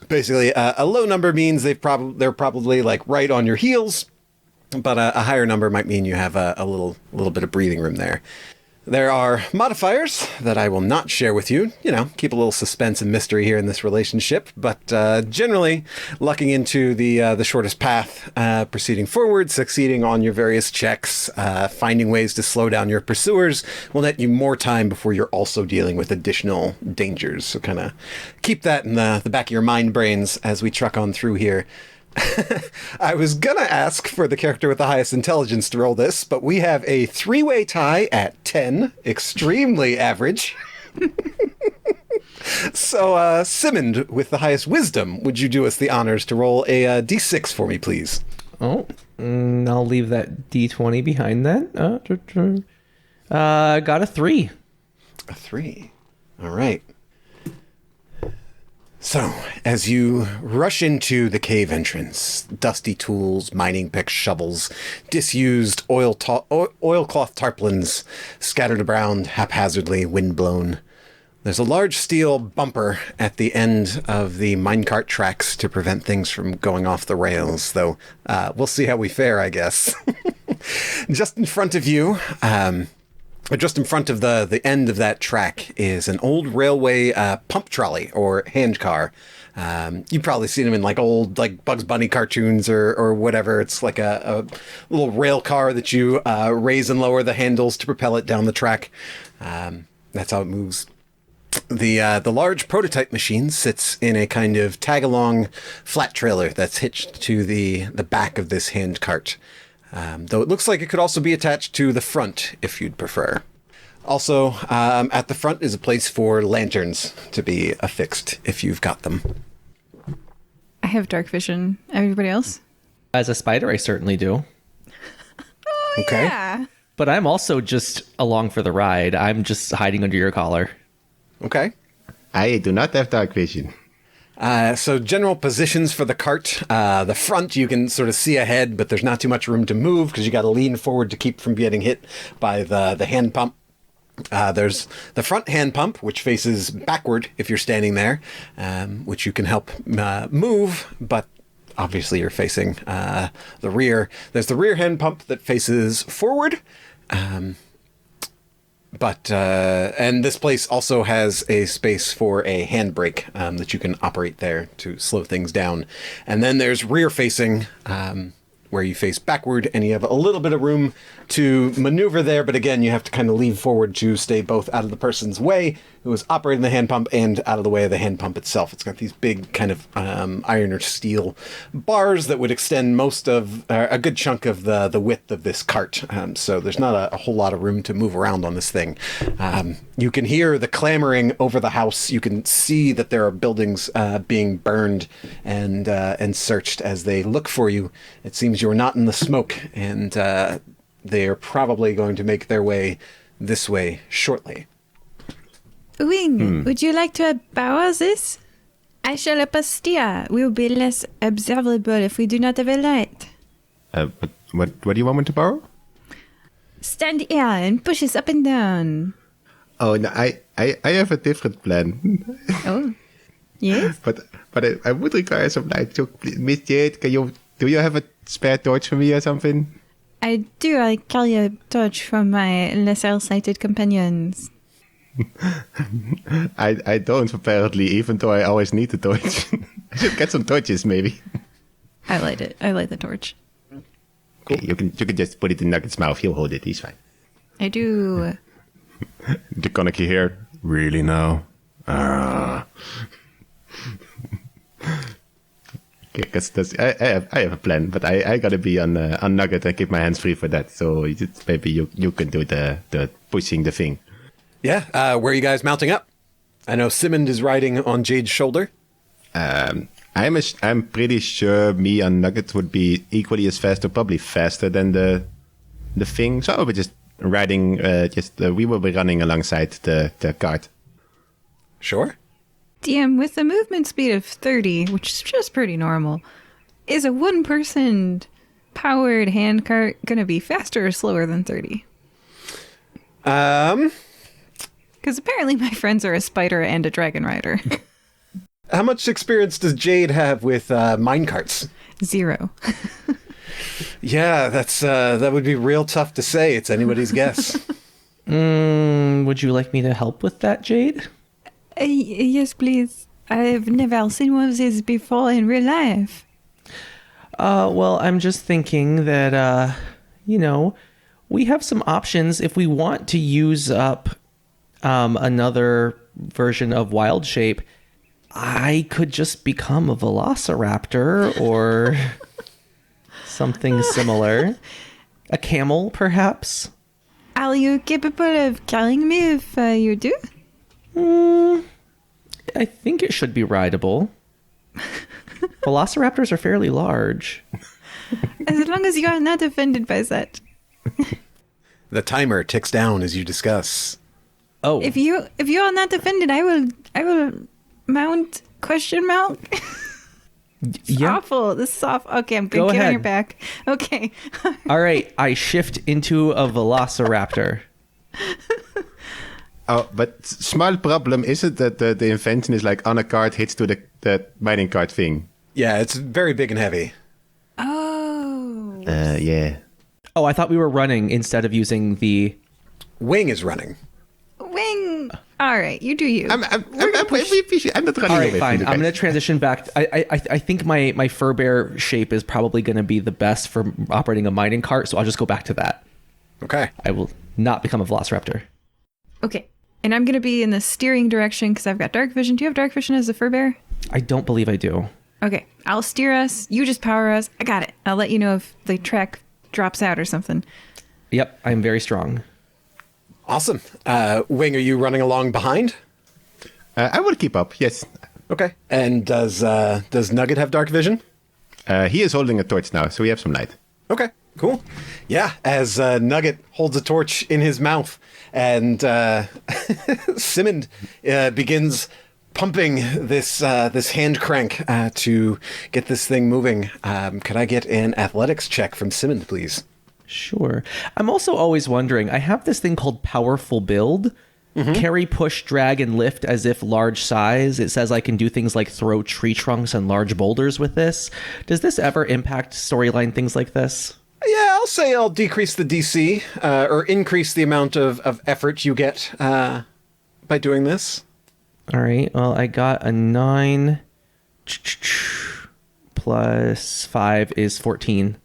Basically, a low number means they're probably like right on your heels, but a higher number might mean you have a little bit of breathing room there. There are modifiers that I will not share with you. Keep a little suspense and mystery here in this relationship. But generally, lucking into the shortest path, proceeding forward, succeeding on your various checks, finding ways to slow down your pursuers will net you more time before you're also dealing with additional dangers. So kind of keep that in the back of your mind brains as we truck on through here. I was gonna ask for the character with the highest intelligence to roll this, but we have a 3-way tie at 10, extremely average. So, Simmond with the highest wisdom, would you do us the honors to roll a d6 for me, please? Oh, I'll leave that d20 behind that. Got a 3. A 3. All right. So, as you rush into the cave entrance, dusty tools, mining picks, shovels, disused oilcloth tarpaulins scattered around haphazardly, windblown. There's a large steel bumper at the end of the minecart tracks to prevent things from going off the rails, though we'll see how we fare, I guess. Just in front of you, just in front of the end of that track is an old railway pump trolley or hand car. You've probably seen them in like old like Bugs Bunny cartoons or whatever. It's like a little rail car that you raise and lower the handles to propel it down the track. That's how it moves. The large prototype machine sits in a kind of tag-along flat trailer that's hitched to the back of this hand cart. Though it looks like it could also be attached to the front if you'd prefer. Also, at the front is a place for lanterns to be affixed if you've got them. I have dark vision. Everybody else? As a spider, I certainly do. Oh, Okay. yeah. But I'm also just along for the ride. I'm just hiding under your collar. Okay. I do not have dark vision. So general positions for the cart. The front, you can sort of see ahead, but there's not too much room to move because you got to lean forward to keep from getting hit by the hand pump. There's the front hand pump, which faces backward if you're standing there, which you can help move, but obviously you're facing the rear. There's the rear hand pump that faces forward. But and this place also has a space for a handbrake that you can operate there to slow things down. And then there's rear facing, where you face backward, and you have a little bit of room to maneuver there. But again, you have to kind of lean forward to stay both out of the person's way who is operating the hand pump and out of the way of the hand pump itself. It's got these big kind of iron or steel bars that would extend most of a good chunk of the width of this cart. So there's not a whole lot of room to move around on this thing. You can hear the clamoring over the house. You can see that there are buildings being burned and searched as they look for you. It seems you're not in the smoke, and they are probably going to make their way this way shortly. Wing, would you like to borrow this? I shall up a steer. We will be less observable if we do not have a light. What do you want me to borrow? Stand here and push us up and down. Oh, no, I have a different plan. Oh, yes? but I would require some light. So, Miss Jade, do you have a spare torch for me or something? I do. I carry a torch from my lesser-sighted companions. I don't, apparently, even though I always need the torch. I should get some torches, maybe. I light it. I light the torch. Cool. Okay, you can just put it in Nugget's mouth. He'll hold it. He's fine. I do. The Konaki here. Really now? Okay, because I have a plan, but I gotta be on Nugget and keep my hands free for that. So maybe you can do the pushing the thing. Yeah, where are you guys mounting up? I know Simmond is riding on Jade's shoulder. I'm pretty sure me and Nugget would be equally as fast, or probably faster than the thing. So we're just riding. We will be running alongside the cart. Sure. DM, with a movement speed of 30, which is just pretty normal, is a one-person powered hand cart going to be faster or slower than 30? Because apparently my friends are a spider and a dragon rider. How much experience does Jade have with minecarts? 0. Yeah, that would be real tough to say. It's anybody's guess. Would you like me to help with that, Jade? Yes, please. I've never seen one of these before in real life. Well, I'm just thinking that, we have some options if we want to use up another version of Wild Shape. I could just become a velociraptor or something similar. A camel, perhaps? Are you capable of carrying me if you do? I think it should be rideable. Velociraptors are fairly large. As long as you are not offended by that. The timer ticks down as you discuss. Oh, If you are not offended, I will mount question mark. yeah. Awful. This is awful. Okay, I'm Go going to get on ahead. your back. Okay. All right, I shift into a velociraptor. Oh, but small problem is it that the invention is like on a cart hits to the mining cart thing? Yeah, it's very big and heavy. Oh. Yeah. Oh, I thought we were running instead of using the... Wing is running. Wing. All right, you do you. I'm not running All right, away fine. from I'm you going to guys. transition back. I think my fur bear shape is probably going to be the best for operating a mining cart, so I'll just go back to that. Okay. I will not become a velociraptor. Okay. And I'm going to be in the steering direction because I've got dark vision. Do you have dark vision as a fur bear? I don't believe I do. Okay. I'll steer us. You just power us. I got it. I'll let you know if the track drops out or something. Yep, I'm very strong. Awesome. Wing, are you running along behind? I will keep up, yes. Okay. And does Nugget have dark vision? He is holding a torch now, so we have some light. Okay, cool. Yeah, as Nugget holds a torch in his mouth and Simmond begins pumping this hand crank to get this thing moving. Could I get an athletics check from Simmond, please? Sure. I'm also always wondering, I have this thing called Powerful Build. Carry, push, drag, and lift as if large size. It says I can do things like throw tree trunks and large boulders with this. Does this ever impact storyline things like this? Yeah, I'll say I'll decrease the DC or increase the amount of effort you get by doing this. All right. Well, I got a 9 plus 5 is 14.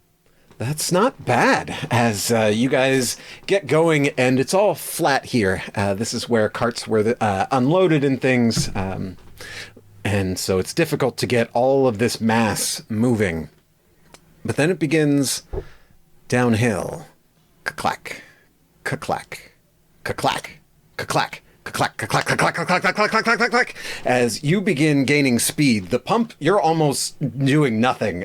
That's not bad as you guys get going, and it's all flat here. This is where carts were unloaded and things, and so it's difficult to get all of this mass moving. But then it begins downhill. Ka-clack, ka-clack, ka-clack, ka-clack. Clack, clack, clack, clack, clack, clack, clack, clack, clack, clack, clack. As you begin gaining speed, the pump, you're almost doing nothing.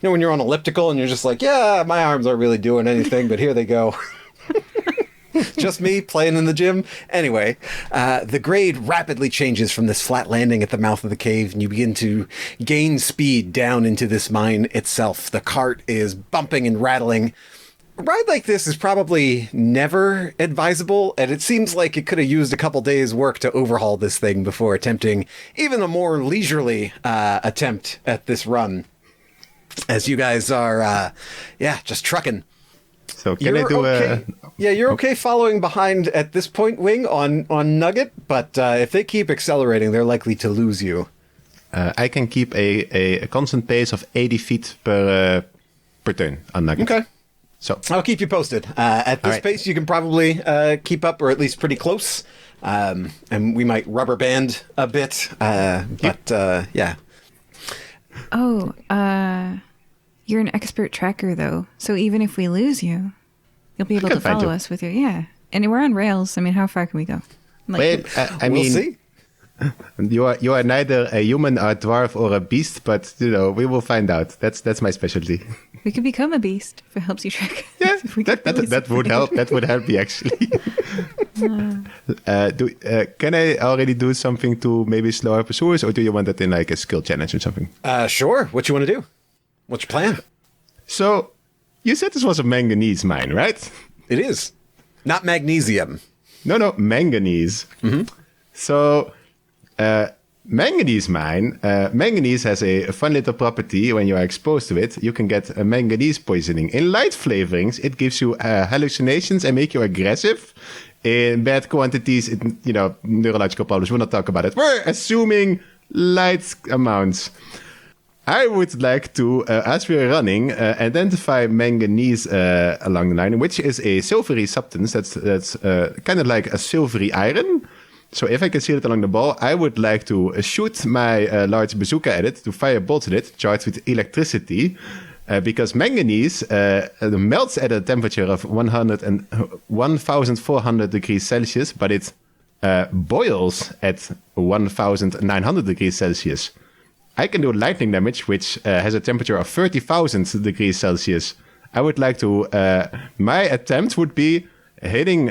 When you're on elliptical and you're just like, yeah, my arms aren't really doing anything, but here they go. Just me playing in the gym. Anyway, the grade rapidly changes from this flat landing at the mouth of the cave, and you begin to gain speed down into this mine itself. The cart is bumping and rattling. A ride like this is probably never advisable, and it seems like it could have used a couple days' work to overhaul this thing before attempting even a more leisurely attempt at this run. As you guys are, just trucking. So can I do okay. Yeah, you're okay following behind at this point, Wing, on Nugget, but if they keep accelerating, they're likely to lose you. I can keep a constant pace of 80 feet per turn on Nugget. Okay. So I'll keep you posted. At this pace, you can probably keep up, or at least pretty close. And we might rubber band a bit. Yeah. Oh, you're an expert tracker, though. So even if we lose you, you'll be able to follow us with your... Yeah. And we're on rails. I mean, how far can we go? Wait, We'll see. You are neither a human, a dwarf, or a beast, but we will find out. That's my specialty. We could become a beast if it helps you track. Yeah, that would help. That would help me actually. Can I already do something to maybe slow our pursuers, or do you want that in like a skill challenge or something? Sure. What you want to do? What's your plan? So, you said this was a manganese mine, right? It is. Not magnesium. No, manganese. Mm-hmm. So, manganese mine. Manganese has a fun little property. When you are exposed to it, you can get a manganese poisoning. In light flavorings, it gives you hallucinations and make you aggressive. In bad quantities, neurological problems. We'll not talk about it. We're assuming light amounts. I would like to, as we're running, identify manganese along the line, which is a silvery substance that's kind of like a silvery iron. So if I can see it along the ball, I would like to shoot my large bazooka at it, to fire bolts at it, charged with electricity, because manganese melts at a temperature of 1,400 degrees Celsius, but it boils at 1,900 degrees Celsius. I can do lightning damage, which has a temperature of 30,000 degrees Celsius. I would like to... my attempt would be hitting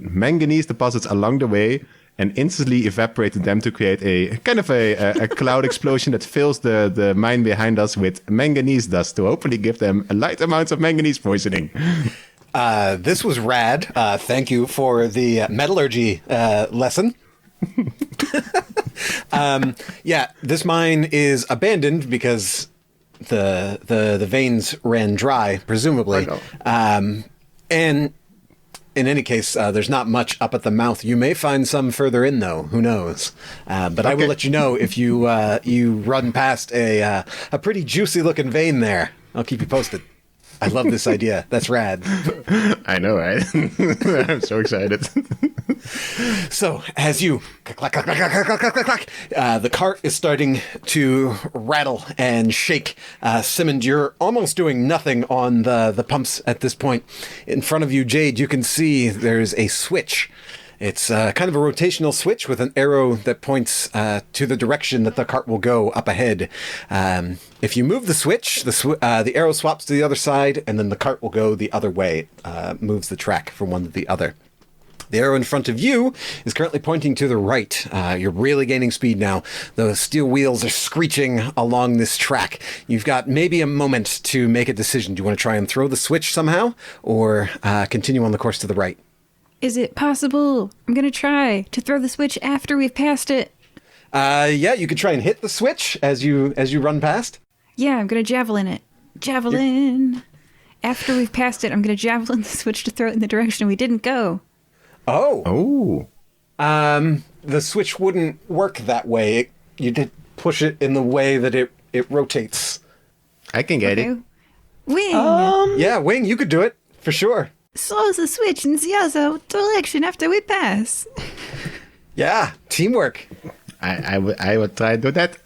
manganese deposits along the way and instantly evaporating them to create a kind of a cloud explosion that fills the mine behind us with manganese dust to hopefully give them a light amount of manganese poisoning. This was rad. Thank you for the metallurgy lesson. This mine is abandoned because the veins ran dry, presumably. And in any case, there's not much up at the mouth. You may find some further in, though. Who knows? But I will let you know if you run past a pretty juicy-looking vein there. I'll keep you posted. I love this idea. That's rad. I know, right? I'm so excited. So, as you clack, clack, clack, clack, clack, clack, clack, clack, the cart is starting to rattle and shake. Simmond, you're almost doing nothing on the pumps at this point. In front of you, Jade, you can see there's a switch. It's kind of a rotational switch with an arrow that points to the direction that the cart will go up ahead. If you move the switch, the arrow swaps to the other side, and then the cart will go the other way. Moves the track from one to the other. The arrow in front of you is currently pointing to the right. You're really gaining speed now. The steel wheels are screeching along this track. You've got maybe a moment to make a decision. Do you want to try and throw the switch somehow, or continue on the course to the right? Is it possible? I'm going to try to throw the switch after we've passed it. You could try and hit the switch as you run past. Yeah, I'm going to javelin it. Javelin. After we've passed it, I'm going to javelin the switch to throw it in the direction we didn't go. Oh. The switch wouldn't work that way. You did push it in the way that it rotates. I can get it. Wing! Yeah, Wing, you could do it, for sure. Throw the switch in the other direction after we pass. Yeah, teamwork. I would try to do that.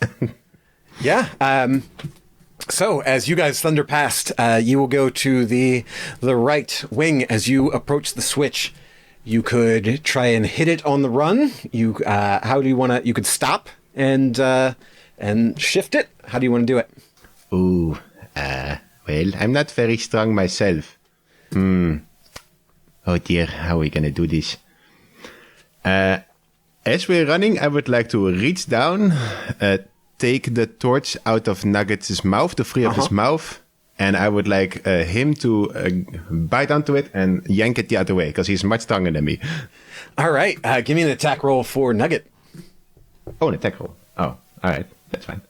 Yeah. So, as you guys thunder past, you will go to the right wing as you approach the switch. You could try and hit it on the run. How do you want to? You could stop and shift it. How do you want to do it? Ooh, well, I'm not very strong myself. Oh dear, how are we gonna do this? As we're running, I would like to reach down, take the torch out of Nugget's mouth, to free up his mouth, and I would like him to bite onto it and yank it the other way, because he's much stronger than me. All right, give me an attack roll for Nugget. Oh, an attack roll. Oh, all right, that's fine.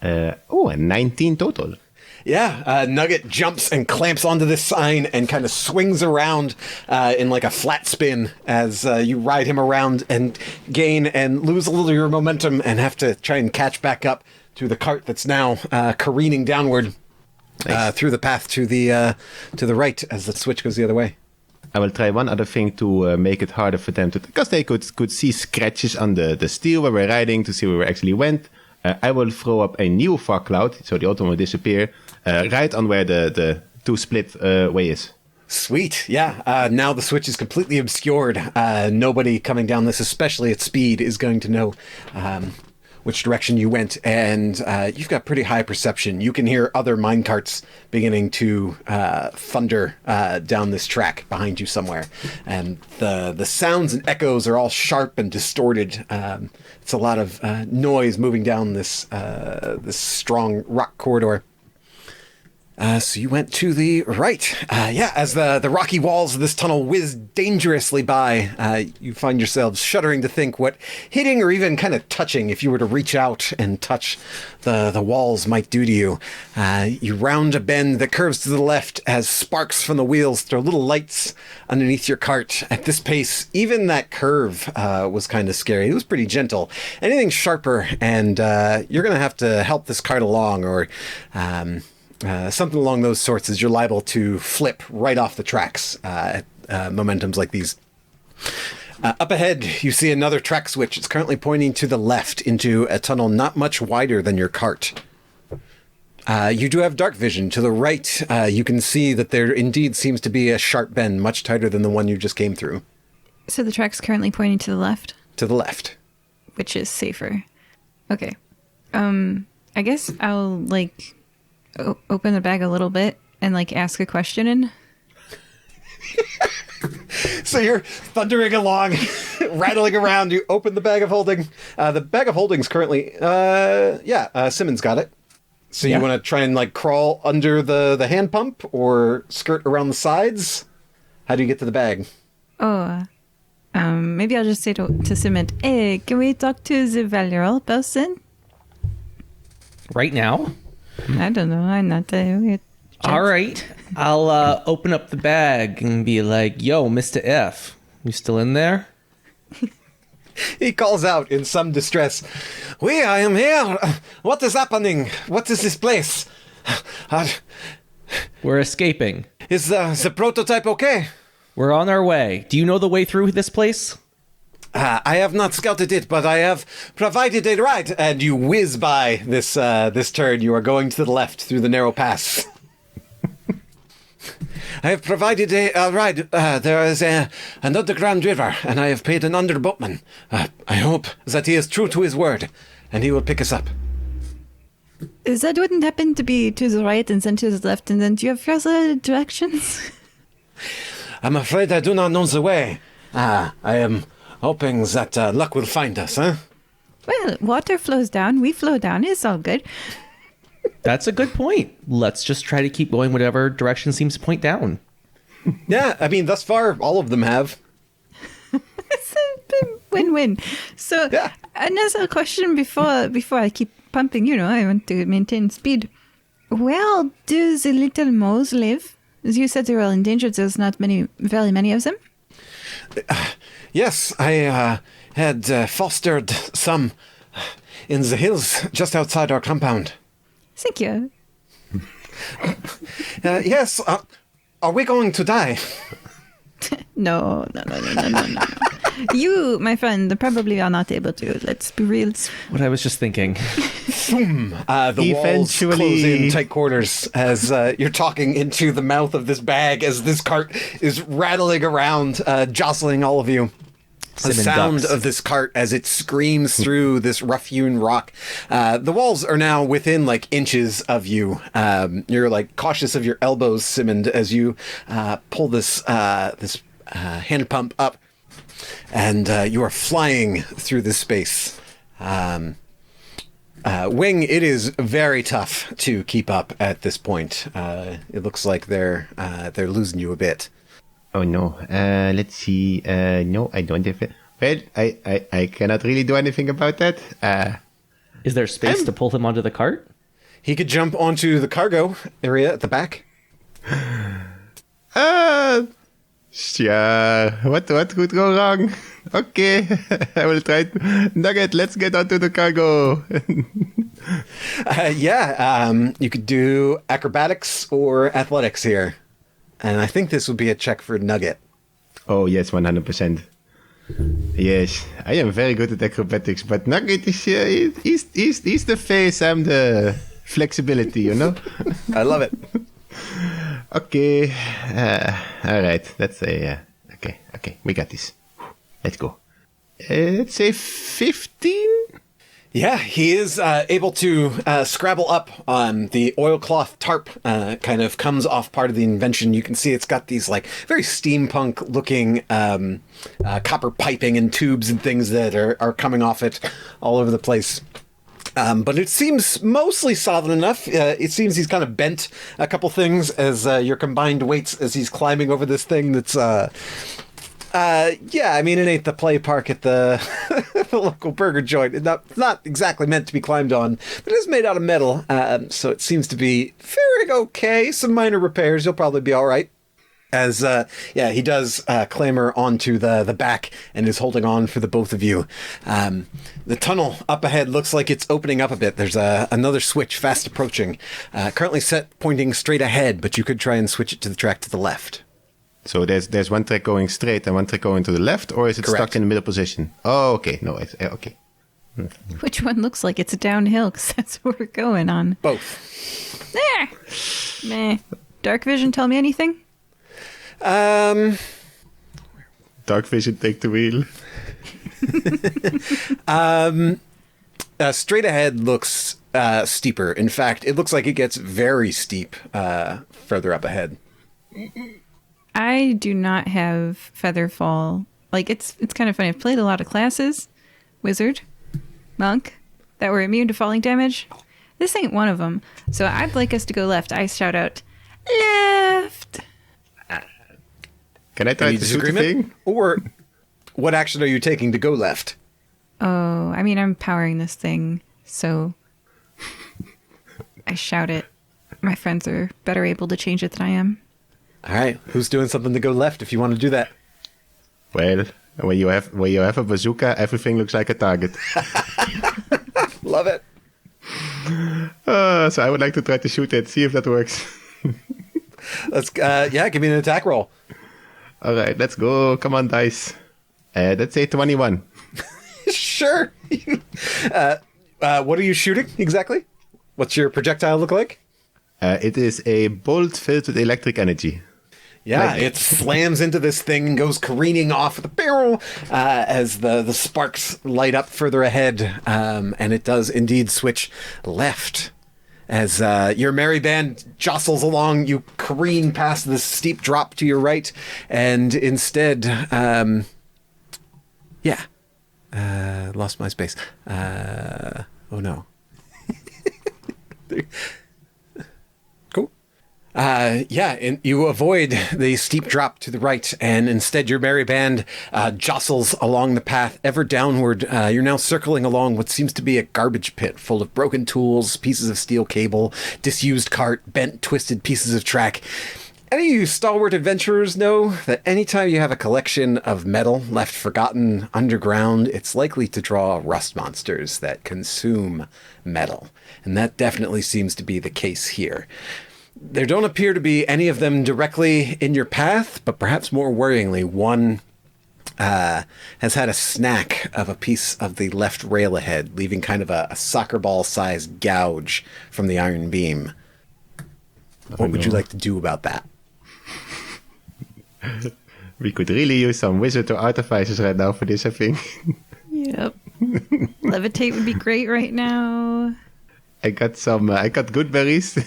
A 19 total. Yeah, Nugget jumps and clamps onto this sign and kind of swings around in like a flat spin as you ride him around and gain and lose a little of your momentum and have to try and catch back up to the cart that's now careening downward through the path to the right as the switch goes the other way. I will try one other thing to make it harder for them to, because they could see scratches on the steel where we're riding to see where we actually went. I will throw up a new fog cloud, so the old one will disappear, right on where the two split way is. Sweet, yeah. Now the switch is completely obscured. Nobody coming down this, especially at speed, is going to know which direction you went, and you've got pretty high perception. You can hear other minecarts beginning to thunder down this track behind you somewhere, and the sounds and echoes are all sharp and distorted. It's a lot of noise moving down this strong rock corridor. So you went to the right. As the rocky walls of this tunnel whiz dangerously by, you find yourselves shuddering to think what hitting or even kind of touching, if you were to reach out and touch the walls, might do to you. You round a bend that curves to the left as sparks from the wheels throw little lights underneath your cart. At this pace, even that curve was kind of scary. It was pretty gentle. Anything sharper, and you're going to have to help this cart along, or something along those sorts, as you're liable to flip right off the tracks at momentums like these. Up ahead, you see another track switch. It's currently pointing to the left into a tunnel not much wider than your cart. You do have dark vision. To the right, you can see that there indeed seems to be a sharp bend, much tighter than the one you just came through. So the track's currently pointing to the left? To the left. Which is safer. Okay. I guess I'll, open the bag a little bit and ask a question in. So you're thundering along, rattling around. You open the bag of holding. The bag of holding's currently, Simmond's got it. So you want to try and crawl under the hand pump or skirt around the sides? How do you get to the bag? Maybe I'll just say to Simmond, hey, can we talk to the valuable person? Right now? I don't know. I'm not All right. I'll open up the bag and be like, yo, Mr. F, you still in there? He calls out in some distress. I am here. What is happening? What is this place? We're escaping. Is the prototype okay? We're on our way. Do you know the way through this place? I have not scouted it, but I have provided a ride. And you whiz by this turn. You are going to the left through the narrow pass. I have provided a ride. There is an underground river, and I have paid an underboatman. I hope that he is true to his word, and he will pick us up. That wouldn't happen to be to the right and then to the left, and then do you have further directions? I'm afraid I do not know the way. I am hoping that luck will find us, huh? Well, water flows down, we flow down, it's all good. That's a good point. Let's just try to keep going whatever direction seems to point down. Yeah, I mean, thus far, all of them have. It's a win-win. So, another question before I keep pumping, I want to maintain speed. Where do the little moles live? you said they were all endangered. There's not very many of them. Yes, I had fostered some in the hills just outside our compound. Thank you. Yes, are we going to die? No. You, my friend, probably are not able to. Let's be real. What I was just thinking. The walls close in tight quarters as you're talking into the mouth of this bag as this cart is rattling around, jostling all of you. The Simmond sound ducks. of this cart as it screams through this rough-hewn rock. The walls are now within like inches of you. You're like cautious of your elbows, Simmond, as you pull this hand pump up, and you are flying through this space. Wing, it is very tough to keep up at this point. It looks like they're losing you a bit. Oh no. Let's see. No, I don't have it. Well, I cannot really do anything about that. Is there space to pull him onto the cart? He could jump onto the cargo area at the back. Sure. What could go wrong? Okay. I will try. Nugget, let's get onto the cargo. You could do acrobatics or athletics here. And I think this would be a check for Nugget. Oh, yes, 100%. Yes, I am very good at acrobatics, but Nugget is he's the face, I'm the flexibility, you know? I love it. Okay. All right. That's okay. We got this. Let's go. Let's say 15? Yeah, he is able to scrabble up on the oilcloth tarp. Kind of comes off part of the invention. You can see it's got these like very steampunk looking copper piping and tubes and things that are coming off it all over the place. But it seems mostly solid enough. It seems he's kind of bent a couple things as your combined weights as he's climbing over this thing that's... I mean, it ain't the play park at the, the local burger joint. It's not exactly meant to be climbed on, but it is made out of metal, so it seems to be faring okay. Some minor repairs, you'll probably be all right. As, he does clamber onto the back and is holding on for the both of you. The tunnel up ahead looks like it's opening up a bit. There's another switch fast approaching. Currently set pointing straight ahead, but you could try and switch it to the track to the left. So there's one track going straight and one track going to the left, or is it Correct. stuck in the middle position? Oh, okay. No, okay. Which one looks like it's downhill? Because that's what we're going on. Both. There. Meh. Dark vision tell me anything? Dark vision, take the wheel. Straight ahead looks steeper. In fact, it looks like it gets very steep further up ahead. I do not have Featherfall. Like, it's kind of funny. I've played a lot of classes. Wizard. Monk. That were immune to falling damage. This ain't one of them. So I'd like us to go left. I shout out, left! Can I try Any to shoot the disagreement? thing? Or what action are you taking to go left? Oh, I mean, I'm powering this thing, so I shout it. My friends are better able to change it than I am. All right, who's doing something to go left if you want to do that? Well, when you have a bazooka, everything looks like a target. Love it. So I would like to try to shoot it, see if that works. Let's give me an attack roll. All right, let's go. Come on, dice. Let's say 21. Sure. What are you shooting exactly? What's your projectile look like? It is a bolt filled with electric energy. Yeah, it slams into this thing and goes careening off the barrel as the sparks light up further ahead. And it does indeed switch left. As your merry band jostles along, you careen past this steep drop to your right. And instead, lost my space. Oh no. Cool. And you avoid the steep drop to the right, and instead your merry band jostles along the path ever downward. You're now circling along what seems to be a garbage pit full of broken tools, pieces of steel cable, disused cart, bent, twisted pieces of track. Any of you stalwart adventurers know that anytime you have a collection of metal left forgotten underground, it's likely to draw rust monsters that consume metal. And that definitely seems to be the case here. There don't appear to be any of them directly in your path, but perhaps more worryingly, one has had a snack of a piece of the left rail ahead, leaving kind of a soccer ball-sized gouge from the iron beam. What would you like to do about that? We could really use some wizard or artificers right now for this, I think. Yep. Levitate would be great right now. I got good berries.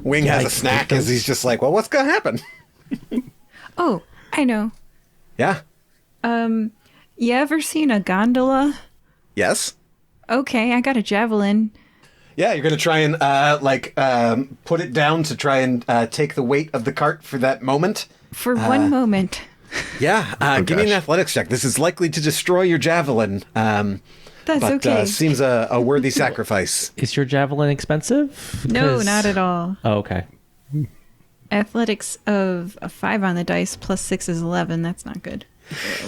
Wing has a snack as he's just like, well, what's going to happen? Oh, I know. Yeah. You ever seen a gondola? Yes. Okay, I got a javelin. Yeah, you're going to try and put it down to try and take the weight of the cart for that moment. For one moment. Yeah, give me an athletics check. This is likely to destroy your javelin. That's but, okay. seems a worthy sacrifice. Is your javelin expensive? No, 'Cause- not at all. Oh, okay. Athletics of a 5 on the dice plus 6 is 11. That's not good.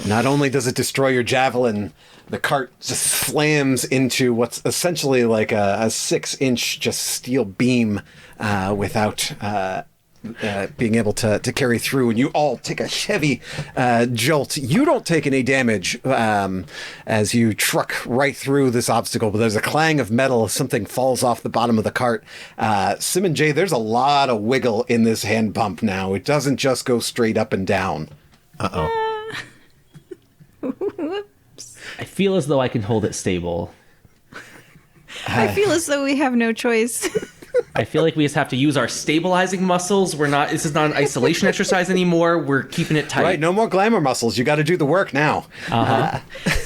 Not only does it destroy your javelin, the cart just slams into what's essentially like a 6-inch just steel beam without being able to carry through, and you all take a heavy jolt. You don't take any damage as you truck right through this obstacle, but there's a clang of metal as something falls off the bottom of the cart. Simmond, Jade, there's a lot of wiggle in this hand pump now. It doesn't just go straight up and down. Uh-oh. I feel as though I can hold it stable. I feel as though we have no choice. I feel like we just have to use our stabilizing muscles. This is not an isolation exercise anymore. We're keeping it tight. Right, no more glamour muscles. You got to do the work now.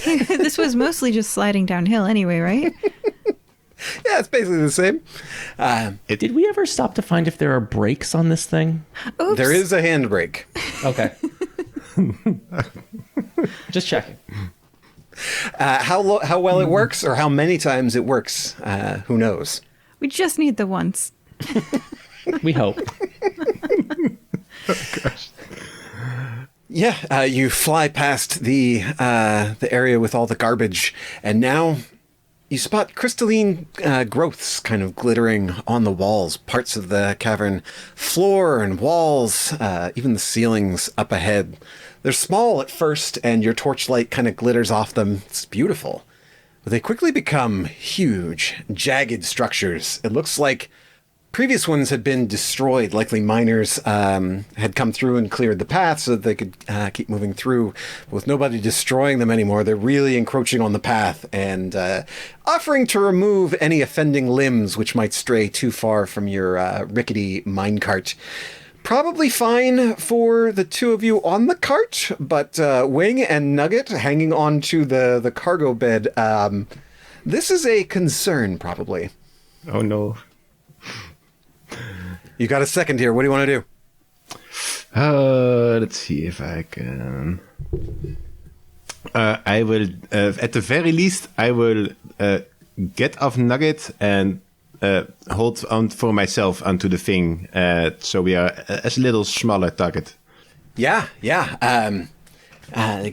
This was mostly just sliding downhill anyway, right? Yeah, it's basically the same. Did we ever stop to find if there are brakes on this thing? Oops. There is a handbrake. Okay. Just checking. How well it works or how many times it works, who knows? We just need the once. We hope. Yeah, you fly past the area with all the garbage, and now you spot crystalline growths kind of glittering on the walls, parts of the cavern floor and walls, even the ceilings up ahead. They're small at first, and your torchlight kind of glitters off them. It's beautiful. But they quickly become huge, jagged structures. It looks like previous ones had been destroyed. Likely miners had come through and cleared the path so that they could keep moving through. But with nobody destroying them anymore, they're really encroaching on the path and offering to remove any offending limbs which might stray too far from your rickety minecart. Probably fine for the two of you on the cart, but Wing and Nugget hanging on to the cargo bed, this is a concern, probably. Oh, no. You got a second here. What do you want to do? Let's see if I can... I will, at the very least, I will get off Nugget and hold on for myself onto the thing, so we are a little smaller target. Yeah.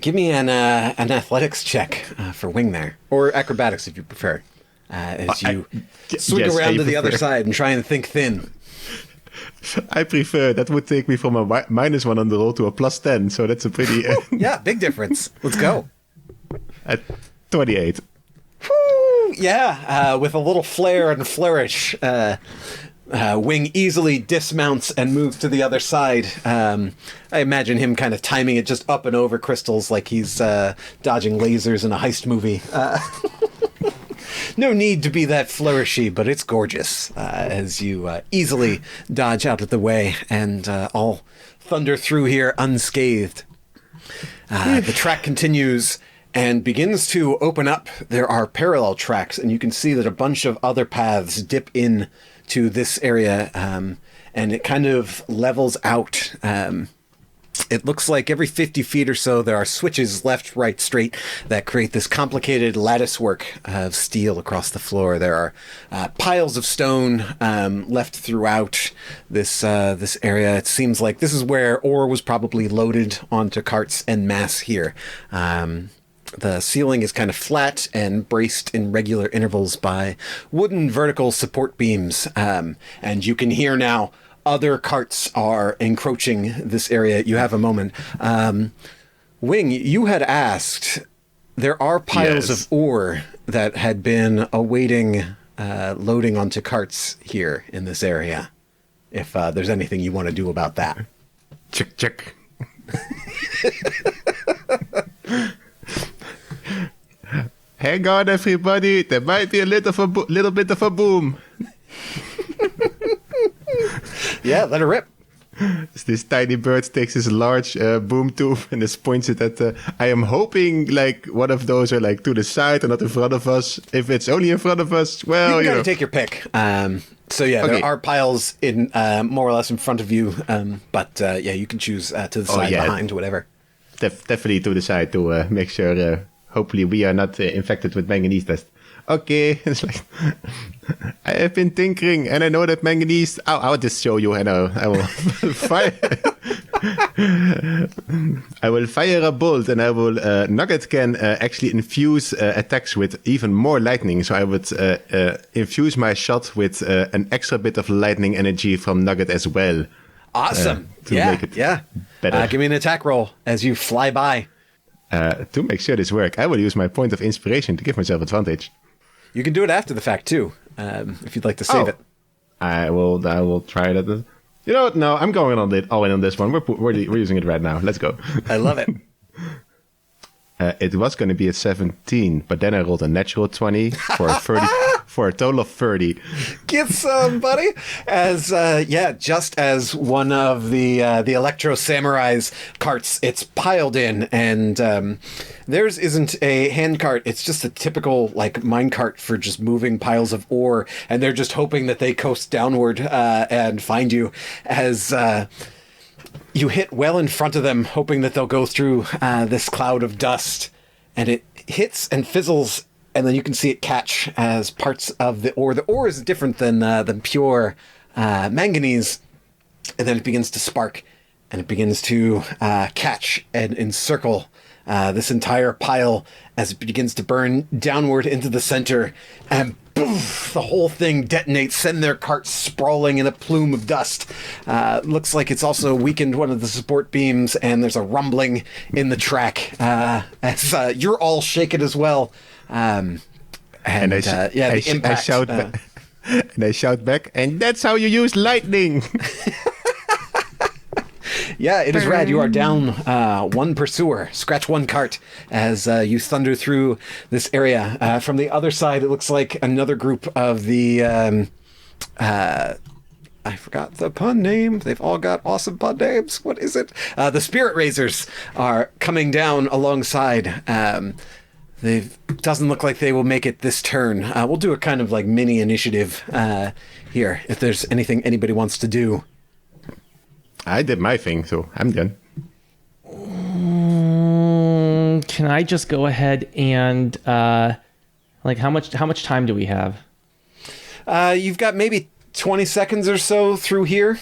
Give me an athletics check for Wing there, or acrobatics if you prefer. As you swing yes, around I to the other prefer. side and try and think thin. I prefer. That would take me from a -1 on the roll to a +10, so that's a pretty... Yeah, big difference. Let's go. at 28. Woo! Yeah, with a little flair and flourish, Wing easily dismounts and moves to the other side. I imagine him kind of timing it just up and over crystals like he's dodging lasers in a heist movie. No need to be that flourishy, but it's gorgeous as you easily dodge out of the way and all thunder through here unscathed. The track continues and begins to open up. There are parallel tracks, and you can see that a bunch of other paths dip in to this area, and it kind of levels out It looks like every 50 feet or so, there are switches left, right, straight that create this complicated lattice work of steel across the floor. There are piles of stone left throughout this area. It seems like this is where ore was probably loaded onto carts en masse here. The ceiling is kind of flat and braced in regular intervals by wooden vertical support beams. And you can hear now other carts are encroaching this area. You have a moment. Wing, you had asked, there are piles of ore that had been awaiting loading onto carts here in this area. If there's anything you want to do about that. Check. Hang on, everybody. There might be a little bit of a boom. Yeah, let her rip. This tiny bird takes his large boom tube and just points it at I am hoping like one of those are like to the side and not in front of us. If it's only in front of us, well, you gotta take your pick. So yeah, Okay. there are piles in more or less in front of you, but yeah, you can choose to the side, behind, whatever. Definitely to the side to make sure. Hopefully, we are not infected with manganese dust. Okay, it's like I have been tinkering, and I know that manganese. I'll just show you, and I will fire. I will fire a bolt, and I will. Nugget can actually infuse attacks with even more lightning. So I would infuse my shot with an extra bit of lightning energy from Nugget as well. Awesome. To make it better. Give me an attack roll as you fly by. To make sure this works, I will use my point of inspiration to give myself advantage. You can do it after the fact too, if you'd like to save it. I will try that. You know what? No, I'm going all in on this one. We're using it right now. Let's go. I love it. It was going to be a 17, but then I rolled a natural 20 for a 30, for a total of 30. Get some, buddy. As just as one of the Electro Samurai's carts, it's piled in, and theirs isn't a hand cart. It's just a typical like mine cart for just moving piles of ore, and they're just hoping that they coast downward and find you as. You hit well in front of them, hoping that they'll go through this cloud of dust, and it hits and fizzles, and then you can see it catch as parts of the ore. The ore is different than pure manganese, and then it begins to spark, and it begins to catch and encircle this entire pile as it begins to burn downward into the center, and poof, the whole thing detonates, send their cart sprawling in a plume of dust. Looks like it's also weakened one of the support beams, and there's a rumbling in the track as you're all shaken as well. I shout back, and that's how you use lightning. Yeah, it is rad. You are down one pursuer. Scratch one cart as you thunder through this area. From the other side, it looks like another group of the... I forgot the pun name. They've all got awesome pun names. What is it? The Spirit Raisers are coming down alongside. Doesn't look like they will make it this turn. We'll do a kind of like mini initiative here, if there's anything anybody wants to do. I did my thing, so I'm done. Can I just go ahead and like how much time do we have? You've got maybe 20 seconds or so through here.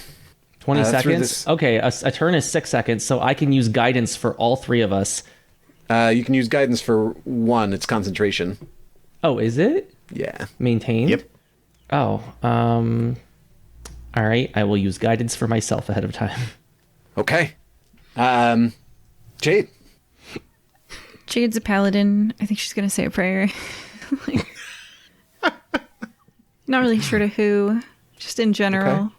20 seconds? Okay, a turn is 6 seconds, so I can use guidance for all three of us. You can use guidance for one. It's concentration. Oh, is it? Yeah. Maintained? Yep. Oh, all right, I will use guidance for myself ahead of time. Okay. Jade. Jade's a paladin. I think she's going to say a prayer. Not really sure to who, just in general. Okay.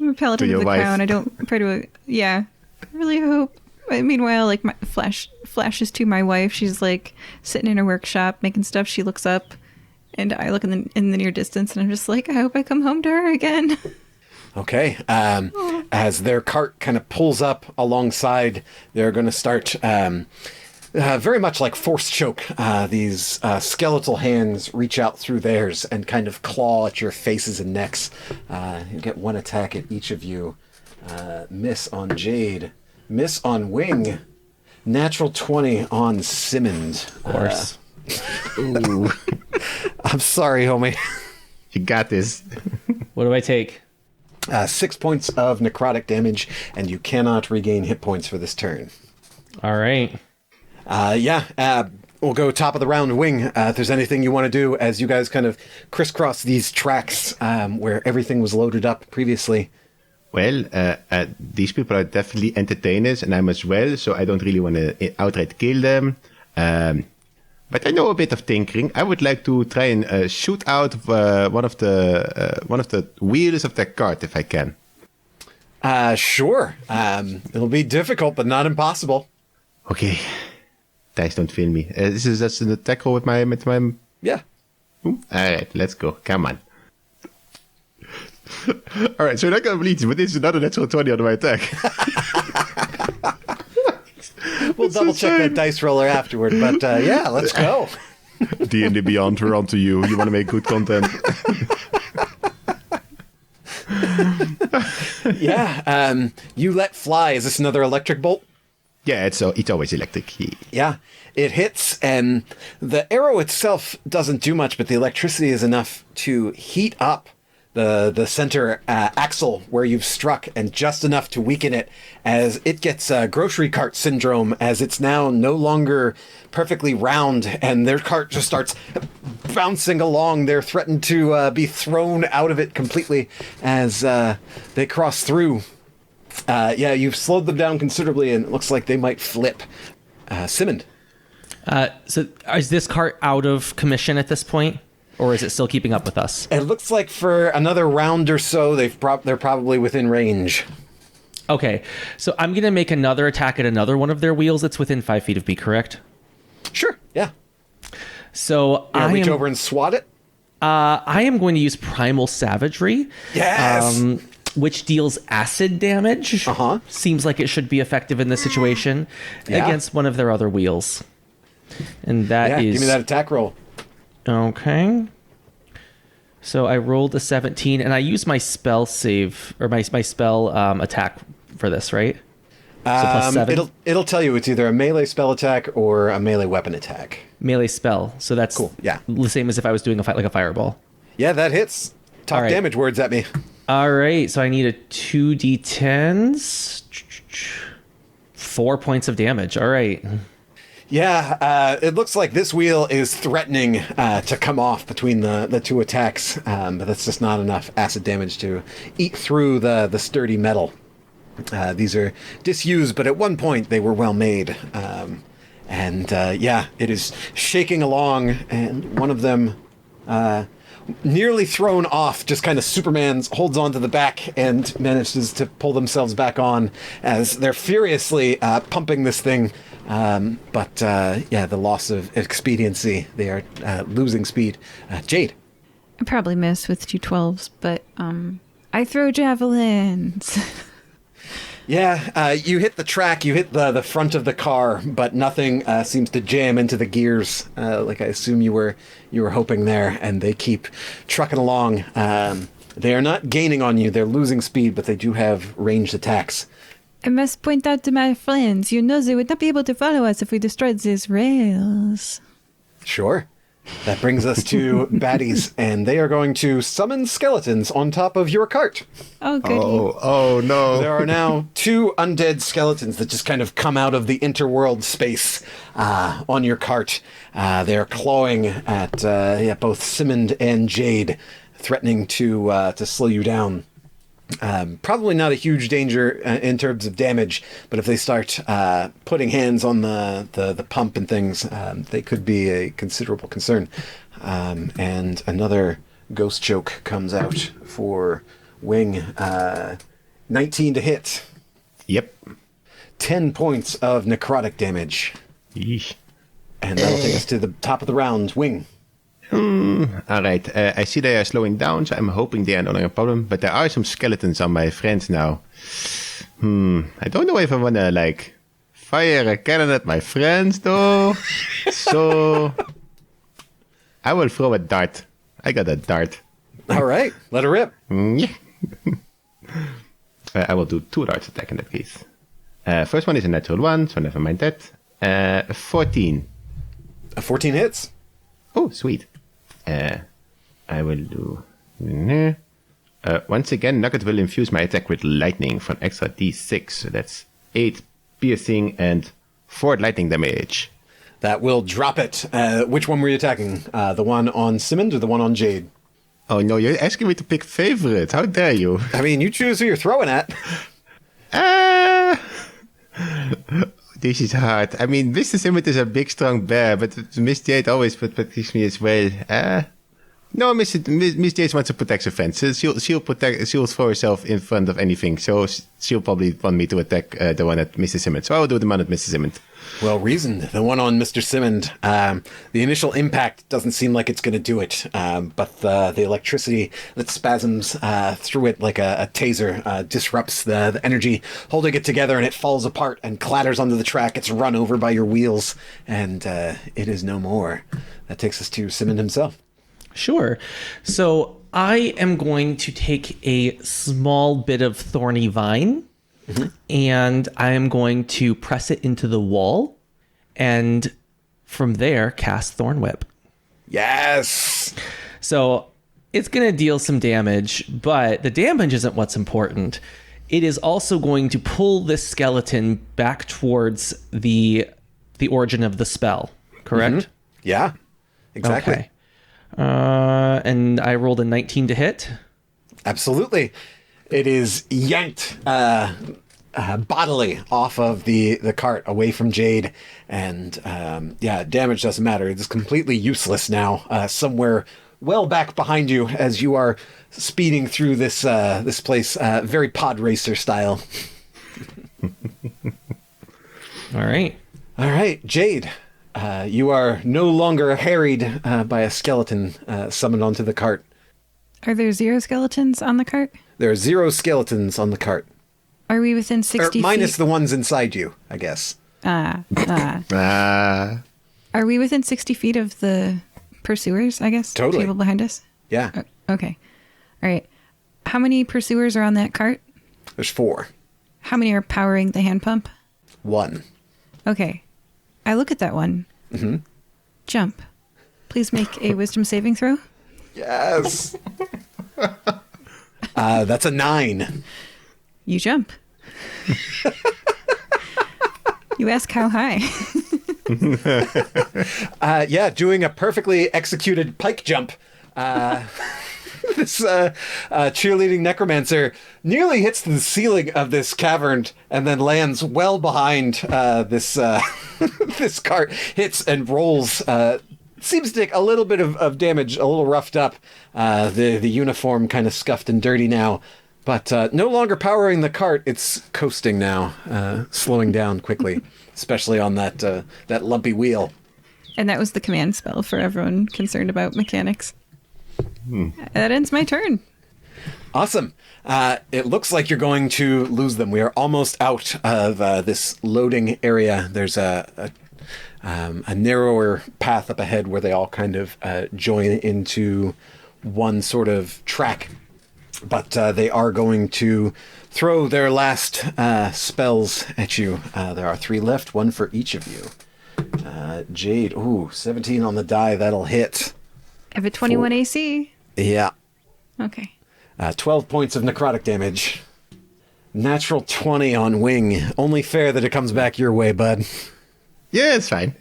I'm a paladin To of your the wife. crown. I don't pray to a... Yeah. I really hope. Meanwhile, like, my flashes to my wife. She's, like, sitting in her workshop, making stuff. She looks up, and I look in the near distance, and I'm just like, I hope I come home to her again. Okay. As their cart kind of pulls up alongside, they're going to start very much like force choke. These skeletal hands reach out through theirs and kind of claw at your faces and necks. You get one attack at each of you. Miss on Jade. Miss on Wing. Natural 20 on Simmond. Of course. Ooh, I'm sorry, homie. you got this. What do I take? 6 points of necrotic damage, and you cannot regain hit points for this turn. All right. We'll go top of the round, Wing. If there's anything you want to do as you guys kind of crisscross these tracks where everything was loaded up previously. Well, these people are definitely entertainers, and I'm as well, so I don't really want to outright kill them. But I know a bit of tinkering. I would like to try and shoot out one of the wheels of their cart if I can. Sure. It'll be difficult, but not impossible. Okay. Dice don't fail me. This is just an attack roll with my... Yeah. All right, let's go. Come on. All right, so you're not going to believe this, but this is another natural 20 on my attack. We'll double check that dice roller afterward, but yeah, let's go. D&D Beyond, we're on to you. You want to make good content. Yeah. You let fly. Is this another electric bolt? Yeah, it's always electric. Yeah. It hits, and the arrow itself doesn't do much, but the electricity is enough to heat up the center axle where you've struck, and just enough to weaken it as it gets grocery cart syndrome, as it's now no longer perfectly round, and their cart just starts bouncing along. They're threatened to be thrown out of it completely as they cross through. You've slowed them down considerably, and it looks like they might flip. Simmond. So is this cart out of commission at this point? Or is it still keeping up with us? It looks like for another round or so, they're probably within range. Okay, so I'm going to make another attack at another one of their wheels that's within 5 feet of me, correct? Sure, yeah. So I reach over and swat it? I am going to use Primal Savagery. Yes! Which deals acid damage. Uh-huh. Seems like it should be effective in this situation against one of their other wheels. And that is... give me that attack roll. Okay. So I rolled a 17, and I used my spell save, or my spell attack for this, right? So plus 7? It'll tell you it's either a melee spell attack or a melee weapon attack. Melee spell. So that's cool. Yeah. The same as if I was doing like a fireball. Yeah, that hits. Talk damage words at me. All right. So I need a 2d10s. 4 points of damage. All right. Yeah, it looks like this wheel is threatening to come off between the two attacks, but that's just not enough acid damage to eat through the sturdy metal. These are disused, but at one point they were well made. It is shaking along, and one of them, nearly thrown off, just kind of holds onto the back and manages to pull themselves back on as they're furiously pumping this thing. The loss of expediency, they are losing speed. Jade. I probably miss with 2 12s, but I throw javelins. Yeah, you hit the track, you hit the front of the car, but nothing seems to jam into the gears, like I assume you were hoping there, and they keep trucking along. They are not gaining on you, they're losing speed, but they do have ranged attacks. I must point out to my friends, they would not be able to follow us if we destroyed these rails. Sure. That brings us to baddies, and they are going to summon skeletons on top of your cart. Oh, goody. Oh no. There are now 2 undead skeletons that just kind of come out of the interworld space on your cart. They're clawing at both Simmond and Jade, threatening to slow you down. Probably not a huge danger in terms of damage, but if they start putting hands on the pump and things, they could be a considerable concern. And another ghost choke comes out for Wing. 19 to hit. Yep. 10 points of necrotic damage. Yeesh. And that'll take us to the top of the round. Wing. All right. I see they are slowing down, so I'm hoping they are not a problem. But there are some skeletons on my friends now. I don't know if I want to, fire a cannon at my friends, though. So I will throw a dart. I got a dart. All right. Let her rip. Yeah. I will do 2 darts attack in that case. First one is a natural 1, so never mind that. 14. A 14 hits. Oh, sweet. I will do... once again, Nugget will infuse my attack with lightning for an extra d6. So that's 8 piercing and 4 lightning damage. That will drop it. Which one were you attacking? The one on Simmond or the one on Jade? Oh, no, you're asking me to pick favorite. How dare you? I mean, you choose who you're throwing at. This is hard. I mean, Mr. Simmond is a big, strong bear, but Miss Jade always protects me as well. No, Miss Jade wants to protect her friends. She'll throw herself in front of anything, so she'll probably want me to attack the one at Mr. Simmond. So I'll do the one at Mr. Simmond. Well reasoned. The one on Mr. Simmond. The initial impact doesn't seem like it's going to do it, but the electricity that spasms through it like a taser disrupts the energy, holding it together, and it falls apart and clatters onto the track. It's run over by your wheels, and it is no more. That takes us to Simmond himself. Sure. So I am going to take a small bit of thorny vine and I am going to press it into the wall and from there cast Thorn Whip. Yes! So it's going to deal some damage, but the damage isn't what's important. It is also going to pull this skeleton back towards the origin of the spell, correct? Mm-hmm. Yeah, exactly. Okay. And I rolled a 19 to hit. Absolutely. It is yanked bodily off of the cart away from Jade. And damage doesn't matter. It's completely useless now. Somewhere well back behind you as you are speeding through this place, very pod racer style. All right, Jade. You are no longer harried by a skeleton summoned onto the cart. Are there 0 skeletons on the cart? There are 0 skeletons on the cart. Are we within 60 feet? Minus the ones inside you, I guess. Are we within 60 feet of the pursuers, I guess? Totally. People behind us? Yeah. Okay. All right. How many pursuers are on that cart? There's 4. How many are powering the hand pump? 1. Okay. I look at that one. Mm-hmm. Jump. Please make a wisdom saving throw. Yes. That's a 9. You jump. You ask how high. Doing a perfectly executed pike jump. This cheerleading necromancer nearly hits the ceiling of this cavern and then lands well behind this this cart, hits and rolls. Seems to take a little bit of damage, a little roughed up. The uniform kind of scuffed and dirty now, but no longer powering the cart. It's coasting now, slowing down quickly, especially on that lumpy wheel. And that was the command spell for everyone concerned about mechanics. That ends my turn. Awesome. It looks like you're going to lose them. We are almost out of this loading area. There's a narrower path up ahead where they all kind of join into one sort of track. But they are going to throw their last spells at you. There are 3 left, 1 for each of you. Jade, 17 on the die. That'll hit. I have a 21 AC. Yeah. Okay. 12 points of necrotic damage. Natural 20 on Wing. Only fair that it comes back your way, bud. Yeah, it's fine.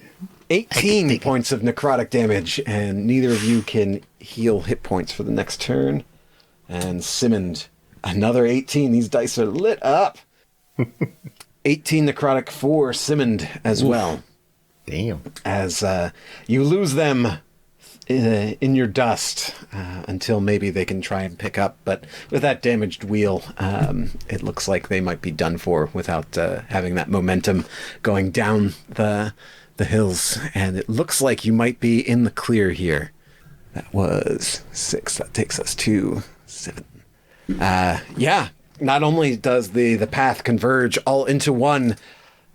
18 points of necrotic damage, and neither of you can heal hit points for the next turn. And Simmond, another 18. These dice are lit up. 18 necrotic for Simmond as well. Damn. As you lose them in your dust until maybe they can try and pick up. But with that damaged wheel, it looks like they might be done for without having that momentum going down the hills. And it looks like you might be in the clear here. That was 6. That takes us to 7. Not only does the path converge all into one,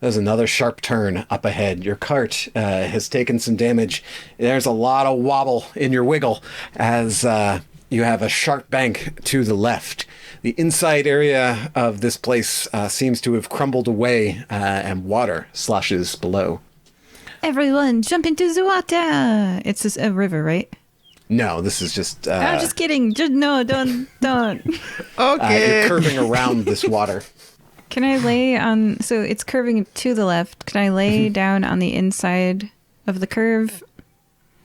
there's another sharp turn up ahead. Your cart has taken some damage. There's a lot of wobble in your wiggle as you have a sharp bank to the left. The inside area of this place seems to have crumbled away, and water sloshes below. Everyone, jump into the water. It's just a river, right? No, this is just... I'm just kidding. No, don't. Okay. you're curving around this water. Can I lay on... So it's curving to the left. Can I lay down on the inside of the curve?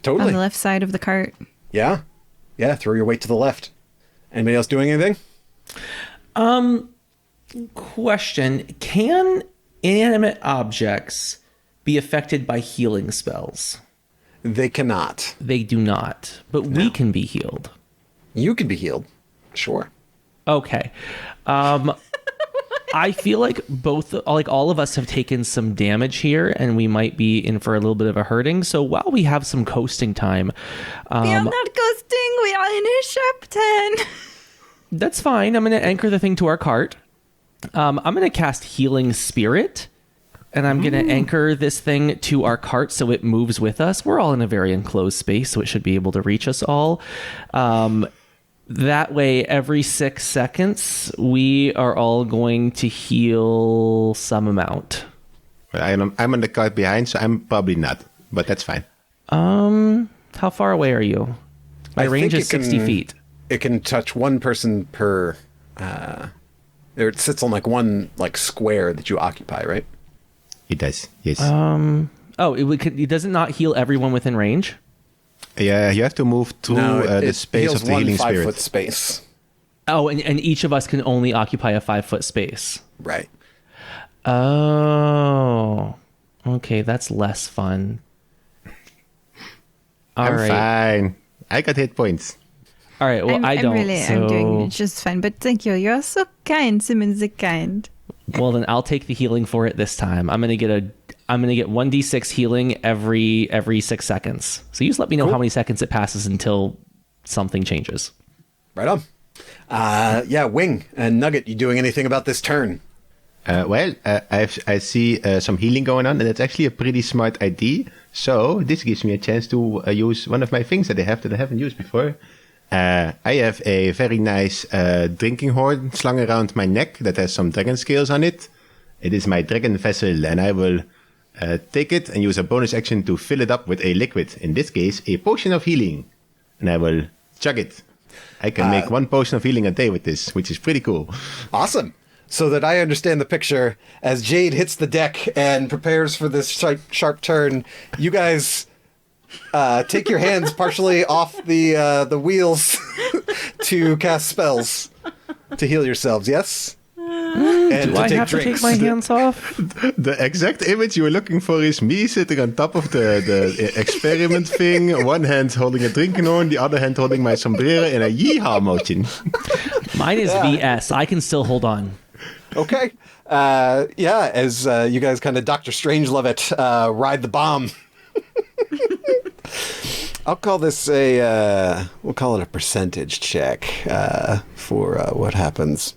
Totally. On the left side of the cart? Yeah. Yeah, throw your weight to the left. Anybody else doing anything? Question. Can inanimate objects be affected by healing spells? They cannot. They do not, but we can be healed. You can be healed. Sure. Okay. I feel like all of us have taken some damage here, and we might be in for a little bit of a hurting. So while we have some coasting time, We are not coasting. We are in a sharp 10. that's fine. I'm going to anchor the thing to our cart. I'm going to cast Healing Spirit, and I'm going to anchor this thing to our cart so it moves with us. We're all in a very enclosed space, so it should be able to reach us all. That way, every 6 seconds, we are all going to heal some amount. I'm on the cart behind, so I'm probably not, but that's fine. How far away are you? My I range think is 60 feet. It can touch one person per... it sits on one square that you occupy, right? It does, yes. It does not heal everyone within range? Yeah, you have to move through the space of the healing heals 1 spirit. 5-foot space. Oh, and each of us can only occupy a 5-foot space. Right. Oh, okay, that's less fun. I'm fine. I got hit points. All right, well, I don't. I'm doing just fine, but thank you. You're so kind, Simmons the kind. Well, then I'll take the healing for it this time. I'm gonna get 1d6 healing every 6 seconds. So you just let me know how many seconds it passes until something changes. Right on. Wing and Nugget, you doing anything about this turn? I see some healing going on, and it's actually a pretty smart idea. So this gives me a chance to use one of my things that I haven't used before. I have a very nice drinking horn slung around my neck that has some dragon scales on it. It is my dragon vessel, and I will take it and use a bonus action to fill it up with a liquid. In this case, a potion of healing. And I will chug it. I can make 1 potion of healing a day with this, which is pretty cool. Awesome. So that I understand the picture, as Jade hits the deck and prepares for this sharp turn, you guys take your hands partially off the wheels to cast spells to heal yourselves, yes? And Do I have to take my hands off? The exact image you were looking for is me sitting on top of the experiment thing, one hand holding a drinking horn, the other hand holding my sombrero in a yeehaw motion. Mine is VS. I can still hold on. Okay. As you guys kind of Dr. Strangelove it, ride the bomb. I'll call this we'll call it a percentage check for what happens.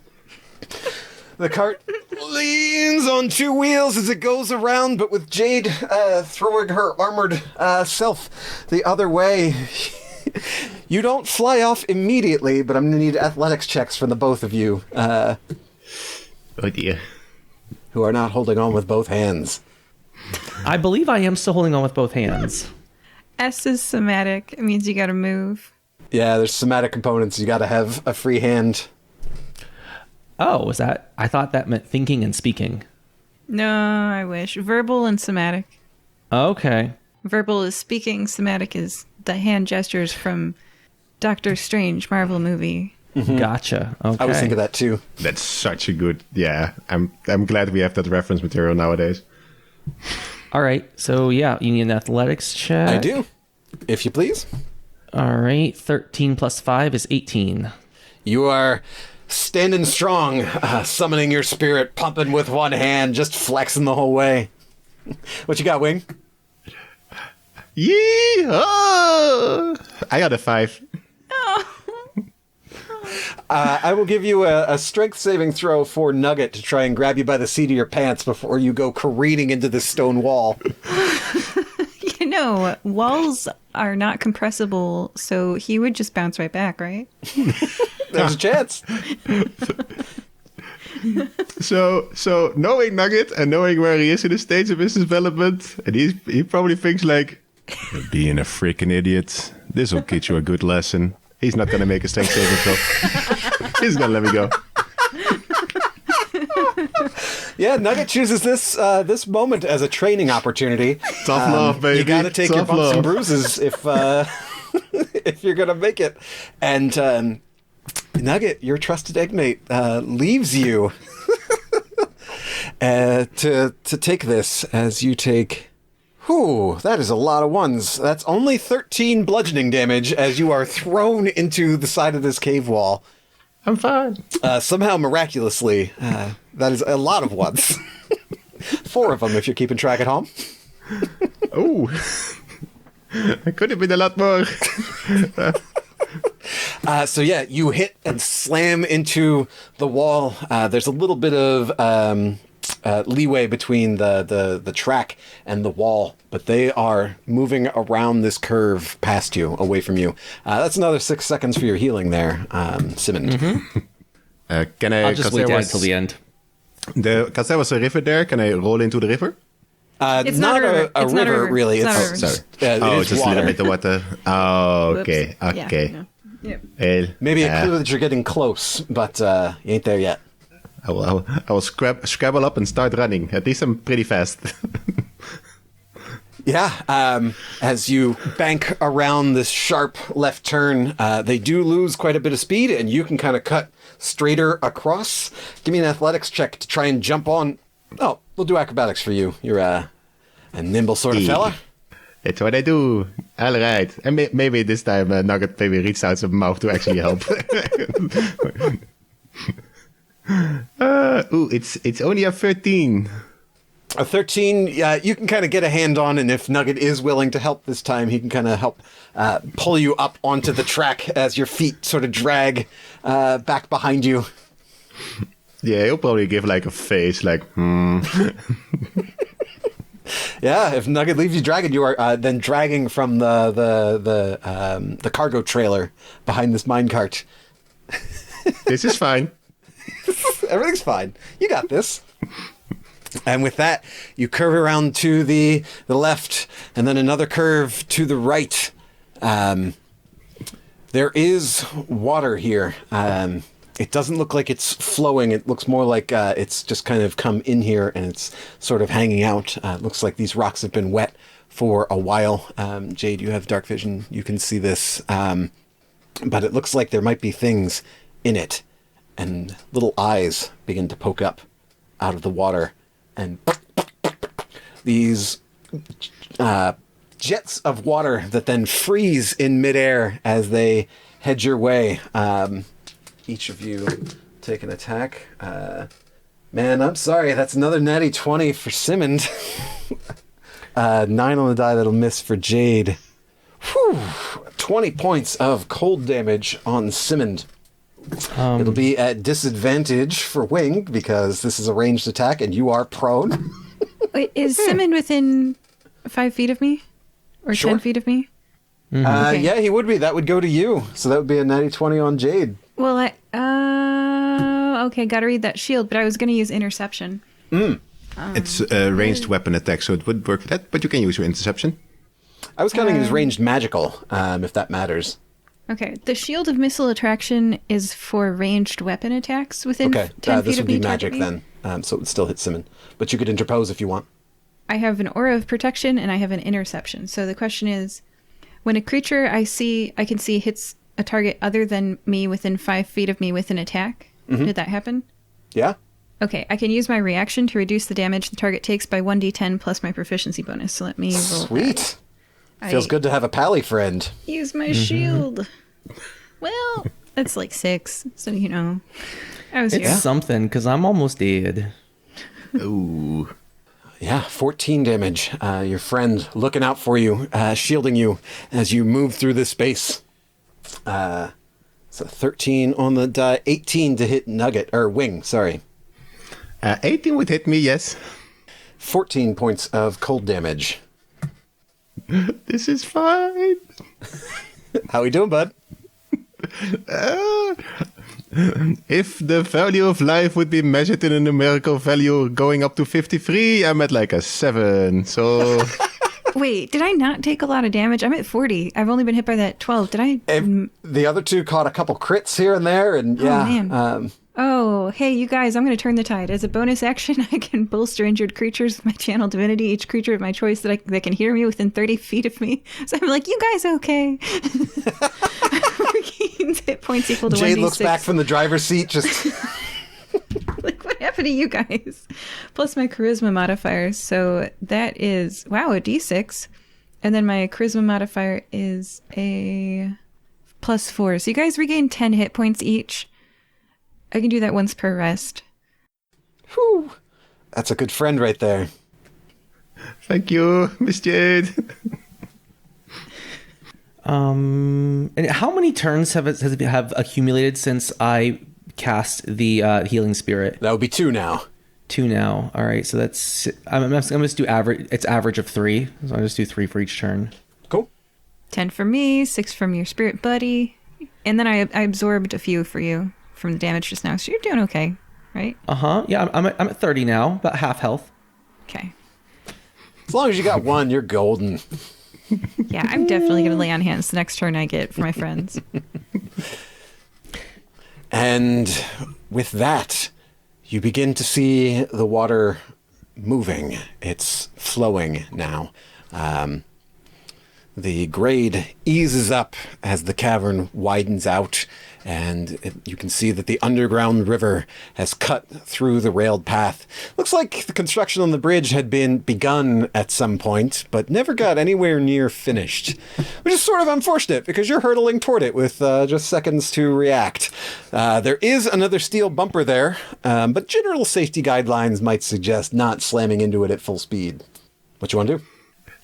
The cart leans on 2 wheels as it goes around, but with Jade throwing her armored self the other way, you don't fly off immediately, but I'm going to need athletics checks from the both of you. Oh dear. Who are not holding on with both hands. I believe I am still holding on with both hands. S is somatic. It means you gotta move. Yeah, there's somatic components. You got to have a free hand. Oh, was that? I thought that meant thinking and speaking. No, I wish. Verbal and somatic. Okay. Verbal is speaking, somatic is the hand gestures from Doctor Strange Marvel movie. Gotcha. Okay. I was thinking that too. That's such a good... Yeah, I'm glad we have that reference material nowadays. All right. So, yeah, you need an athletics check. I do. If you please. All right. 13 plus 5 is 18. You are standing strong, summoning your spirit, pumping with one hand, just flexing the whole way. What you got, Wing? Yeehaw! I got a 5. I will give you a strength saving throw for Nugget to try and grab you by the seat of your pants before you go careening into this stone wall. No, walls are not compressible, so he would just bounce right back, right? There's a chance. So knowing Nugget and knowing where he is in the stage of his development, and he probably thinks like, "You're being a freaking idiot. This will teach you a good lesson." He's not gonna make a strength saving throw. He's gonna let me go. Yeah, Nugget chooses this moment as a training opportunity. Tough love, baby. You got to take your Tough bumps and love. bruises if if you're gonna make it. And Nugget, your trusted eggmate, leaves you to take this as you take. Whew, that is a lot of ones. That's only 13 bludgeoning damage as you are thrown into the side of this cave wall. I'm fine. Somehow, miraculously, that is a lot of ones. 4 of them, if you're keeping track at home. Oh, it could have been a lot more. So yeah, you hit and slam into the wall. There's a little bit of leeway between the track and the wall, but they are moving around this curve past you, away from you. That's another 6 seconds for your healing there, Simmond. Can I? I'll just wait down till the end. Because there was a river there. Can I roll into the river? It's not a river. A It's not a river, river. really. It's not a It's, river. Sorry. it Oh, is just a little water. bit of water. Oh, Whoops. okay. Yeah, Okay. no. Yep. Well, Maybe a clue that you're getting close, but you ain't there yet. I will scrabble up and start running. At least I'm pretty fast. Yeah, as you bank around this sharp left turn, they do lose quite a bit of speed, and you can kind of cut straighter across. Give me an athletics check to try and jump on. Oh, we'll do acrobatics for you. You're a nimble sort of fella. It's what I do. All right. And maybe this time Nugget maybe reached out his mouth to actually help. It's only a 13. A 13, you can kind of get a hand on, and if Nugget is willing to help this time, he can kind of help pull you up onto the track as your feet sort of drag back behind you. Yeah, he'll probably give like a face, like, Yeah, if Nugget leaves you dragging, you are then dragging from the cargo trailer behind this minecart. This is fine. Everything's fine. You got this. And with that, you curve around to the left, and then another curve to the right. There is water here. It doesn't look like it's flowing. It looks more like it's just kind of come in here, and it's sort of hanging out. It looks like these rocks have been wet for a while. Jade, you have dark vision. You can see this. But it looks like there might be things in it, and little eyes begin to poke up out of the water. And these jets of water that then freeze in midair as they head your way. Each of you take an attack. Man, I'm sorry. That's another natty 20 for Simmond. 9 on the die that'll miss for Jade. Whew. 20 points of cold damage on Simmond. It'll be at disadvantage for Wing because this is a ranged attack and you are prone. Wait, is Simmond within 5 feet of me? Or Sure. 10 feet of me? Okay. Yeah, he would be. That would go to you. So that would be a natty 20 on Jade. Well, okay, gotta read that shield, but I was gonna use interception. It's a ranged weapon attack, so it would work for that, but you can use your interception. I was counting it as ranged magical, if that matters. Okay, the shield of missile attraction is for ranged weapon attacks within Okay, 10 feet this of would be me. magic target me. then. So it would still hit Simmond. But you could interpose if you want. I have an aura of protection and I have an interception. So the question is, when a creature I can see hits a target other than me within 5 feet of me with an attack, did that happen? Yeah? Okay, I can use my reaction to reduce the damage the target takes by 1d10 plus my proficiency bonus. So let me roll. Sweet. that. Feels I good to have a pally friend. Use my shield. Well, that's like 6, so you know. I was It's here. something, because I'm almost dead. Ooh. Yeah, 14 damage. Your friend looking out for you, shielding you as you move through this space. So 13 on the die, 18 to hit Nugget, or Wing, sorry. 18 would hit me, yes. 14 points of cold damage. This is fine. How we doing, bud? If the value of life would be measured in a numerical value going up to 53, I'm at like a 7. So Wait, did I not take a lot of damage? I'm at 40. I've only been hit by that 12. Did I? The other two caught a couple crits here and there, and yeah. Man. Oh, hey, you guys, I'm going to turn the tide. As a bonus action, I can bolster injured creatures with my channel divinity, each creature of my choice that can hear me within 30 feet of me. So I'm like, you guys okay? Regains hit points equal to 1d6. Jade looks back from the driver's seat, just... Like, what happened to you guys? Plus my charisma modifier. So that is, wow, a d6. And then my charisma modifier is a +4. So you guys regain 10 hit points each. I can do that once per rest. Whew. That's a good friend right there. thank you, Miss Jade. And how many turns have accumulated since I cast the healing spirit? That would be 2 now. 2 now. All right, so that's I'm just do average. It's average of 3, so I'll just do 3 for each turn. Cool. 10 from me, 6 from your spirit buddy, and then I absorbed a few for you from the damage just now. So you're doing okay, right? Yeah, I'm at 30 now, about half health. Okay. As long as you got 1, you're golden. Yeah, I'm definitely going to lay on hands the next turn I get for my friends. And with that, you begin to see the water moving. It's flowing now. The grade eases up as the cavern widens out, and you can see that the underground river has cut through the railed path. Looks like the construction on the bridge had been begun at some point, but never got anywhere near finished, which is sort of unfortunate because you're hurtling toward it with just seconds to react. There is another steel bumper there, but general safety guidelines might suggest not slamming into it at full speed. What you want to do?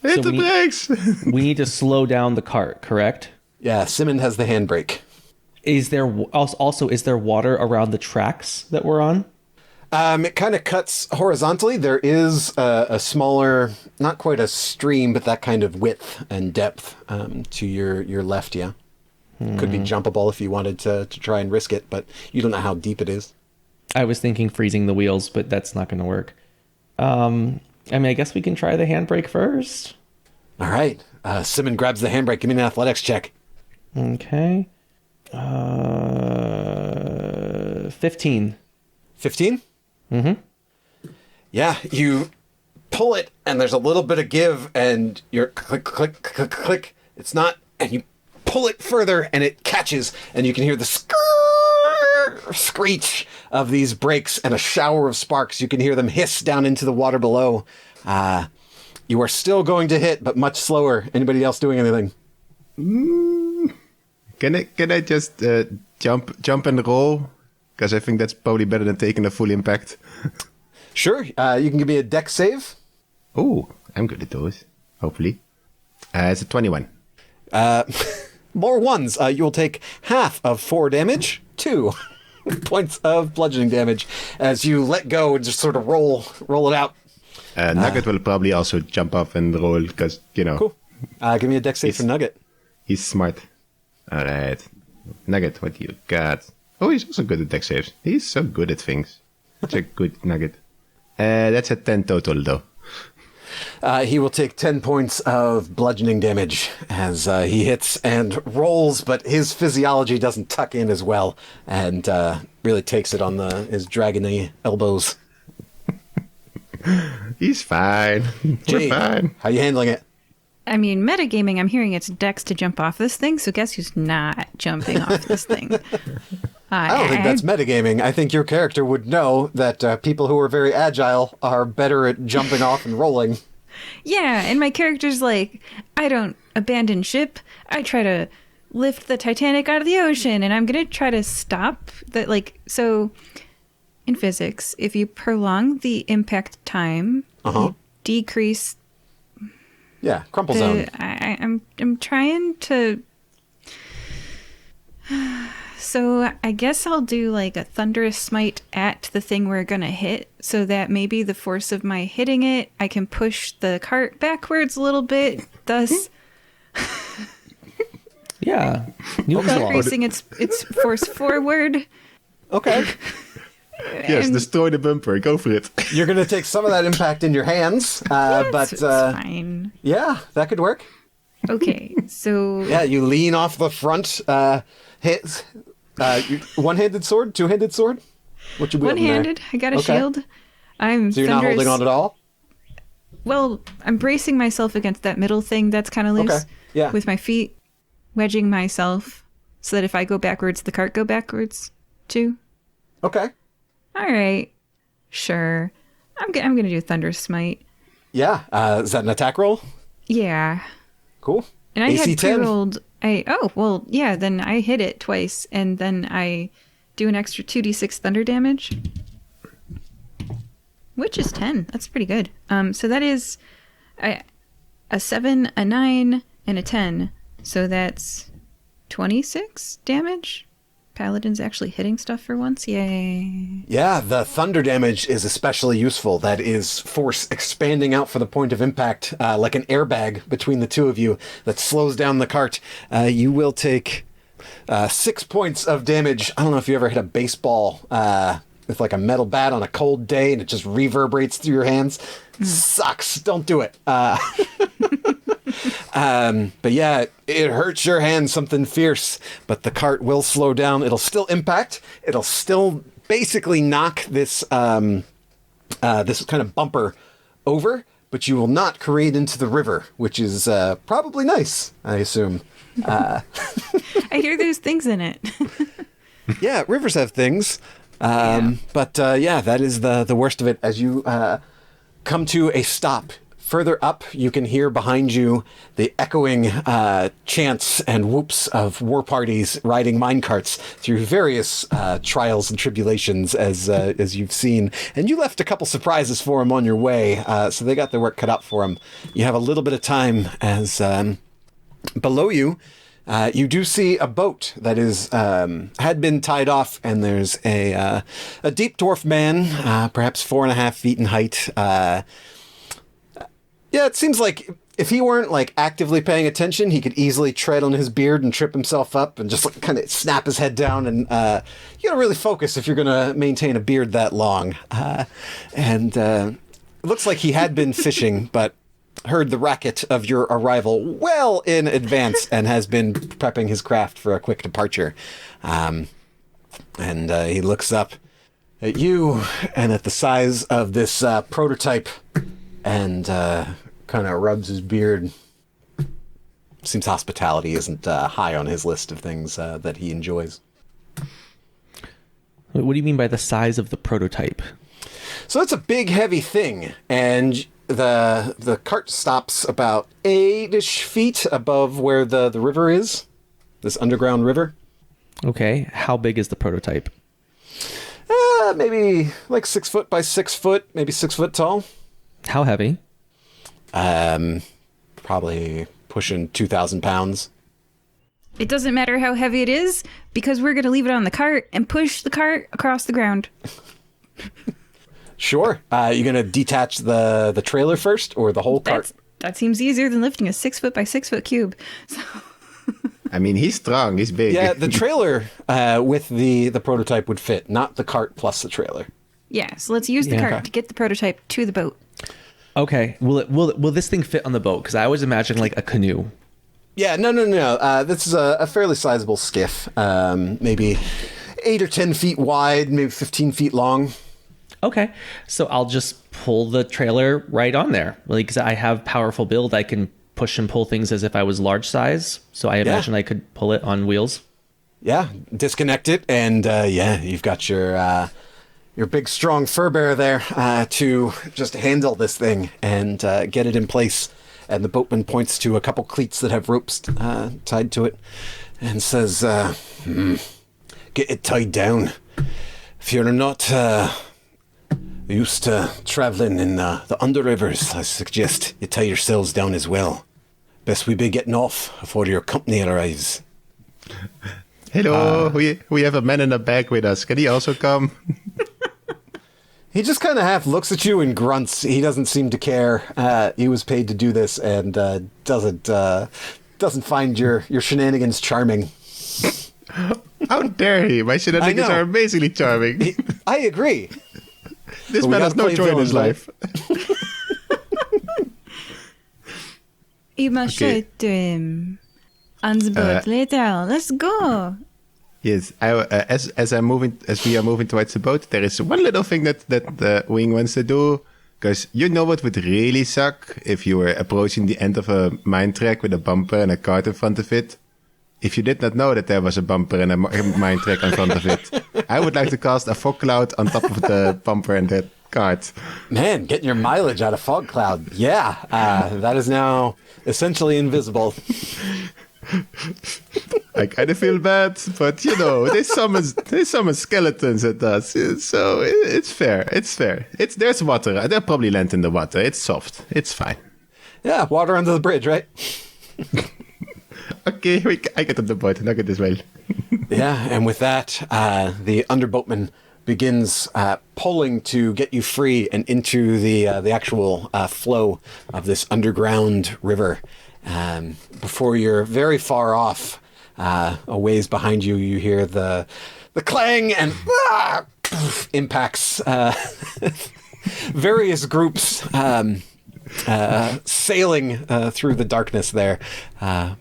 Hit the brakes. We need to slow down the cart, correct? Yeah, Simmond has the handbrake. Is there water around the tracks that we're on? It kind of cuts horizontally. There is a smaller, not quite a stream, but that kind of width and depth to your left, yeah. Could be jumpable if you wanted to try and risk it, but you don't know how deep it is. I was thinking freezing the wheels, but that's not going to work. I guess we can try the handbrake first. All right. Simmond grabs the handbrake. Give me an athletics check. Okay. 15. 15? Mm-hmm. Yeah, you pull it, and there's a little bit of give, and you're click, click, click, click. It's not, and you pull it further, and it catches, and you can hear the screech of these brakes and a shower of sparks. You can hear them hiss down into the water below. You are still going to hit, but much slower. Anybody else doing anything? Can I just jump and roll? Because I think that's probably better than taking a full impact. Sure. You can give me a dex save. Oh, I'm good at those. Hopefully. It's a 21. More ones. You will take half of 4 damage. 2 points of bludgeoning damage as you let go and just sort of roll it out. Nugget will probably also jump up and roll because, Cool. Give me a dex save for Nugget. He's smart. All right. Nugget, what do you got? Oh, he's also good at dex saves. He's so good at things. Such a good Nugget. That's a 10 total, though. He will take 10 points of bludgeoning damage as he hits and rolls, but his physiology doesn't tuck in as well and really takes it on his dragony elbows. He's fine. Jade, We're fine. how you handling it? I mean, metagaming, I'm hearing it's dex to jump off this thing, so guess who's not jumping off this thing? I don't think that's metagaming. I think your character would know that people who are very agile are better at jumping off and rolling. Yeah, and my character's like, I don't abandon ship. I try to lift the Titanic out of the ocean, and I'm going to try to stop that. So in physics, if you prolong the impact time, you decrease. Yeah, crumple zone. I'm trying to. So I guess I'll do like a thunderous smite at the thing we're gonna hit, so that maybe the force of my hitting it, I can push the cart backwards a little bit thus Yeah. You increasing its force forward. Okay. Yes, And destroy the bumper. Go for it. You're going to take some of that impact in your hands, but it's fine. yeah, that could work. Okay, so Yeah, you lean off the front. One-handed sword, two-handed sword. What you wielding there? one-handed. I got a Okay. shield. I'm So you're not thunderous. holding on at all. Well, I'm bracing myself against that middle thing that's kind of loose. Okay, yeah. With my feet, wedging myself so that if I go backwards, the cart go backwards too. Okay. All right, sure. I'm gonna do Thunder Smite. Yeah. Is that an attack roll? Yeah, Cool. and I AC had 10. pre-rolled. Yeah. Then I hit it twice, and then I do an extra 2d6 thunder damage, which is 10. That's pretty good. So that is a 7, a 9, and a 10. So that's 26 damage. Paladin's actually hitting stuff for once. Yay. Yeah, the thunder damage is especially useful. That is force expanding out for the point of impact, like an airbag between the two of you that slows down the cart. You will take 6 points of damage. I don't know if you ever hit a baseball with like a metal bat on a cold day and it just reverberates through your hands. Sucks. Don't do it. But yeah, it hurts your hand something fierce, but the cart will slow down. It'll still impact. It'll still basically knock this this kind of bumper over, but you will not careen into the river, which is probably nice, I assume. I hear there's things in it. Yeah, rivers have things. But yeah, that is the worst of it. As you come to a stop further up, you can hear behind you the echoing chants and whoops of war parties riding minecarts through various trials and tribulations, as you've seen. And you left a couple surprises for them on your way, so they got their work cut out for them. You have a little bit of time as below you. You do see a boat that is had been tied off, and there's a deep dwarf man, perhaps 4.5 feet in height. Yeah, it seems like if he weren't like actively paying attention, he could easily tread on his beard and trip himself up and just like kind of snap his head down. And you gotta really focus if you're gonna maintain a beard that long. And it looks like he had been fishing, but heard the racket of your arrival well in advance and has been prepping his craft for a quick departure. And he looks up at you and at the size of this prototype and kind of rubs his beard. Seems hospitality isn't high on his list of things that he enjoys. What do you mean by the size of the prototype? So it's a big, heavy thing, and the cart stops about 8-ish feet above where the river is, this underground river. Okay. How big is the prototype? Maybe like 6 foot by 6 foot, maybe 6 foot tall. How heavy? Probably pushing 2,000 pounds. It doesn't matter how heavy it is, because we're going to leave it on the cart and push the cart across the ground. Sure. You gonna detach the trailer first, or the whole cart? That seems easier than lifting a 6 foot by 6 foot cube. So, I mean, he's strong. He's big. Yeah, the trailer with the prototype would fit, not the cart plus the trailer. yeah, so let's use the Yeah. cart to get the prototype to the boat. Okay. Will this thing fit on the boat? Because I always imagine like a canoe. Yeah, no. This is a fairly sizable skiff, maybe 8 or 10 feet wide, maybe 15 feet long. Okay. So I'll just pull the trailer right on there. Like, because I have powerful build, I can push and pull things as if I was large size. So I imagine I could pull it on wheels. Yeah, disconnect it, and yeah, you've got your big, strong fur bearer there to just handle this thing and get it in place. And the boatman points to a couple cleats that have ropes tied to it and says, get it tied down. If you're not used to traveling in the underrivers, I suggest you tie yourselves down as well. Best we be getting off before your company arrives. Hello, we have a man in the back with us. Can he also come? He just kind of half looks at you and grunts. He doesn't seem to care. He was paid to do this and doesn't find your shenanigans charming. How dare he? My shenanigans are amazingly charming. I agree. This man has no joy in his life. You must show it to him on the boat later. Let's go. Yes, as we are moving towards the boat, there is one little thing that Wing wants to do, because you know what would really suck if you were approaching the end of a mine track with a bumper and a cart in front of it. If you did not know that there was a bumper and a mine track in front of it, I would like to cast a fog cloud on top of the bumper and the cart. Man, getting your mileage out of fog cloud. Yeah, that is now essentially invisible. I kind of feel bad, but you know, they summon skeletons at us, so it's fair. There's water. They'll probably land in the water. It's soft. It's fine. Yeah, water under the bridge, right? Okay, I get on the boat. Look at this way. Yeah, and with that, the underboatman begins pulling to get you free and into the actual flow of this underground river. Before you're very far off, a ways behind you, you hear the clang and impacts. Various groups sailing through the darkness there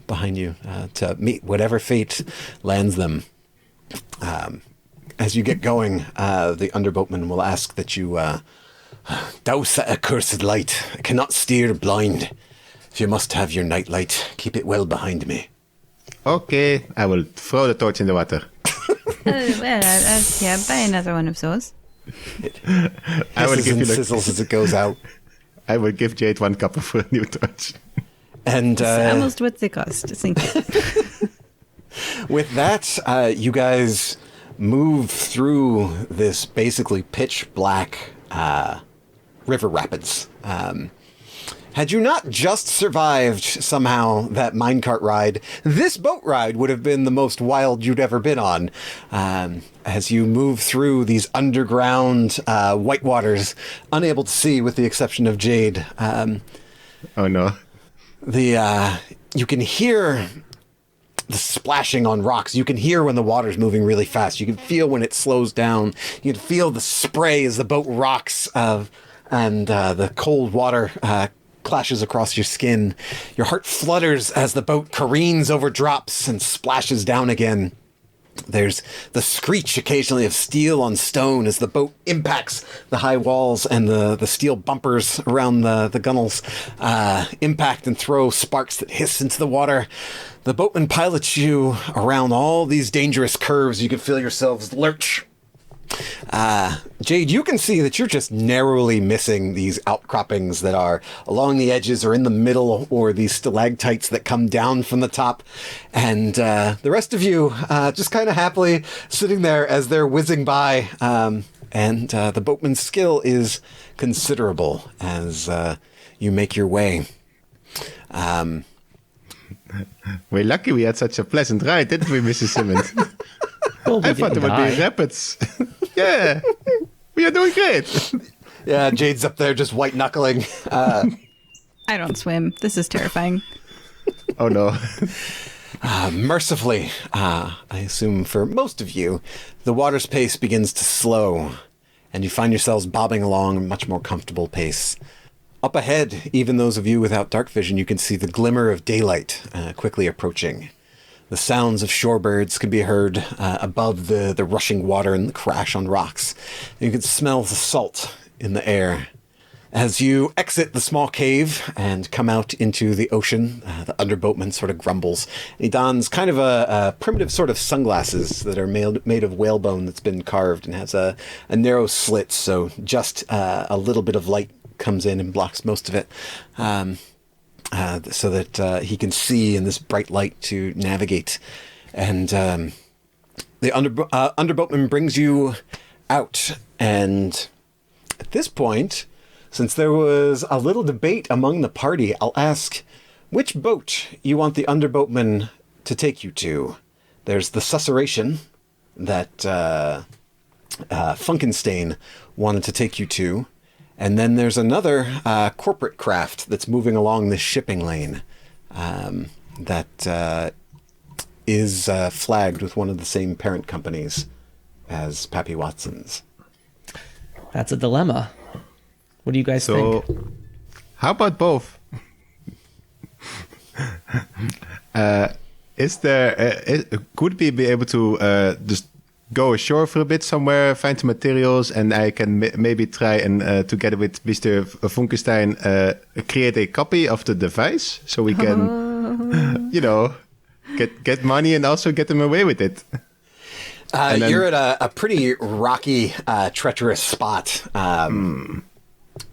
behind you to meet whatever fate lands them. As you get going, the underboatman will ask that you douse that accursed light. I cannot steer blind. If you must have your nightlight, keep it well behind me. Okay, I will throw the torch in the water. Yeah, buy another one of those. I will give you sizzles as it goes out. I will give Jade 1 copper for a new torch. And almost what they cost. Thank you. With that, you guys move through this basically pitch black river rapids. Had you not just survived somehow that minecart ride, this boat ride would have been the most wild you'd ever been on. As you move through these underground white waters, unable to see with the exception of Jade. Oh no. You can hear the splashing on rocks. You can hear when the water's moving really fast. You can feel when it slows down. You can feel the spray as the boat rocks and the cold water clashes across your skin. Your heart flutters as the boat careens over drops and splashes down again. There's the screech occasionally of steel on stone as the boat impacts the high walls and the steel bumpers around the gunnels impact and throw sparks that hiss into the water. The boatman pilots you around all these dangerous curves. You can feel yourselves lurch. Jade, you can see that you're just narrowly missing these outcroppings that are along the edges or in the middle, or these stalactites that come down from the top. And the rest of you just kind of happily sitting there as they're whizzing by. And the boatman's skill is considerable as you make your way. We're lucky we had such a pleasant ride, didn't we, Mrs. Simmond? Well, I thought there would be rapids. Yeah, we are doing great. Yeah, Jade's up there just white knuckling. I don't swim. This is terrifying. Oh no. Mercifully, I assume for most of you, the water's pace begins to slow, and you find yourselves bobbing along at a much more comfortable pace. Up ahead, even those of you without dark vision, you can see the glimmer of daylight quickly approaching. The sounds of shorebirds can be heard above the rushing water and the crash on rocks. You can smell the salt in the air. As you exit the small cave and come out into the ocean, the underboatman sort of grumbles. He dons kind of a primitive sort of sunglasses that are made of whalebone that's been carved and has a narrow slit, so just a little bit of light comes in and blocks most of it. So that he can see in this bright light to navigate. And the underboatman brings you out. And at this point, since there was a little debate among the party, I'll ask which boat you want the underboatman to take you to. There's the susurration that Funkenstein wanted to take you to. And then there's another corporate craft that's moving along this shipping lane that is flagged with one of the same parent companies as Pappy Watson's. That's a dilemma. What do you guys think? How about both? Could we be able to just go ashore for a bit somewhere, find some materials, and I can maybe try and together with Mr. Funkenstein create a copy of the device so we can, get money and also get them away with it. You're at a pretty rocky, treacherous spot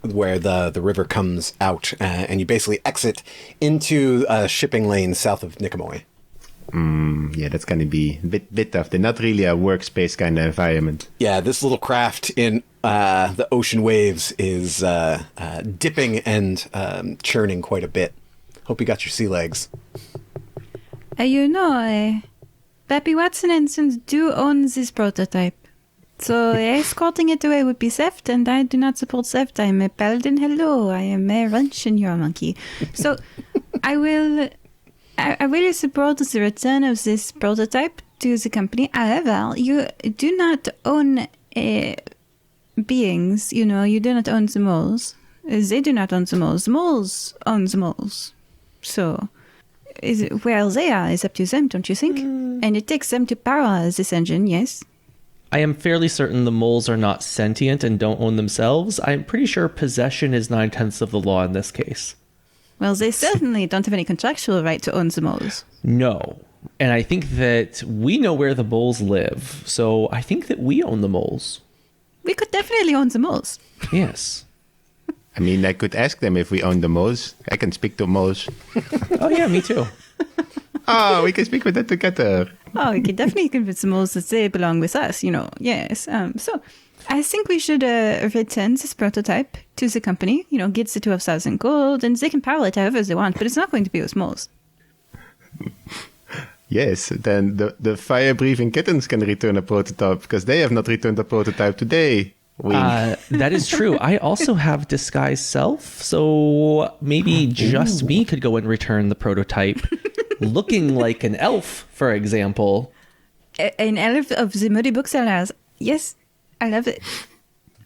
where the river comes out, and you basically exit into a shipping lane south of Nicomoy. Yeah, that's going to be a bit tough. They're not really a workspace kind of environment. Yeah, this little craft in the ocean waves is dipping and churning quite a bit. Hope you got your sea legs. Pappy Watson and Sons do own this prototype. So escorting it away would be theft, and I do not support theft. I am a paladin. Hello, I am a wrench and you're a monkey. So I will support the return of this prototype to the company. However, you do not own beings, you do not own the moles. They do not own the moles. The moles own the moles. So where they are is up to them, don't you think? And it takes them to power this engine, yes? I am fairly certain the moles are not sentient and don't own themselves. I'm pretty sure possession is 9/10 of the law in this case. Well, they certainly don't have any contractual right to own the moles. No. And I think that we know where the moles live. So I think that we own the moles. We could definitely own the moles. Yes. I mean, I could ask them if we own the moles. I can speak to moles. Oh, yeah, me too. Oh, we can speak with them together. Oh, we could definitely convince the moles that they belong with us, yes. So I think we should return this prototype to the company, get the 12,000 gold, and they can power it however they want, but it's not going to be with moles. Yes, then the fire-breathing kittens can return a prototype, because they have not returned a prototype today. That is true. I also have disguise self, so maybe just me could go and return the prototype, looking like an elf, for example. An elf of the Moody Booksellers. Yes, I love it.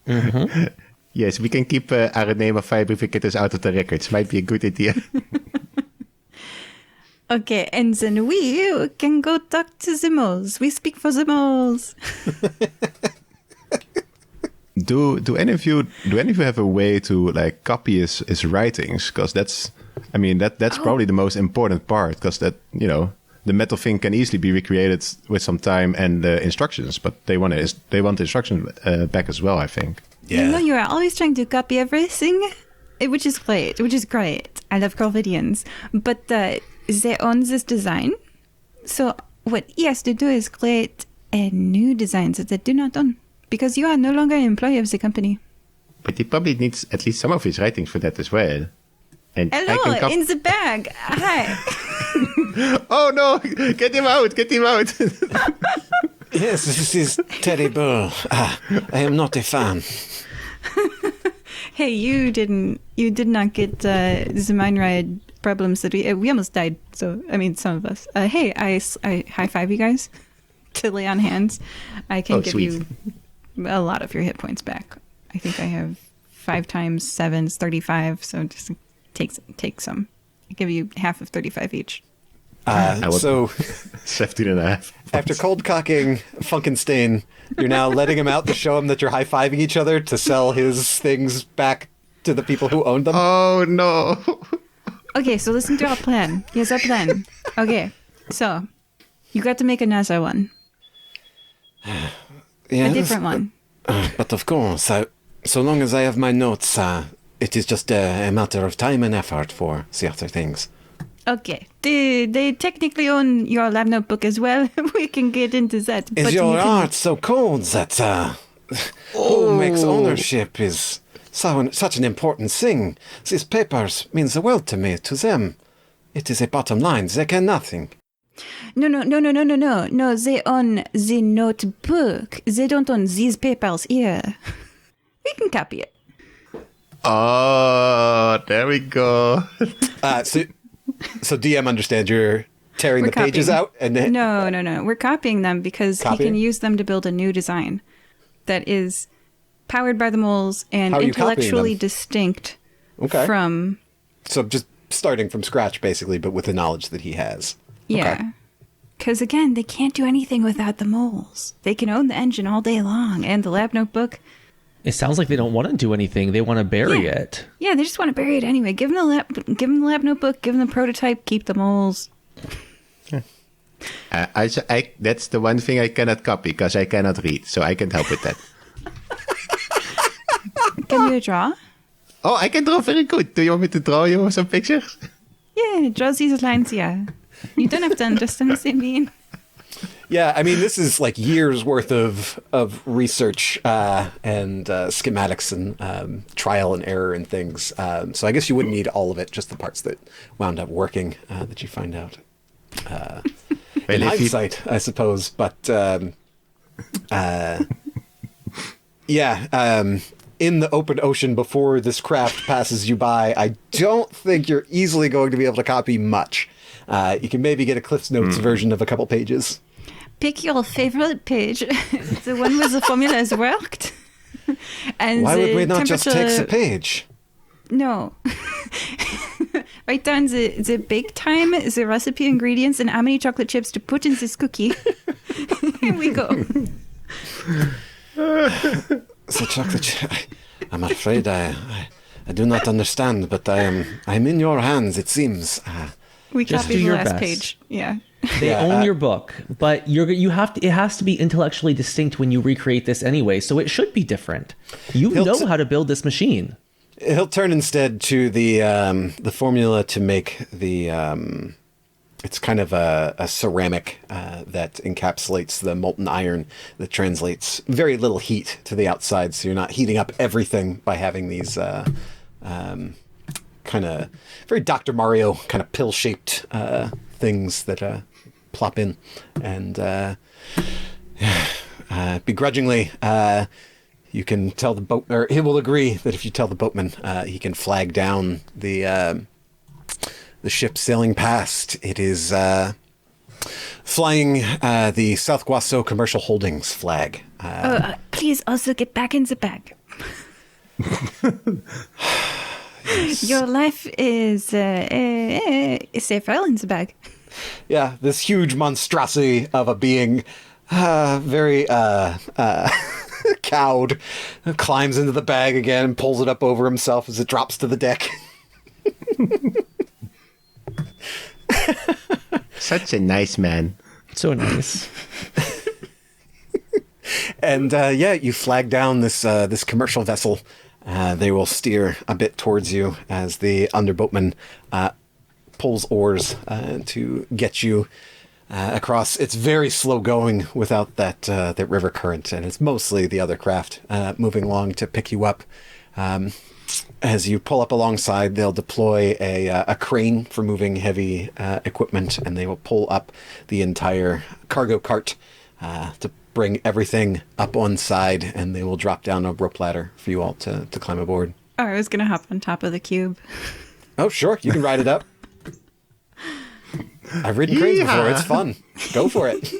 Mm-hmm. Yes, we can keep our name of fire-breathing kittens out of the records. Might be a good idea. Okay, and then we can go talk to the moles. We speak for the moles. Do any of you have a way to copy his writings? Because that's probably the most important part. Because the metal thing can easily be recreated with some time and instructions, but they want the instructions back as well, I think. Yeah. You are always trying to copy everything, which is great. I love Corvidians, but they own this design. So what he has to do is create a new design that they do not own. Because you are no longer an employee of the company. But he probably needs at least some of his writings for that as well. And hello, in the bag. Hi. Oh no! Get him out! Yes, this is terrible. I am not a fan. Hey, you did not get the mine ride problems that we almost died. So, some of us. Hey, I high five you guys to lay on hands. I can give you a lot of your hit points back. I think I have 5 times 7 is 35, so just take some. I give you half of 35 each. So 17.5. After cold cocking Funkenstein, you're now letting him out to show him that you're high-fiving each other to sell his things back to the people who owned them. Oh no. Okay, so listen to our plan. Here's our plan. Okay, so you got to make another one. Yes, a different one. But of course, so long as I have my notes, it is just a matter of time and effort for the other things. Okay. They technically own your lab notebook as well. We can get into that. Is your art so cold that who makes ownership is such an important thing? These papers means the world to me, to them. It is a bottom line. They care nothing. No, they own the notebook. They don't own these papers here. We can copy it. Oh, there we go. So DM understands you're tearing the pages copying. out? And then, No. We're copying them because he can use them to build a new design that is powered by the moles and How are you copying intellectually them? distinct Okay. from... So just starting from scratch, basically, but with the knowledge that he has. Yeah. Because, again, they can't do anything without the moles. They can own the engine all day long and the lab notebook. It sounds like they don't want to do anything. They want to bury it. Yeah, they just want to bury it anyway. Give them the lab notebook, give them the prototype, keep the moles. That's the one thing I cannot copy because I cannot read, so I can't help with that. Can you draw? Oh, I can draw very good. Do you want me to draw you some pictures? Yeah, draw these lines, yeah. You don't have to understand the same mean. Yeah, I mean, this is like years worth of research and schematics and trial and error and things. So I guess you wouldn't need all of it, just the parts that wound up working that you find out. In hindsight, I suppose. But in the open ocean before this craft passes you by, I don't think you're easily going to be able to copy much. You can maybe get a Cliff's Notes version of a couple pages. Pick your favorite page, the one where the formula has worked. And Why would we not just take temperature- the page? No. Write down the bake time, the recipe ingredients, and how many chocolate chips to put in this cookie. Here we go. So chocolate. I'm afraid I do not understand, but I'm in your hands. It seems. We Just copied do the your last best. page. Yeah. They Yeah, own your book, but you have to. It has to be intellectually distinct when you recreate this anyway. So it should be different. You He'll know how to build this machine. He'll turn instead to the formula to make the. It's kind of a ceramic that encapsulates the molten iron that translates very little heat to the outside, so you're not heating up everything by having these kind of very Dr. Mario kind of pill-shaped things that plop in. And begrudgingly, you can tell the boat, or he will agree that if you tell the boatman, he can flag down the ship sailing past. It is flying the South Guasso Commercial Holdings flag. Please also get back in the bag. Your life is safer in the bag. Yeah, this huge monstrosity of a being, very cowed, climbs into the bag again and pulls it up over himself as it drops to the deck. Such a nice man. So nice. And you flag down this commercial vessel. They will steer a bit towards you as the underboatman pulls oars to get you across. It's very slow going without that river current, and it's mostly the other craft moving along to pick you up. As you pull up alongside, they'll deploy a crane for moving heavy equipment, and they will pull up the entire cargo cart to bring everything up on side, and they will drop down a rope ladder for you all to climb aboard. Oh, I was going to hop on top of the cube. Oh, sure. You can ride it up. I've ridden cranes before. It's fun. Go for it.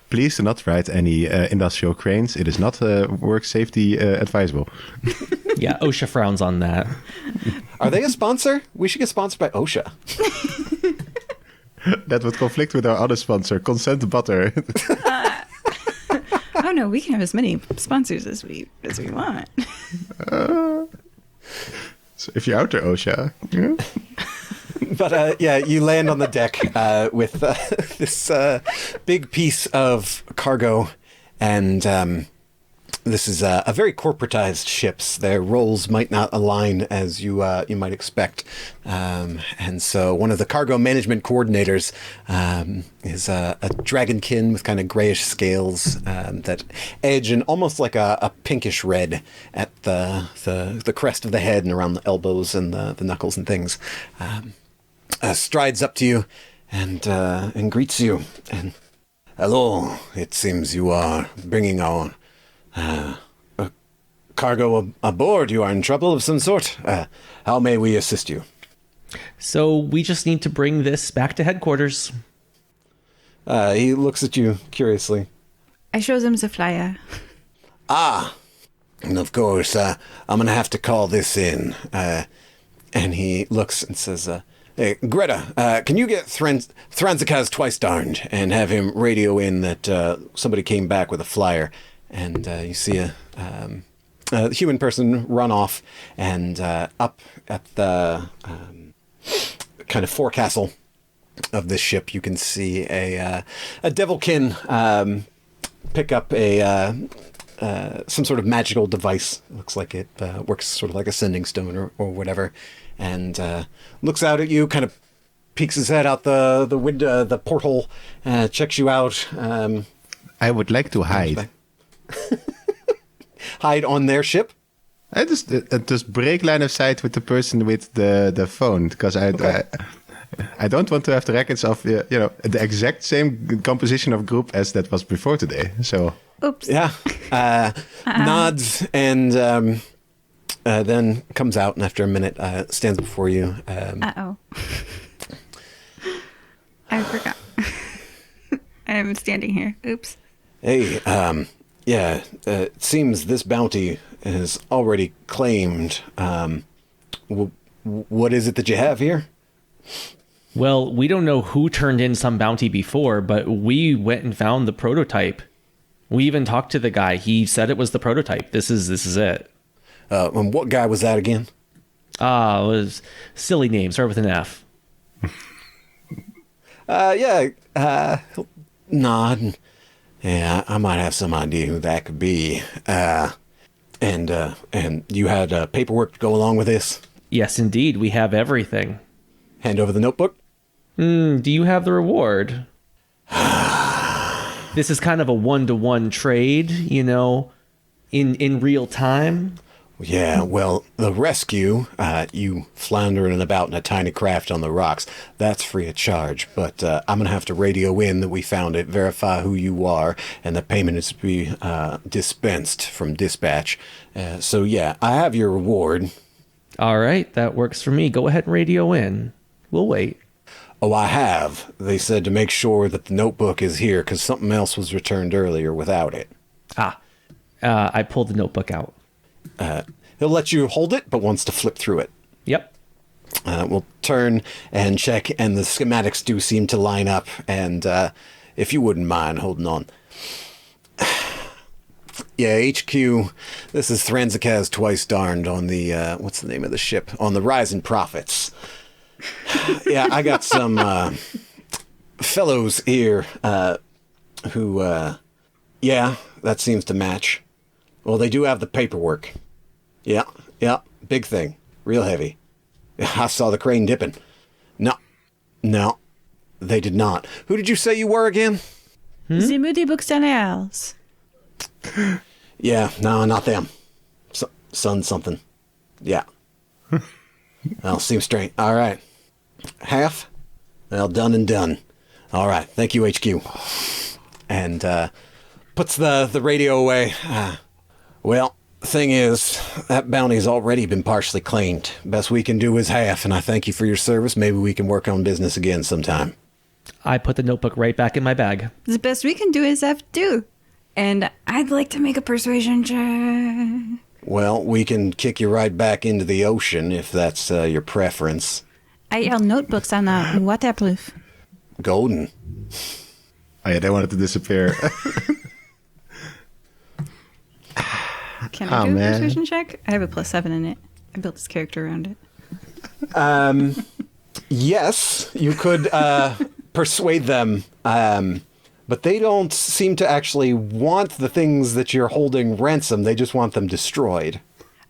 Please do not ride any industrial cranes. It is not work safety advisable. Yeah, OSHA frowns on that. Are they a sponsor? We should get sponsored by OSHA. That would conflict with our other sponsor, Consent Butter. Oh no, we can have as many sponsors as we want. So if you're out there, OSHA. Yeah. But you land on the deck with this big piece of cargo, and this is a very corporatized ship. Their roles might not align as you might expect, and so one of the cargo management coordinators is a dragonkin with kind of grayish scales that edge in almost like a pinkish red at the crest of the head and around the elbows and the knuckles and things. strides up to you and greets you. And hello, it seems you are bringing our cargo aboard. You are in trouble of some sort. How may we assist you? So we just need to bring this back to headquarters. He looks at you curiously. I show them the flyer. And of course, I'm going to have to call this in. And he looks and says, hey, Greta, can you get Thranzikaz twice darned and have him radio in that somebody came back with a flyer? And you see a human person run off, and up at the kind of forecastle of this ship, you can see a devilkin pick up some sort of magical device. It looks like it works sort of like a sending stone or whatever, and looks out at you, kind of peeks his head out the window, the porthole, checks you out. I would like to hide. Hide on their ship? I just break line of sight with the person with the phone, because I don't want to have the records of the exact same composition of group as that was before today. So Oops. Yeah. Nods and then comes out, and after a minute stands before you. Uh-oh. I forgot. I'm standing here. Oops. Hey, yeah, it seems this bounty is already claimed. What is it that you have here? Well, we don't know who turned in some bounty before, but we went and found the prototype. We even talked to the guy. He said it was the prototype. This is it. And what guy was that again? It was silly name. Start with an F. Yeah, nod. Yeah, I might have some idea who that could be. And you had paperwork to go along with this? Yes, indeed. We have everything. Hand over the notebook? Do you have the reward? This is kind of a one-to-one trade, in real time. Yeah, well, the rescue, you floundering about in a tiny craft on the rocks, that's free of charge. But I'm going to have to radio in that we found it, verify who you are, and the payment is to be dispensed from dispatch. So, yeah, I have your reward. All right, that works for me. Go ahead and radio in. We'll wait. Oh, I have. They said to make sure that the notebook is here because something else was returned earlier without it. I pulled the notebook out. He'll let you hold it, but wants to flip through it. Yep. We'll turn and check, and the schematics do seem to line up. And if you wouldn't mind holding on. Yeah, HQ, this is Thranzikaz twice darned on the, what's the name of the ship? On the Rising Prophets. Yeah, I got some fellows here who, yeah, that seems to match. Well, they do have the paperwork. Yeah, big thing. Real heavy. I saw the crane dipping. No, they did not. Who did you say you were again? The Moody Booksellers. Yeah, no, not them. Son something. Yeah. Well, seems straight. All right. Half? Well, done and done. All right. Thank you, HQ. And puts the radio away. Well, thing is, that bounty's already been partially claimed. Best we can do is half, and I thank you for your service. Maybe we can work on business again sometime. I put the notebook right back in my bag. The best we can do is F2. And I'd like to make a persuasion check. Well, we can kick you right back into the ocean if that's your preference. Our notebooks are now waterproof. Golden. Oh yeah, they wanted to disappear. Can I do a persuasion check? I have a +7 in it. I built this character around it. Yes, you could persuade them, but they don't seem to actually want the things that you're holding ransom. They just want them destroyed.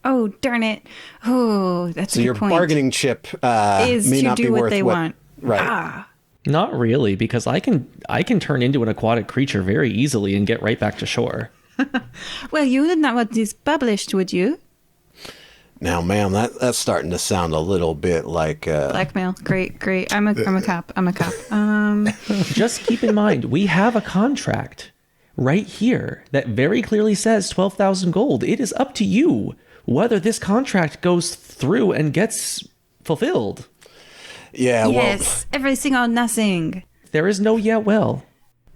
Oh, darn it. Oh, that's so a good your point. Bargaining chip Is may to not do be what worth they want. Right. Not really, because I can turn into an aquatic creature very easily and get right back to shore. Well, you would not want this published, would you? Now, ma'am, that's starting to sound a little bit like... Blackmail. Great. I'm a cop. Just keep in mind, we have a contract right here that very clearly says 12,000 gold. It is up to you whether this contract goes through and gets fulfilled. Yeah, yes, everything or nothing. There is no yet well.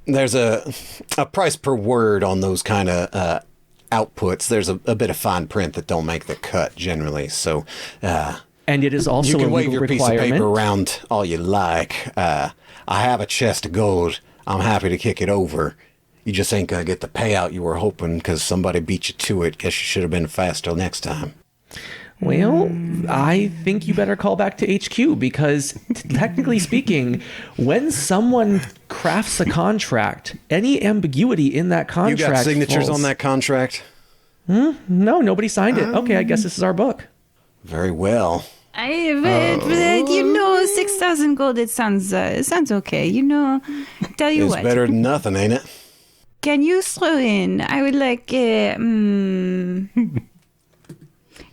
There's a price per word on those kind of outputs. There's a bit of fine print that don't make the cut generally. So, and it is also you can a wave legal your piece requirement. of paper around all you like. I have a chest of gold. I'm happy to kick it over. You just ain't gonna get the payout you were hoping because somebody beat you to it. Guess you should have been faster next time. Well, I think you better call back to HQ because technically speaking, when someone crafts a contract, any ambiguity in that contract... You got signatures falls. on that contract? No, nobody signed it. Okay, I guess this is our book. Very well. You know, 6,000 gold, it sounds okay. You know, tell you It's what. better than nothing, ain't it? Can you throw in, I would like,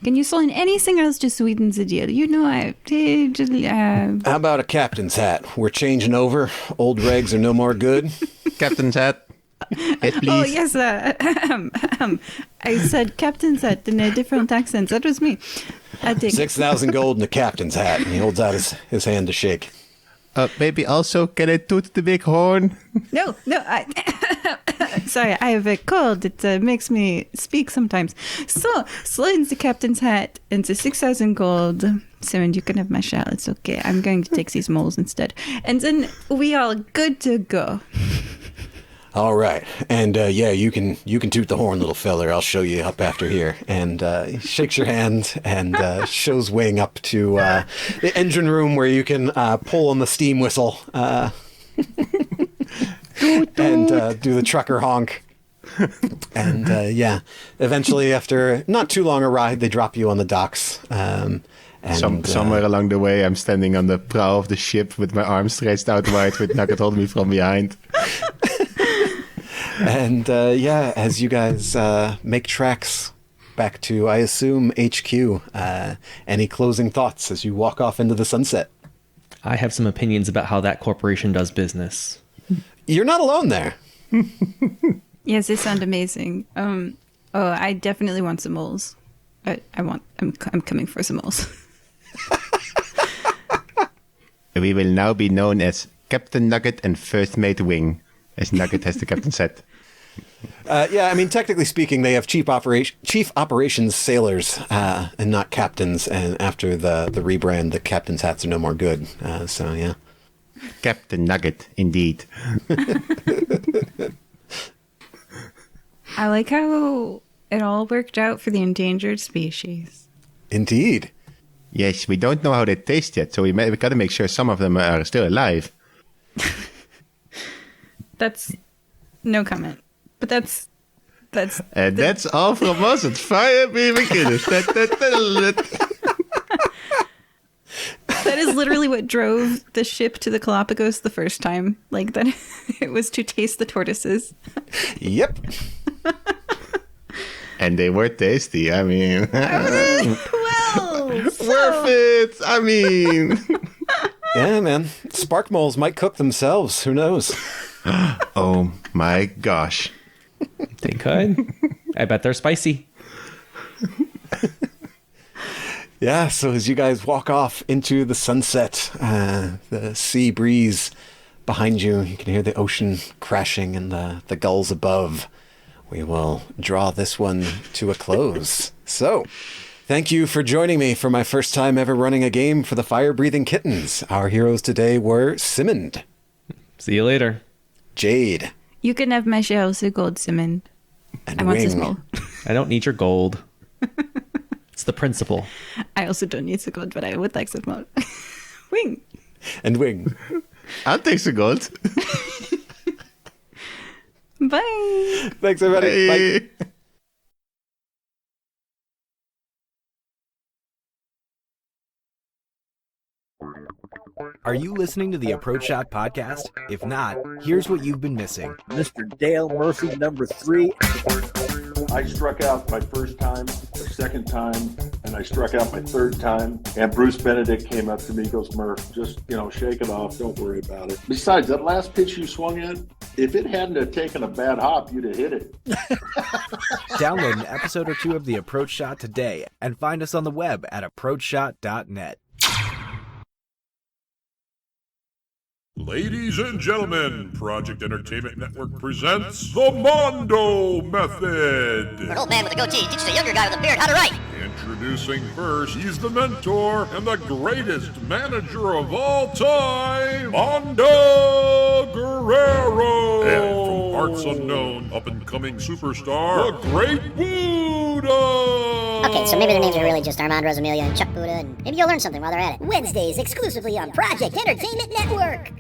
can you throw in anything else to sweeten the deal? You know, How about a captain's hat? We're changing over. Old regs are no more good. Captain's hat. Head, please. oh, yes, I said captain's hat in a different accent. That was me. I take 6,000 gold in a captain's hat. And he holds out his hand to shake. Maybe also, can I toot the big horn? No, sorry, I have a cold. It makes me speak sometimes. So, slide into the captain's hat into 6,000 gold. Simmond, you can have my shell. It's okay. I'm going to take these moles instead. And then we are good to go. All right. And yeah, you can toot the horn, little feller. I'll show you up after here. And he shakes your hand and shows Wing up to the engine room where you can pull on the steam whistle and do the trucker honk. And yeah, eventually after not too long a ride, they drop you on the docks. And Somewhere along the way, I'm standing on the prow of the ship with my arms stretched out wide with Nugget holding me from behind. And yeah, as you guys make tracks back to, I assume, HQ, any closing thoughts as you walk off into the sunset? I have some opinions about how that corporation does business. You're not alone there. Yes, they sound amazing. I definitely want some moles. I'm coming for some moles. We will now be known as Captain Nugget and First Mate Wing, as Nugget has the captain's hat. Yeah, I mean, technically speaking, they have chief operations sailors and not captains. And after the rebrand, the captain's hats are no more good. So, yeah. Captain Nugget, indeed. I like how it all worked out for the endangered species. Indeed. Yes, we don't know how they taste yet, so we got to make sure some of them are still alive. That's no comment. But that's And that's all from us at Fire Beaver Guinness. That is literally what drove the ship to the Galapagos the first time. Like that, it was to taste the tortoises. Yep. And they were tasty. I mean, Well, worth it. I mean, Yeah, man. Spark moles might cook themselves. Who knows? oh my gosh. They could. I bet they're spicy. Yeah, so as you guys walk off into the sunset, the sea breeze behind you, you can hear the ocean crashing and the gulls above. We will draw this one to a close. So, thank you for joining me for my first time ever running a game for the Fire-Breathing Kittens. Our heroes today were Simmond, See you later. Jade, you can have my shells of gold, Simmond. and I want this Wing. mole. I don't need your gold. It's the principle. I also don't need the gold, but I would like some more. Wing. And Wing. I'll take some gold. Bye. Thanks, everybody. Bye. Bye. Are you listening to the Approach Shot podcast? If not, here's what you've been missing. Mr. Dale Murphy, number 3. I struck out my first time, the second time, and I struck out my third time. And Bruce Benedict came up to me, goes, Murph, just, shake it off. Don't worry about it. Besides, that last pitch you swung at, if it hadn't have taken a bad hop, you'd have hit it. Download an episode or two of The Approach Shot today and find us on the web at approachshot.net. Ladies and gentlemen, Project Entertainment Network presents The Mondo Method. An old man with a goatee teaches a younger guy with a beard how to write. Introducing first, he's the mentor and the greatest manager of all time, Mondo Guerrero. And from parts unknown, up-and-coming superstar, the Great Buddha. Okay, so maybe their names are really just Armand Rosamelia and Chuck Buddha, and maybe you'll learn something while they're at it. Wednesdays exclusively on Project Entertainment Network.